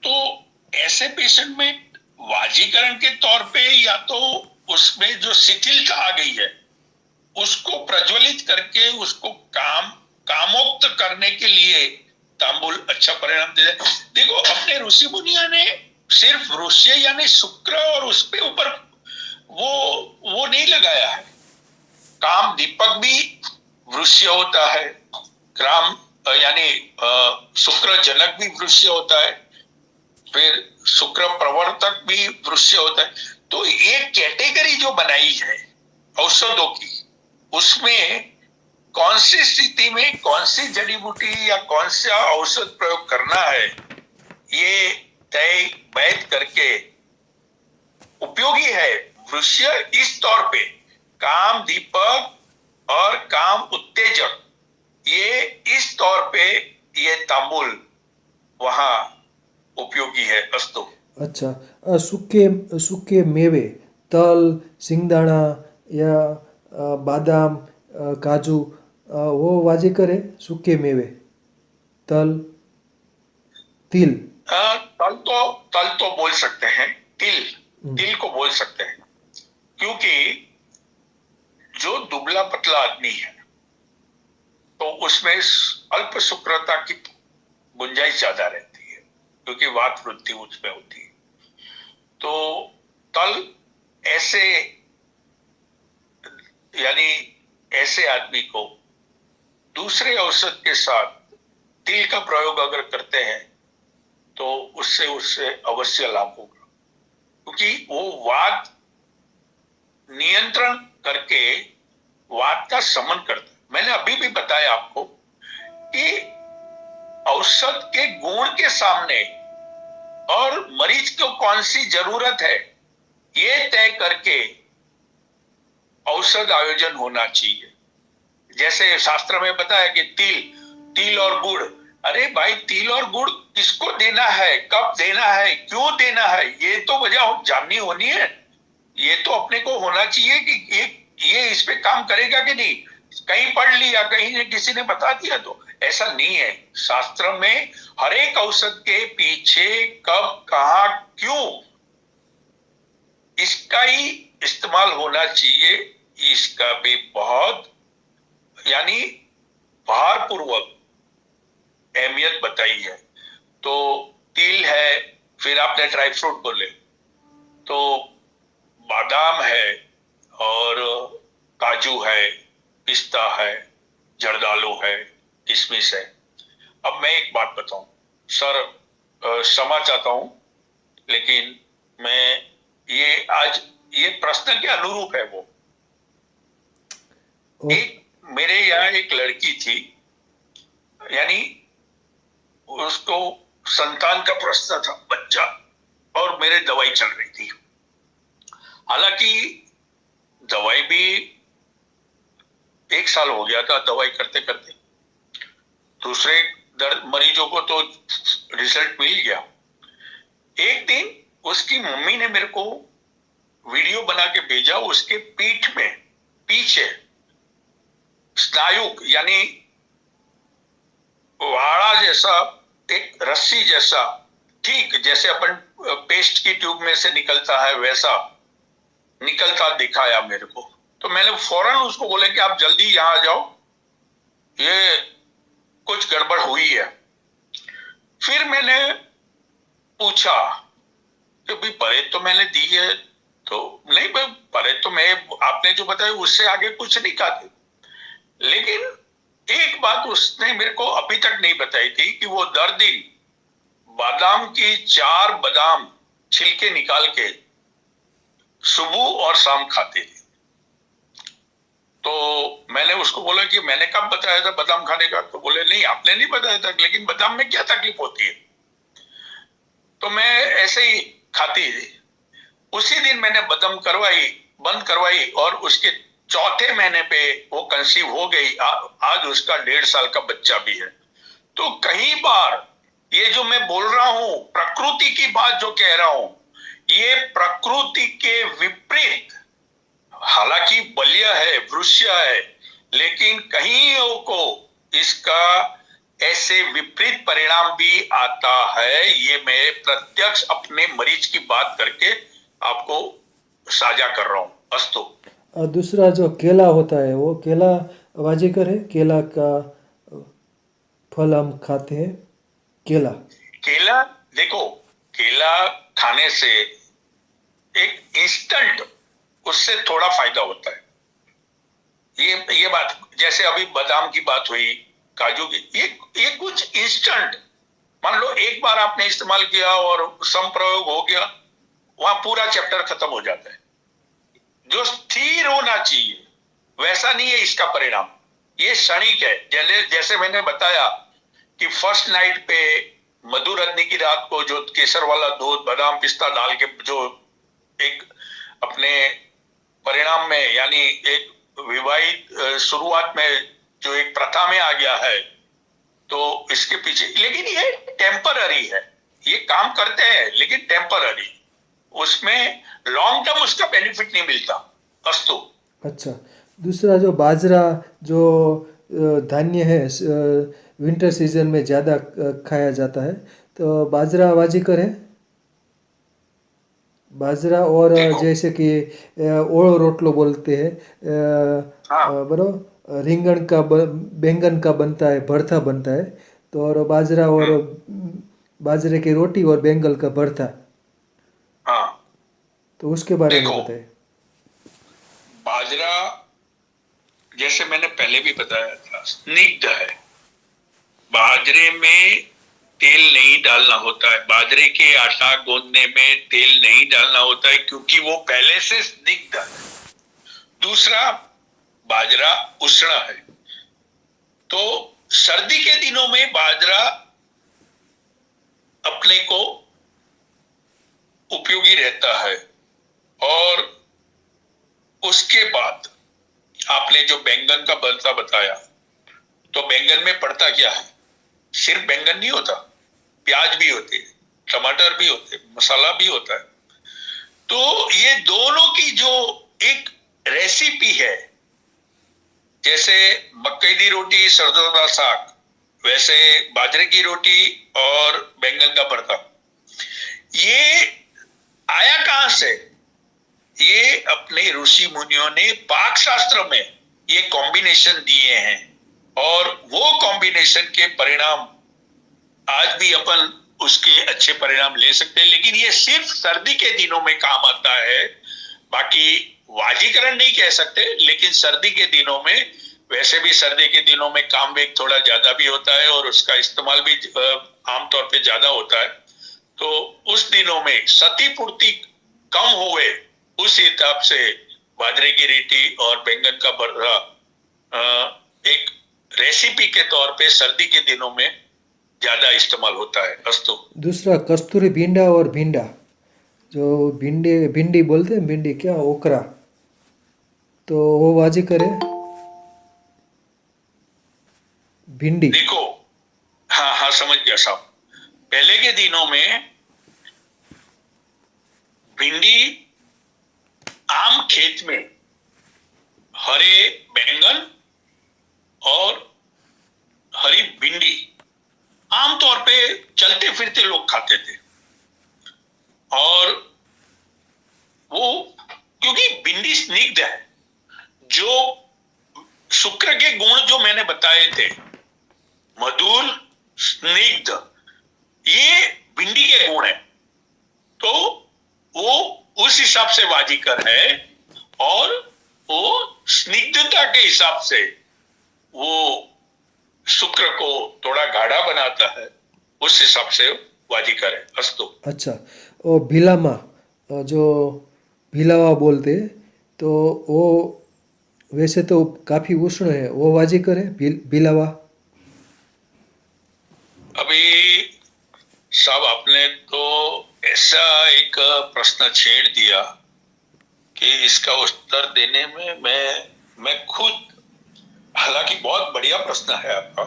तो ऐसे पेशेंट में वाजीकरण के तौर पे या तो उसमें जो शिथिलता आ गई है उसको प्रज्वलित करके उसको कामोक्त करने के लिए तांबुल अच्छा परिणाम दे। देखो, अपने ऋषि मुनिया ने सिर्फ वृष्य यानी शुक्र और उसके ऊपर वो नहीं लगाया है। काम दीपक भी वृष्य होता है, ग्राम यानी शुक्र जनक भी वृष्य होता है, फिर शुक्र प्रवर्तक भी वृष्य होता है। तो एक कैटेगरी जो बनाई है औषधों की, उसमें कौन सी स्थिति में कौन सी जड़ी बूटी या कौन सा औषध प्रयोग करना है, ये तय बैठ करके उपयोगी है। वृष्य इस तौर पे काम दीपक और काम उत्तेजक, ये इस तौर पे ये तांबुल वहां उपयोगी है। अस्तु।
अच्छा, सूखे मेवे, तल, सिंगदाणा या बादाम, काजू, वो वाजीकर है? सूखे मेवे, तल, तिल।
तल तो बोल सकते हैं, तिल को बोल सकते हैं, क्योंकि जो दुबला पतला आदमी है तो उसमें अल्प शुक्रता की गुंजाइश ज्यादा रहती है, क्योंकि वात वृद्धि उसमें होती है। तो तल ऐसे यानी ऐसे आदमी को दूसरे औषध के साथ तिल का प्रयोग अगर करते हैं तो उससे अवश्य लाभ होगा, क्योंकि वो वात नियंत्रण करके वात का शमन करता है। मैंने अभी भी बताया आपको कि औषध के गुण के सामने और मरीज को कौन सी जरूरत है, ये तय करके औषध आयोजन होना चाहिए। जैसे शास्त्र में बताया कि तिल और गुड़, अरे भाई, तिल और गुड़ किसको देना है, कब देना है, क्यों देना है, ये तो वजह जाननी होनी है। ये तो अपने को होना चाहिए कि ये इस पे काम करेगा कि नहीं। कहीं पढ़ लिया, कहीं ने किसी ने बता दिया, तो ऐसा नहीं है। शास्त्र में हर एक औषध के पीछे कब, कहां, क्यों, इसका ही इस्तेमाल होना चाहिए। इसका भी बहुत यानी भारपूर्वक अहमियत बताई है। तो तिल है, फिर आपने ड्राई फ्रूट बोले तो बादाम है और काजू है, पिस्ता है, जर्दालू है, किशमिश है। अब मैं एक बात बताऊं सर, क्षमा चाहता हूं, लेकिन मैं ये आज ये प्रश्न के अनुरूप है। वो
ओ,
एक मेरे यहाँ एक लड़की थी, यानी उसको संतान का प्रश्न था, बच्चा, और मेरे दवाई चल रही थी। हालांकि दवाई भी 1 साल हो गया था दवाई करते करते, दूसरे दर्द मरीजों को तो रिजल्ट मिल गया। एक दिन उसकी मम्मी ने मेरे को वीडियो बना के भेजा, उसके पीठ में पीछे स्नायु यानी वाड़ा जैसा एक रस्सी जैसा, ठीक जैसे अपन पेस्ट की ट्यूब में से निकलता है वैसा निकलता दिखाया मेरे को। तो मैंने फौरन उसको बोला कि आप जल्दी यहां आ जाओ, ये कुछ गड़बड़ हुई है। फिर मैंने पूछा कि भाई परहेज तो मैंने दी है, तो नहीं भाई परहेज तो मैं आपने जो बताया उससे आगे कुछ नहीं खाते, लेकिन एक बात उसने मेरे को अभी तक नहीं बताई थी कि वो दर दिन बादाम की 4 बादाम छिलके निकाल के सुबह और शाम खाते थे। तो मैंने उसको बोला कि मैंने कब बताया था बादाम खाने का, तो बोले नहीं आपने नहीं बताया था, लेकिन बादाम में क्या तकलीफ होती है। तो मैं ऐसे ही खाती थी। उसी दिन मैंने बादाम बंद करवाई और उसके चौथे महीने पे वो कंसीव हो गई। आज उसका 1.5 साल का बच्चा भी है। तो कई बार ये जो मैं बोल रहा हूं, प्रकृति की बात जो कह रहा हूं, ये प्रकृति के विपरीत, हालांकि बल्य है, वृक्ष है, लेकिन कहीं को इसका ऐसे विपरीत परिणाम भी आता है। ये मैं प्रत्यक्ष अपने मरीज की बात करके आपको साझा कर रहा हूं। अस्तु।
और दूसरा जो केला होता है, वो केला वाजिकर है? केला का फल हम खाते हैं, केला।
केला देखो, केला खाने से एक इंस्टेंट उससे थोड़ा फायदा होता है। ये बात, जैसे अभी बादाम की बात हुई, काजू की, ये कुछ इंस्टेंट, मान लो एक बार आपने इस्तेमाल किया और संप्रयोग हो गया, वहां पूरा चैप्टर खत्म हो जाता है। जो स्थिर होना चाहिए वैसा नहीं है इसका परिणाम, ये क्षणिक है। जैसे मैंने बताया कि फर्स्ट नाइट पे मधुरन्नी की रात को जो केसर वाला दूध बादाम पिस्ता डाल के जो एक अपने परिणाम में, यानी एक विवाहित शुरुआत में जो एक प्रथा में आ गया है, तो इसके पीछे, लेकिन ये टेम्पररी है, ये काम करते हैं लेकिन टेम्पररी, उसमें लॉन्ग टर्म उसका बेनिफिट नहीं मिलता। अस्तु।
अच्छा, दूसरा जो बाजरा जो धान्य है, विंटर सीजन में ज़्यादा खाया जाता है, तो बाजरा वाजिकर है? बाजरा और जैसे कि ओळो रोटलो बोलते हैं, बराबर, रिंगण का बैंगन का बनता है, भरता बनता है, तो और बाजरा और बाजरे की रोटी और बैंगन का भरता,
हाँ,
तो उसके बारे में
देखो,
बताइए।
बाजरा जैसे मैंने पहले भी बताया था, स्निग्ध है। बाजरे में तेल नहीं डालना होता है, बाजरे के आटा गूंदने में तेल नहीं डालना होता है, क्योंकि वो पहले से स्निग्ध है। दूसरा, बाजरा उष्ण है, तो सर्दी के दिनों में बाजरा अपने को उपयोगी रहता है। और उसके बाद आपने जो बैंगन का भरता बताया, तो बैंगन में पड़ता क्या है? सिर्फ बैंगन नहीं होता, प्याज भी होते हैं, टमाटर भी होते हैं, मसाला भी होता है। तो ये दोनों की जो एक रेसिपी है, जैसे मक्के की रोटी सरसों का साग, वैसे बाजरे की रोटी और बैंगन का भरता, ये आया कहां से? ये अपने ऋषि मुनियों ने पाक शास्त्र में ये कॉम्बिनेशन दिए हैं, और वो कॉम्बिनेशन के परिणाम आज भी अपन उसके अच्छे परिणाम ले सकते हैं। लेकिन ये सिर्फ सर्दी के दिनों में काम आता है, बाकी वाजीकरण नहीं कह सकते, लेकिन सर्दी के दिनों में वैसे भी सर्दी के दिनों में काम वेग थोड़ा ज्यादा भी होता है और उसका इस्तेमाल भी आमतौर पे ज्यादा होता है। तो उस दिनों में क्षतिपूर्ति कम हुए उस हिसाब से बाजरे की रोटी और बैंगन का भरता एक रेसिपी के तौर पे सर्दी के दिनों में ज्यादा इस्तेमाल होता है। अस्तु।
दूसरा कस्तूरी भिंडा और भिंडा, जो भिंडी भिंडी बोलते हैं, भिंडी क्या ओकरा, तो वो भाजी करे भिंडी।
देखो, हाँ हाँ समझ गया साहब। पहले के दिनों में भिंडी आम खेत में हरे बैंगन और हरी भिंडी आमतौर पे चलते फिरते लोग खाते थे। और वो क्योंकि भिंडी स्निग्ध है, जो शुक्र के गुण जो मैंने बताए थे, मधुर स्निग्ध, ये भिंडी के गुण है। तो वो उस हिसाब से वाजिकर है और वो स्निग्धता के हिसाब से वो शुक्र को थोड़ा गाढ़ा बनाता है, उस हिसाब से वाजिकर है। अस्तु।
अच्छा, वो भिलामा, जो भिलावा बोलते हैं, तो वो वैसे तो काफ़ी उष्ण है, वो वाजिकर है भिलावा।
अभी साहब आपने तो ऐसा एक प्रश्न छेड़ दिया कि इसका उत्तर देने में मैं खुद, हालांकि बहुत बढ़िया प्रश्न है आपका।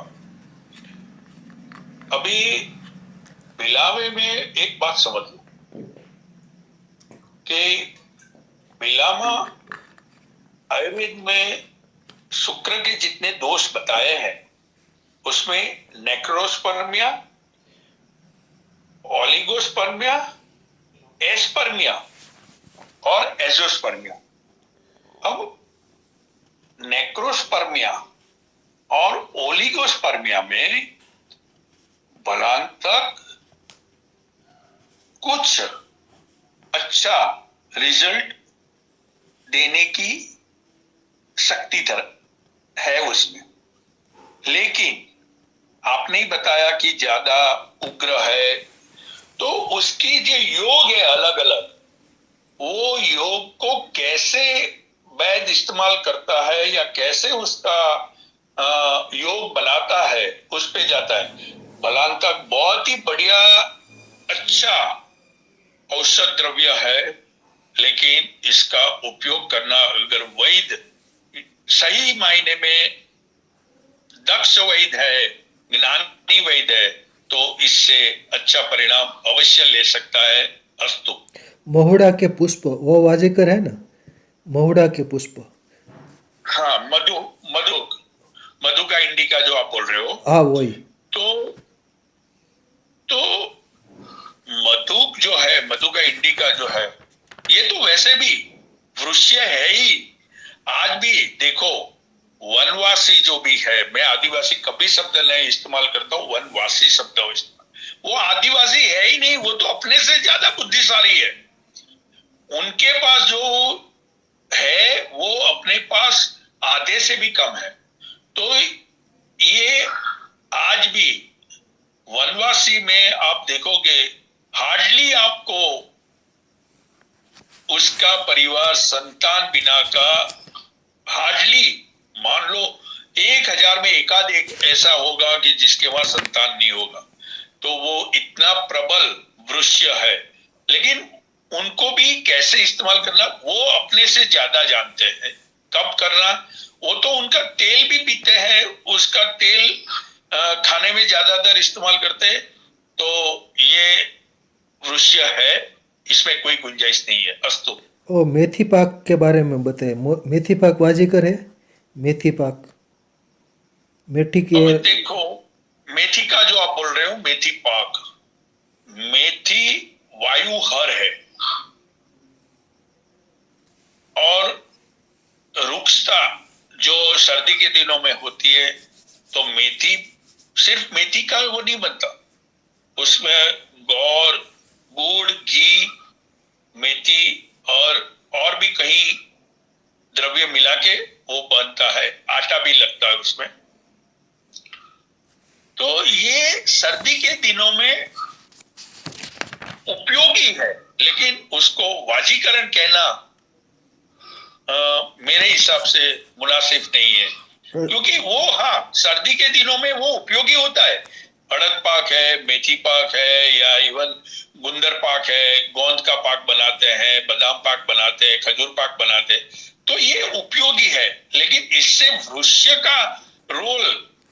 अभी बिलावे में एक बात समझ लो कि बिलामा आयुर्वेद में शुक्र के जितने दोष बताए हैं उसमें नेक्रोस्पर्मिया, ओलिगोस्पर्मिया, एस्पर्मिया और एजोस्पर्मिया। अब नेक्रोस्पर्मिया और ओलिगोस्पर्मिया में बलांतक कुछ अच्छा रिजल्ट देने की शक्ति है उसमें, लेकिन आपने ही बताया कि ज्यादा उग्र है, तो उसकी जो योग है अलग अलग, वो योग को कैसे वैद्य इस्तेमाल करता है या कैसे उसका योग बनाता है उस पे जाता है। बलांतक बहुत ही बढ़िया अच्छा औषध द्रव्य है, लेकिन इसका उपयोग करना अगर वैद्य सही मायने में दक्ष वैद्य है, ज्ञानी वैद्य है, तो इससे अच्छा परिणाम अवश्य ले सकता है। अस्तु।
महुड़ा के पुष्प वो वाजिकर है ना, महुड़ा के पुष्प।
हाँ, मधु मधु मधु का इंडिका जो आप बोल रहे हो,
हाँ वही।
तो मधु जो है, मधु का इंडिका जो है, ये तो वैसे भी वृक्ष है ही। आज भी देखो, वनवासी जो भी है, मैं आदिवासी कभी शब्द नहीं इस्तेमाल करता हूँ, वनवासी शब्द वो आदिवासी है ही नहीं, वो तो अपने से ज्यादा बुद्धिशाली है। उनके पास जो है वो अपने पास आधे से भी कम है। तो ये आज भी वनवासी में आप देखोगे हार्डली आपको उसका परिवार संतान बिना का, हार्डली मान लो 1000 में एकाध एक ऐसा होगा कि जिसके वहां संतान नहीं होगा। तो वो इतना प्रबल वृक्ष है, लेकिन उनको भी कैसे इस्तेमाल करना वो अपने से ज्यादा जानते हैं, कब करना। वो तो उनका तेल भी पीते हैं, उसका तेल खाने में ज्यादातर इस्तेमाल करते हैं। तो ये वृक्ष है, इसमें कोई गुंजाइश नहीं है। अस्तु।
ओ मेथी पाक के बारे में बताए, मेथी पाक वाजिकर है, मेथी पाक, मेथी की।
देखो, मेथी का जो आप बोल रहे हो, मेथी पाक, मेथी वायु हर है और रुक्षता जो सर्दी के दिनों में होती है, तो मेथी, सिर्फ मेथी का वो नहीं बनता, उसमें गौर, गुड़, घी, मेथी और भी कई द्रव्य मिला के वो बनता है, आटा भी लगता है उसमें। तो ये सर्दी के दिनों में उपयोगी है, लेकिन उसको वाजीकरण कहना मेरे हिसाब से मुनासिब नहीं है, क्योंकि वो हाँ सर्दी के दिनों में वो उपयोगी होता है। अड़द पाक है, मेथी पाक है, या इवन गुंदर पाक है, गोंद का पाक बनाते हैं, बादाम पाक बनाते हैं, खजूर पाक बनाते हैं, तो ये उपयोगी है। लेकिन इससे भविष्य का रोल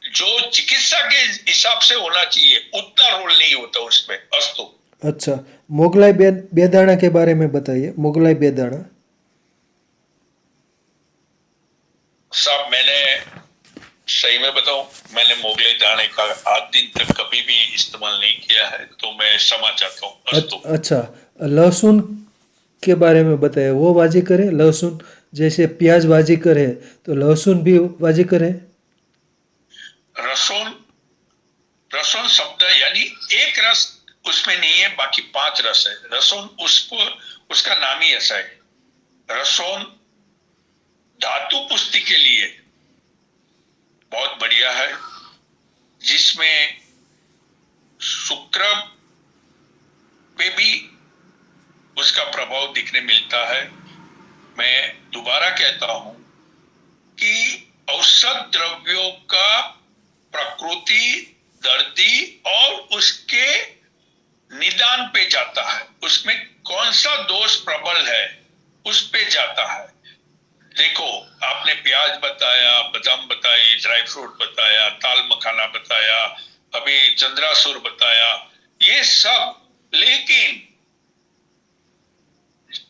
जो चिकित्सा के हिसाब से होना चाहिए उतना रोल नहीं होता उसमें। अस्तु।
अच्छा, मोगलाई बेदाना के बारे में बताइए। मोगलाई बेदाना
साहब, मैंने सही में बताऊं, मैंने मोगलाई दाने का आज दिन तक कभी भी इस्तेमाल नहीं किया है, तो मैं क्षमा चाहता हूँ। अस्तु।
अच्छा, लहसुन के बारे में बताइए। वो वाजीकर है? लहसुन जैसे प्याज वाजीकर है तो लहसुन भी वाजीकर है?
रसोन, रसोन शब्द यानी एक रस उसमें नहीं है, बाकी 5 रस है। रसोन उसको उसका नाम ही ऐसा है। रसोन धातु पुष्टि के लिए बहुत बढ़िया है, जिसमें शुक्र पे भी उसका प्रभाव दिखने मिलता है। मैं दोबारा कहता हूं कि औषध द्रव्यों का प्रकृति दर्दी और उसके निदान पे जाता है, उसमें कौन सा दोष प्रबल है उस पे जाता है। देखो, आपने प्याज बताया, बादाम बताई, ड्राई फ्रूट बताया, ताल मखाना बताया, अभी चंद्रासुर बताया, ये सब। लेकिन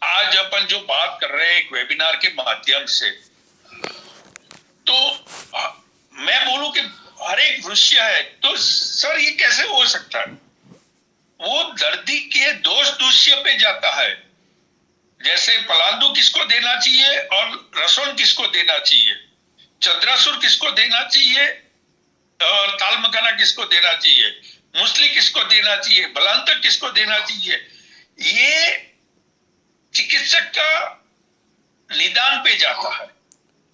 आज अपन जो बात कर रहे हैं एक वेबिनार के माध्यम से, तो मैं बोलूं कि हर एक वृक्ष है, तो सर ये कैसे हो सकता है? वो दर्दी के दोष दूष्य पे जाता है। जैसे पलांदू किसको देना चाहिए और रसोन किसको देना चाहिए, चंद्रासुर किसको देना चाहिए और ताल मखाना किसको देना चाहिए, मूसली किसको देना चाहिए, बलांतक किसको देना चाहिए, ये चिकित्सक का निदान पे जाता है।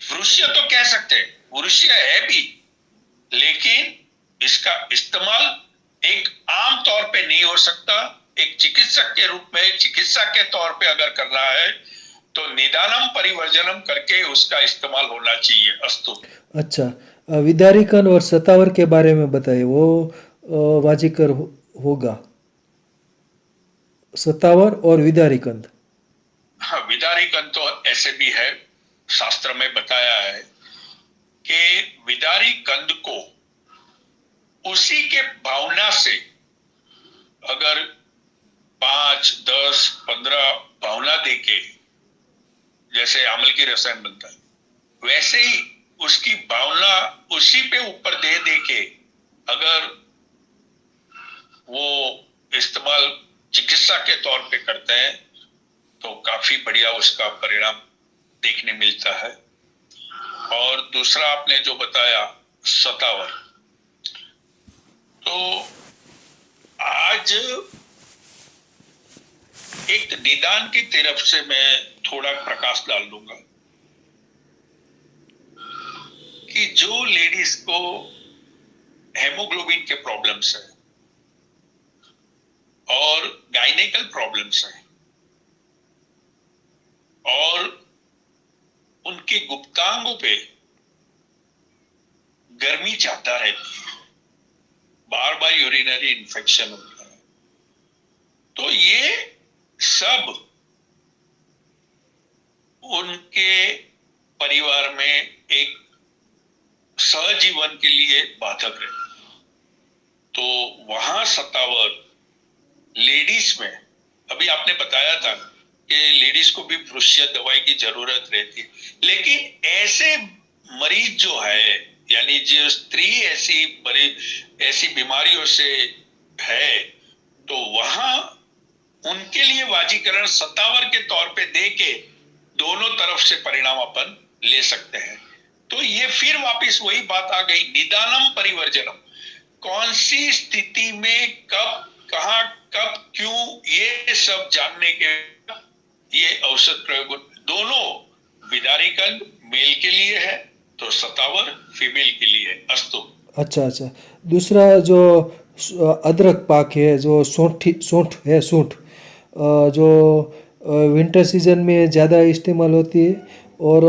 वृक्ष तो कह सकते हैं, वृक्ष है भी, लेकिन इसका इस्तेमाल एक आम तौर पे नहीं हो सकता। एक चिकित्सक के रूप में, चिकित्सा के तौर पे अगर करना है तो निदानम परिवर्जनम करके उसका इस्तेमाल होना चाहिए। अस्तु।
अच्छा, विदारिकन और सतावर के बारे में बताइए। वो वाजीकर होगा? सतावर और विदारिकन।
हाँ, विदारिकन तो ऐसे भी है, शास्त्र में बताया है कि विदारी कंद को उसी के भावना से अगर 5, 10, 15 भावना देके, जैसे अमल की रसायन बनता है, वैसे ही उसकी भावना उसी पे ऊपर दे दे के अगर वो इस्तेमाल चिकित्सा के तौर पे करते हैं तो काफी बढ़िया उसका परिणाम देखने मिलता है। और दूसरा आपने जो बताया सतावर, तो आज एक निदान की तरफ से मैं थोड़ा प्रकाश डाल दूंगा कि जो लेडीज को हेमोग्लोबिन के प्रॉब्लम्स है और गाइनेकल प्रॉब्लम्स है और उनके गुप्तांगों पे गर्मी ज्यादा रहती है, बार बार यूरिनरी इन्फेक्शन होता है, तो ये सब उनके परिवार में एक सहजीवन के लिए बाधक है। तो वहां सतावर लेडीज में, अभी आपने बताया था कि लेडीज को भी वृक्ष दवाई की जरूरत रहती है, लेकिन ऐसे मरीज जो है, यानी जो स्त्री ऐसी बीमारियों से है, तो वहां उनके लिए वाजीकरण सतावर के तौर पे दे के दोनों तरफ से परिणाम अपन ले सकते हैं। तो ये फिर वापस वही बात आ गई, निदानम परिवर्जनम। कौन सी स्थिति में कब, कहां, कब, क्यों, ये सब जानने के ये औषध प्रयोग दोनों विदारिकंद, मेल के लिए है तो सतावर फीमेल के लिए है। अस्तु।
अच्छा अच्छा। दूसरा जो अदरक पाक है, जो सौंठ है, सूंठ जो विंटर सीजन में ज़्यादा इस्तेमाल होती है, और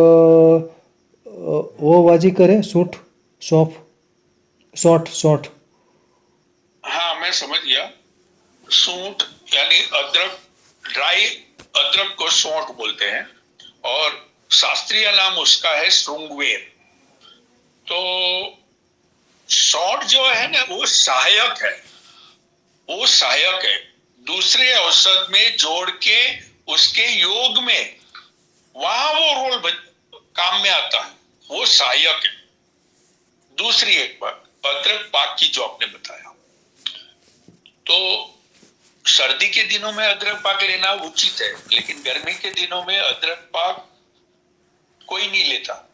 वो वाजीकर है, सूंठ, सौंफ, सौंठ सौंठ।
हाँ, मैं समझ गया। सूंठ यानी अदरक, ड्राई अदरक को सौंठ बोलते हैं, और शास्त्रीय नाम उसका है श्रृंगवेर। तो सौंठ जो है ना, वो सहायक है, वो सहायक है, दूसरे औषध में जोड़ के उसके योग में वहां वो रोल काम में आता है, वो सहायक है। दूसरी एक बात, अदरक पाक की जो आपने बताया, तो सर्दी के दिनों में अदरक पाक लेना उचित है, लेकिन गर्मी के दिनों में अदरक पाक कोई नहीं लेता।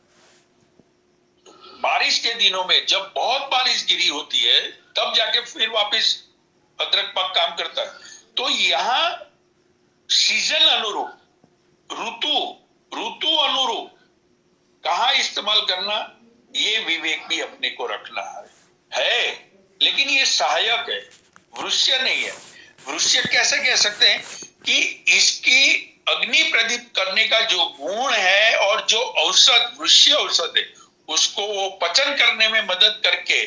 बारिश के दिनों में जब बहुत बारिश गिरी होती है, तब जाके फिर वापस अदरक पाक काम करता है। तो यहां सीजन अनुरूप, ऋतु अनुरूप कहाँ इस्तेमाल करना, ये विवेक भी अपने को रखना है। लेकिन ये सहायक है, वृश्य नहीं है। वृश्य कैसे कह सकते हैं कि इसकी अग्नि प्रदीप्त करने का जो गुण है, और जो औषध वृश्य औषध है, उसको वो पचन करने में मदद करके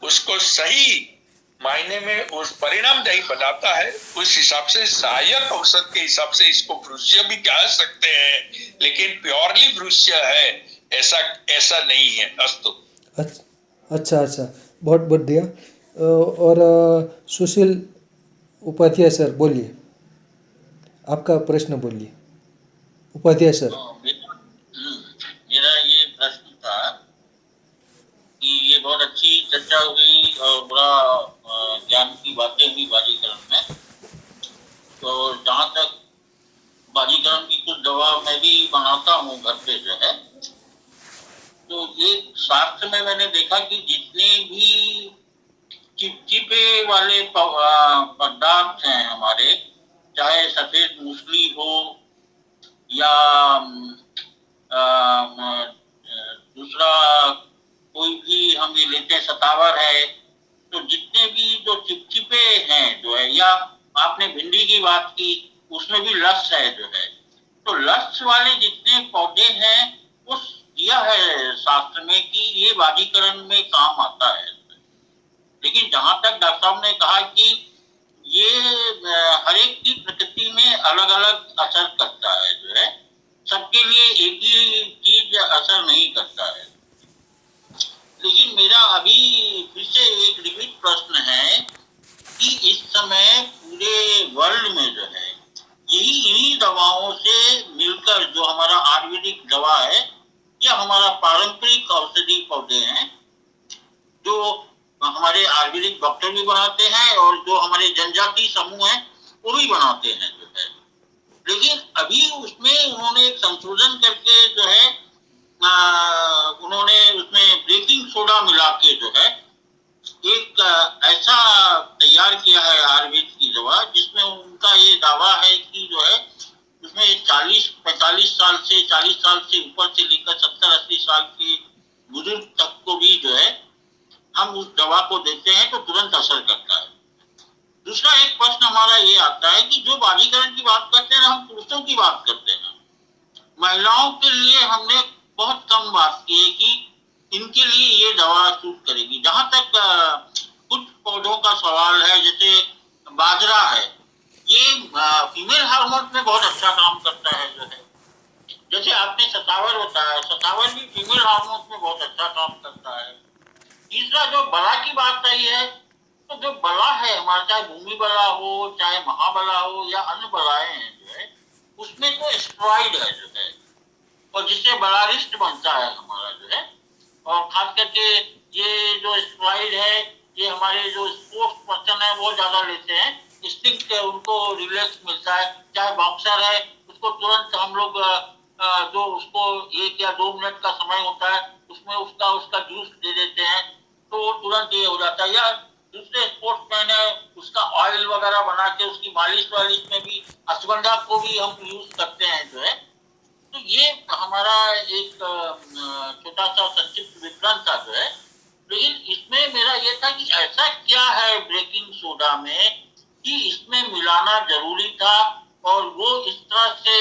उसको सही मायने में उस परिणामदायी बनाता है। उस हिसाब से सहायक औषध के हिसाब से इसको वृश्य भी कह सकते हैं, लेकिन प्योरली वृश्य है ऐसा नहीं है। अस्तु।
अच्छा अच्छा, बहुत बढ़िया। और सुशील उपाध्याय सर, बोलिए, आपका प्रश्न बोलिए, उपाध्याय सर।
मेरा ये प्रश्न था कि ये बहुत अच्छी चर्चा हुई और बड़ा ज्ञान की बातें हुई बाजीकरण में। तो जहाँ तक बाजीकरण की कुछ दवा मैं भी बनाता हूँ घर पे जो है, तो एक शास्त्र में मैंने देखा कि जितने भी चिपचिपे वाले पदार्थ हैं हमारे, चाहे सफेद मूसली हो या दूसरा कोई भी हम ये लेते हैं, सतावर है, तो जितने भी जो चिपचिपे हैं जो है, या आपने भिंडी की बात की, उसमें भी लस है जो है, तो लस वाले जितने पौधे हैं वो दिया है शास्त्र में कि ये बाजीकरण में काम आता है। लेकिन जहां तक डॉक्टर साहब ने कहा कि ये हर एक की प्रकृति में अलग अलग असर करता है जो है, सबके लिए एक ही चीज असर नहीं करता है। लेकिन मेरा अभी फिर से एक रिपीट प्रश्न है कि इस समय पूरे वर्ल्ड में जो है, यही इन्हीं दवाओं से मिलकर जो हमारा आयुर्वेदिक दवा है, या हमारा पारंपरिक औषधि पौधे हैं, जो हमारे आयुर्वेदिक डॉक्टर भी बनाते हैं और जो हमारे जनजाति समूह हैं वो भी बनाते हैं जो है। लेकिन अभी उसमें उन्होंने एक संशोधन करके जो है, उन्होंने उसमें बेकिंग सोडा मिला के जो है एक ऐसा तैयार किया है आयुर्वेद की दवा, जिसमें उनका ये दावा है कि जो है उसमें 40-45 साल से, 40 साल से ऊपर से लेकर 70-80 साल के बुजुर्ग तक को भी जो है हम उस दवा को देते हैं तो तुरंत असर करता है। दूसरा एक प्रश्न हमारा ये आता है कि जो बाजीकरण की बात करते हैं, हम पुरुषों की बात करते हैं, महिलाओं के लिए हमने बहुत कम बात की है कि इनके लिए ये दवा सूट करेगी। जहां तक कुछ पौधों का सवाल है, जैसे बाजरा है, ये फीमेल हार्मोन में बहुत अच्छा काम करता है जो है। जैसे आपने सतावर बताया, सतावर भी फीमेल हार्मोन में बहुत अच्छा काम करता है। तीसरा जो बला की बात आई है, तो जो बला है हमारा, चाहे भूमि बला हो, चाहे महाबला हो, या अन्य बलाएं हैं जो है, उसमें तो स्टेरॉइड है जो है, और जिससे बलारिष्ट बनता है हमारा जो है। और खास करके ये जो स्टेरॉइड है, ये हमारे जो स्पोर्ट्स पर्सन है वो ज्यादा लेते हैं, इंस्टिंक्ट उनको रिलैक्स मिलता है। चाहे बॉक्सर है, उसको तुरंत हम लोग जो उसको 1 या 2 मिनट का समय होता है, उसमें उसका जूस दे देते हैं, तो वो तुरंत ये हो जाता है। या दूसरे स्पोर्ट्समैन है, उसका ऑयल वगैरह बना के उसकी मालिश वालिश में भी अश्वगंधा को भी हम यूज करते हैं जो है। तो ये हमारा एक छोटा सा संक्षिप्त विवरण था जो है। लेकिन इसमें मेरा ये था कि ऐसा क्या है बेकिंग सोडा में कि इसमें मिलाना जरूरी था, और वो इस तरह से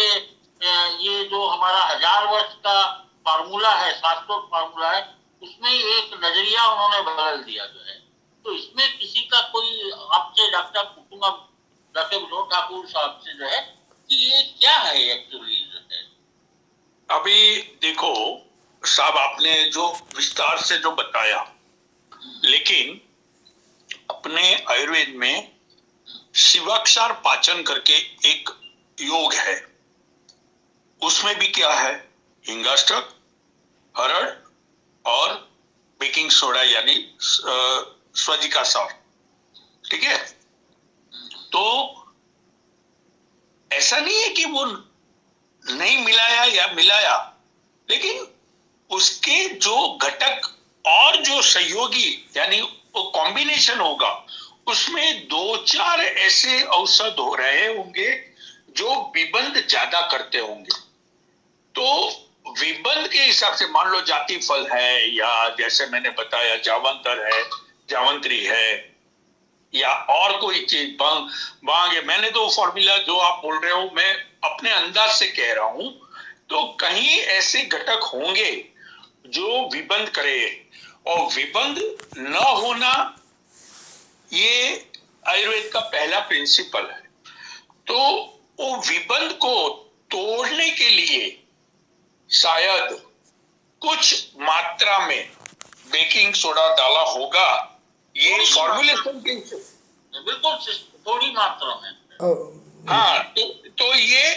ये जो हमारा 1000 वर्ष का फार्मूला है, शाश्वत फार्मूला है, उसमें एक नजरिया उन्होंने बदल दिया जो है। तो इसमें किसी का कोई आपसे डॉक्टर पूछूंगा, डॉक्टर विनोद ठाकुर साहब से जो है कि ये क्या है एक्चुअली जो है।
अभी देखो साहब, आपने जो विस्तार से जो बताया, लेकिन अपने आयुर्वेद में शिवाक्षार पाचन करके एक योग है, उसमें भी क्या है, हिंगाष्टक, हरड़ और बेकिंग सोडा यानी स्वजिका सार, ठीक है। तो ऐसा नहीं है कि वो नहीं मिलाया या मिलाया, लेकिन उसके जो घटक और जो सहयोगी यानी वो कॉम्बिनेशन होगा, उसमें 2-4 ऐसे औषध हो रहे होंगे जो विबंध ज्यादा करते होंगे। तो विबंध के हिसाब से मान लो जाति फल है, या जैसे मैंने बताया जावंतर है, जावंत्री है, या और कोई चीज बांग है। मैंने तो फॉर्मूला जो आप बोल रहे हो मैं अपने अंदाज से कह रहा हूं। तो कहीं ऐसे घटक होंगे जो विबंध करे, और विबंध न होना ये आयुर्वेद का पहला प्रिंसिपल है। तो वो विबंध को तोड़ने के लिए शायद कुछ मात्रा में बेकिंग सोडा डाला होगा, ये फॉर्मुलेशन के
बिल्कुल थोड़ी मात्रा में।
हाँ, तो ये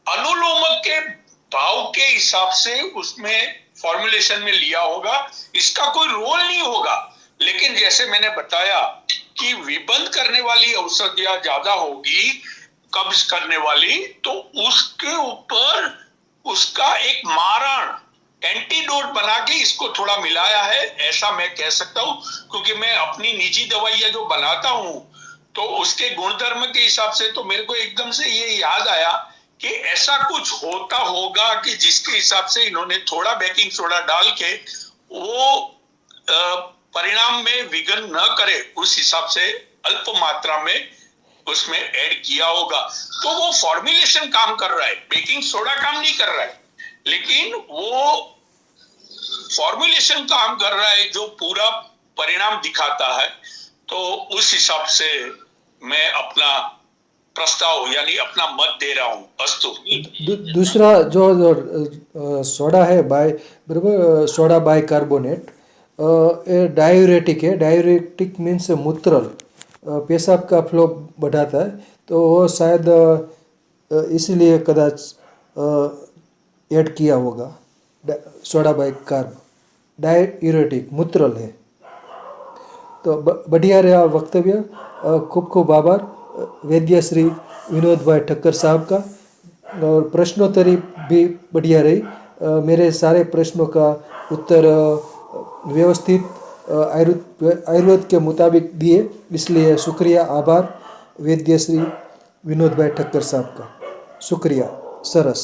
अनुलोमक के भाव के हिसाब से उसमें फॉर्मुलेशन में लिया होगा, इसका कोई रोल नहीं होगा। लेकिन जैसे मैंने बताया कि विबंध करने वाली औषधियां ज्यादा होगी, कब्ज करने वाली, तो उसके ऊपर उसका एक मारण एंटीडोट बना के इसको थोड़ा मिलाया है, ऐसा मैं कह सकता हूं। क्योंकि मैं अपनी निजी दवाइयां जो बनाता हूं तो उसके गुणधर्म के हिसाब से तो मेरे को एकदम से ये याद आया कि ऐसा कुछ होता होगा कि जिसके हिसाब से इन्होंने थोड़ा बेकिंग सोडा डाल के वो परिणाम में विघ्न न करे, उस हिसाब से अल्प मात्रा में उसमें ऐड किया होगा। तो वो फॉर्मुलेशन काम कर रहा है, बेकिंग सोडा काम नहीं कर रहा है, लेकिन वो फॉर्मुलेशन काम कर रहा है जो पूरा परिणाम दिखाता है। तो उस हिसाब से मैं अपना प्रस्ताव यानी अपना मत दे रहा हूँ। अस्तु।
दूसरा जो सोडा है बराबर, सोडा बाइकार्बोनेट, ये डायूरेटिक है। डायूरेटिक मीन्स मूत्रल, पेशाब का फ्लो बढ़ाता है। तो वो शायद इसलिए कदाच ऐड किया होगा। सोडा बाइकार्ब डायूरेटिक मूत्रल है। तो बढ़िया रहा वक्तव्य। खूब खूब आभार वैद्य श्री विनोद भाई ठक्कर साहब का, और प्रश्नोत्तरी भी बढ़िया रही। मेरे सारे प्रश्नों का उत्तर व्यवस्थित आयुर्वेद के मुताबिक दिए, इसलिए शुक्रिया, आभार वैद्य श्री विनोद भाई ठक्कर साहब का। शुक्रिया, सरस।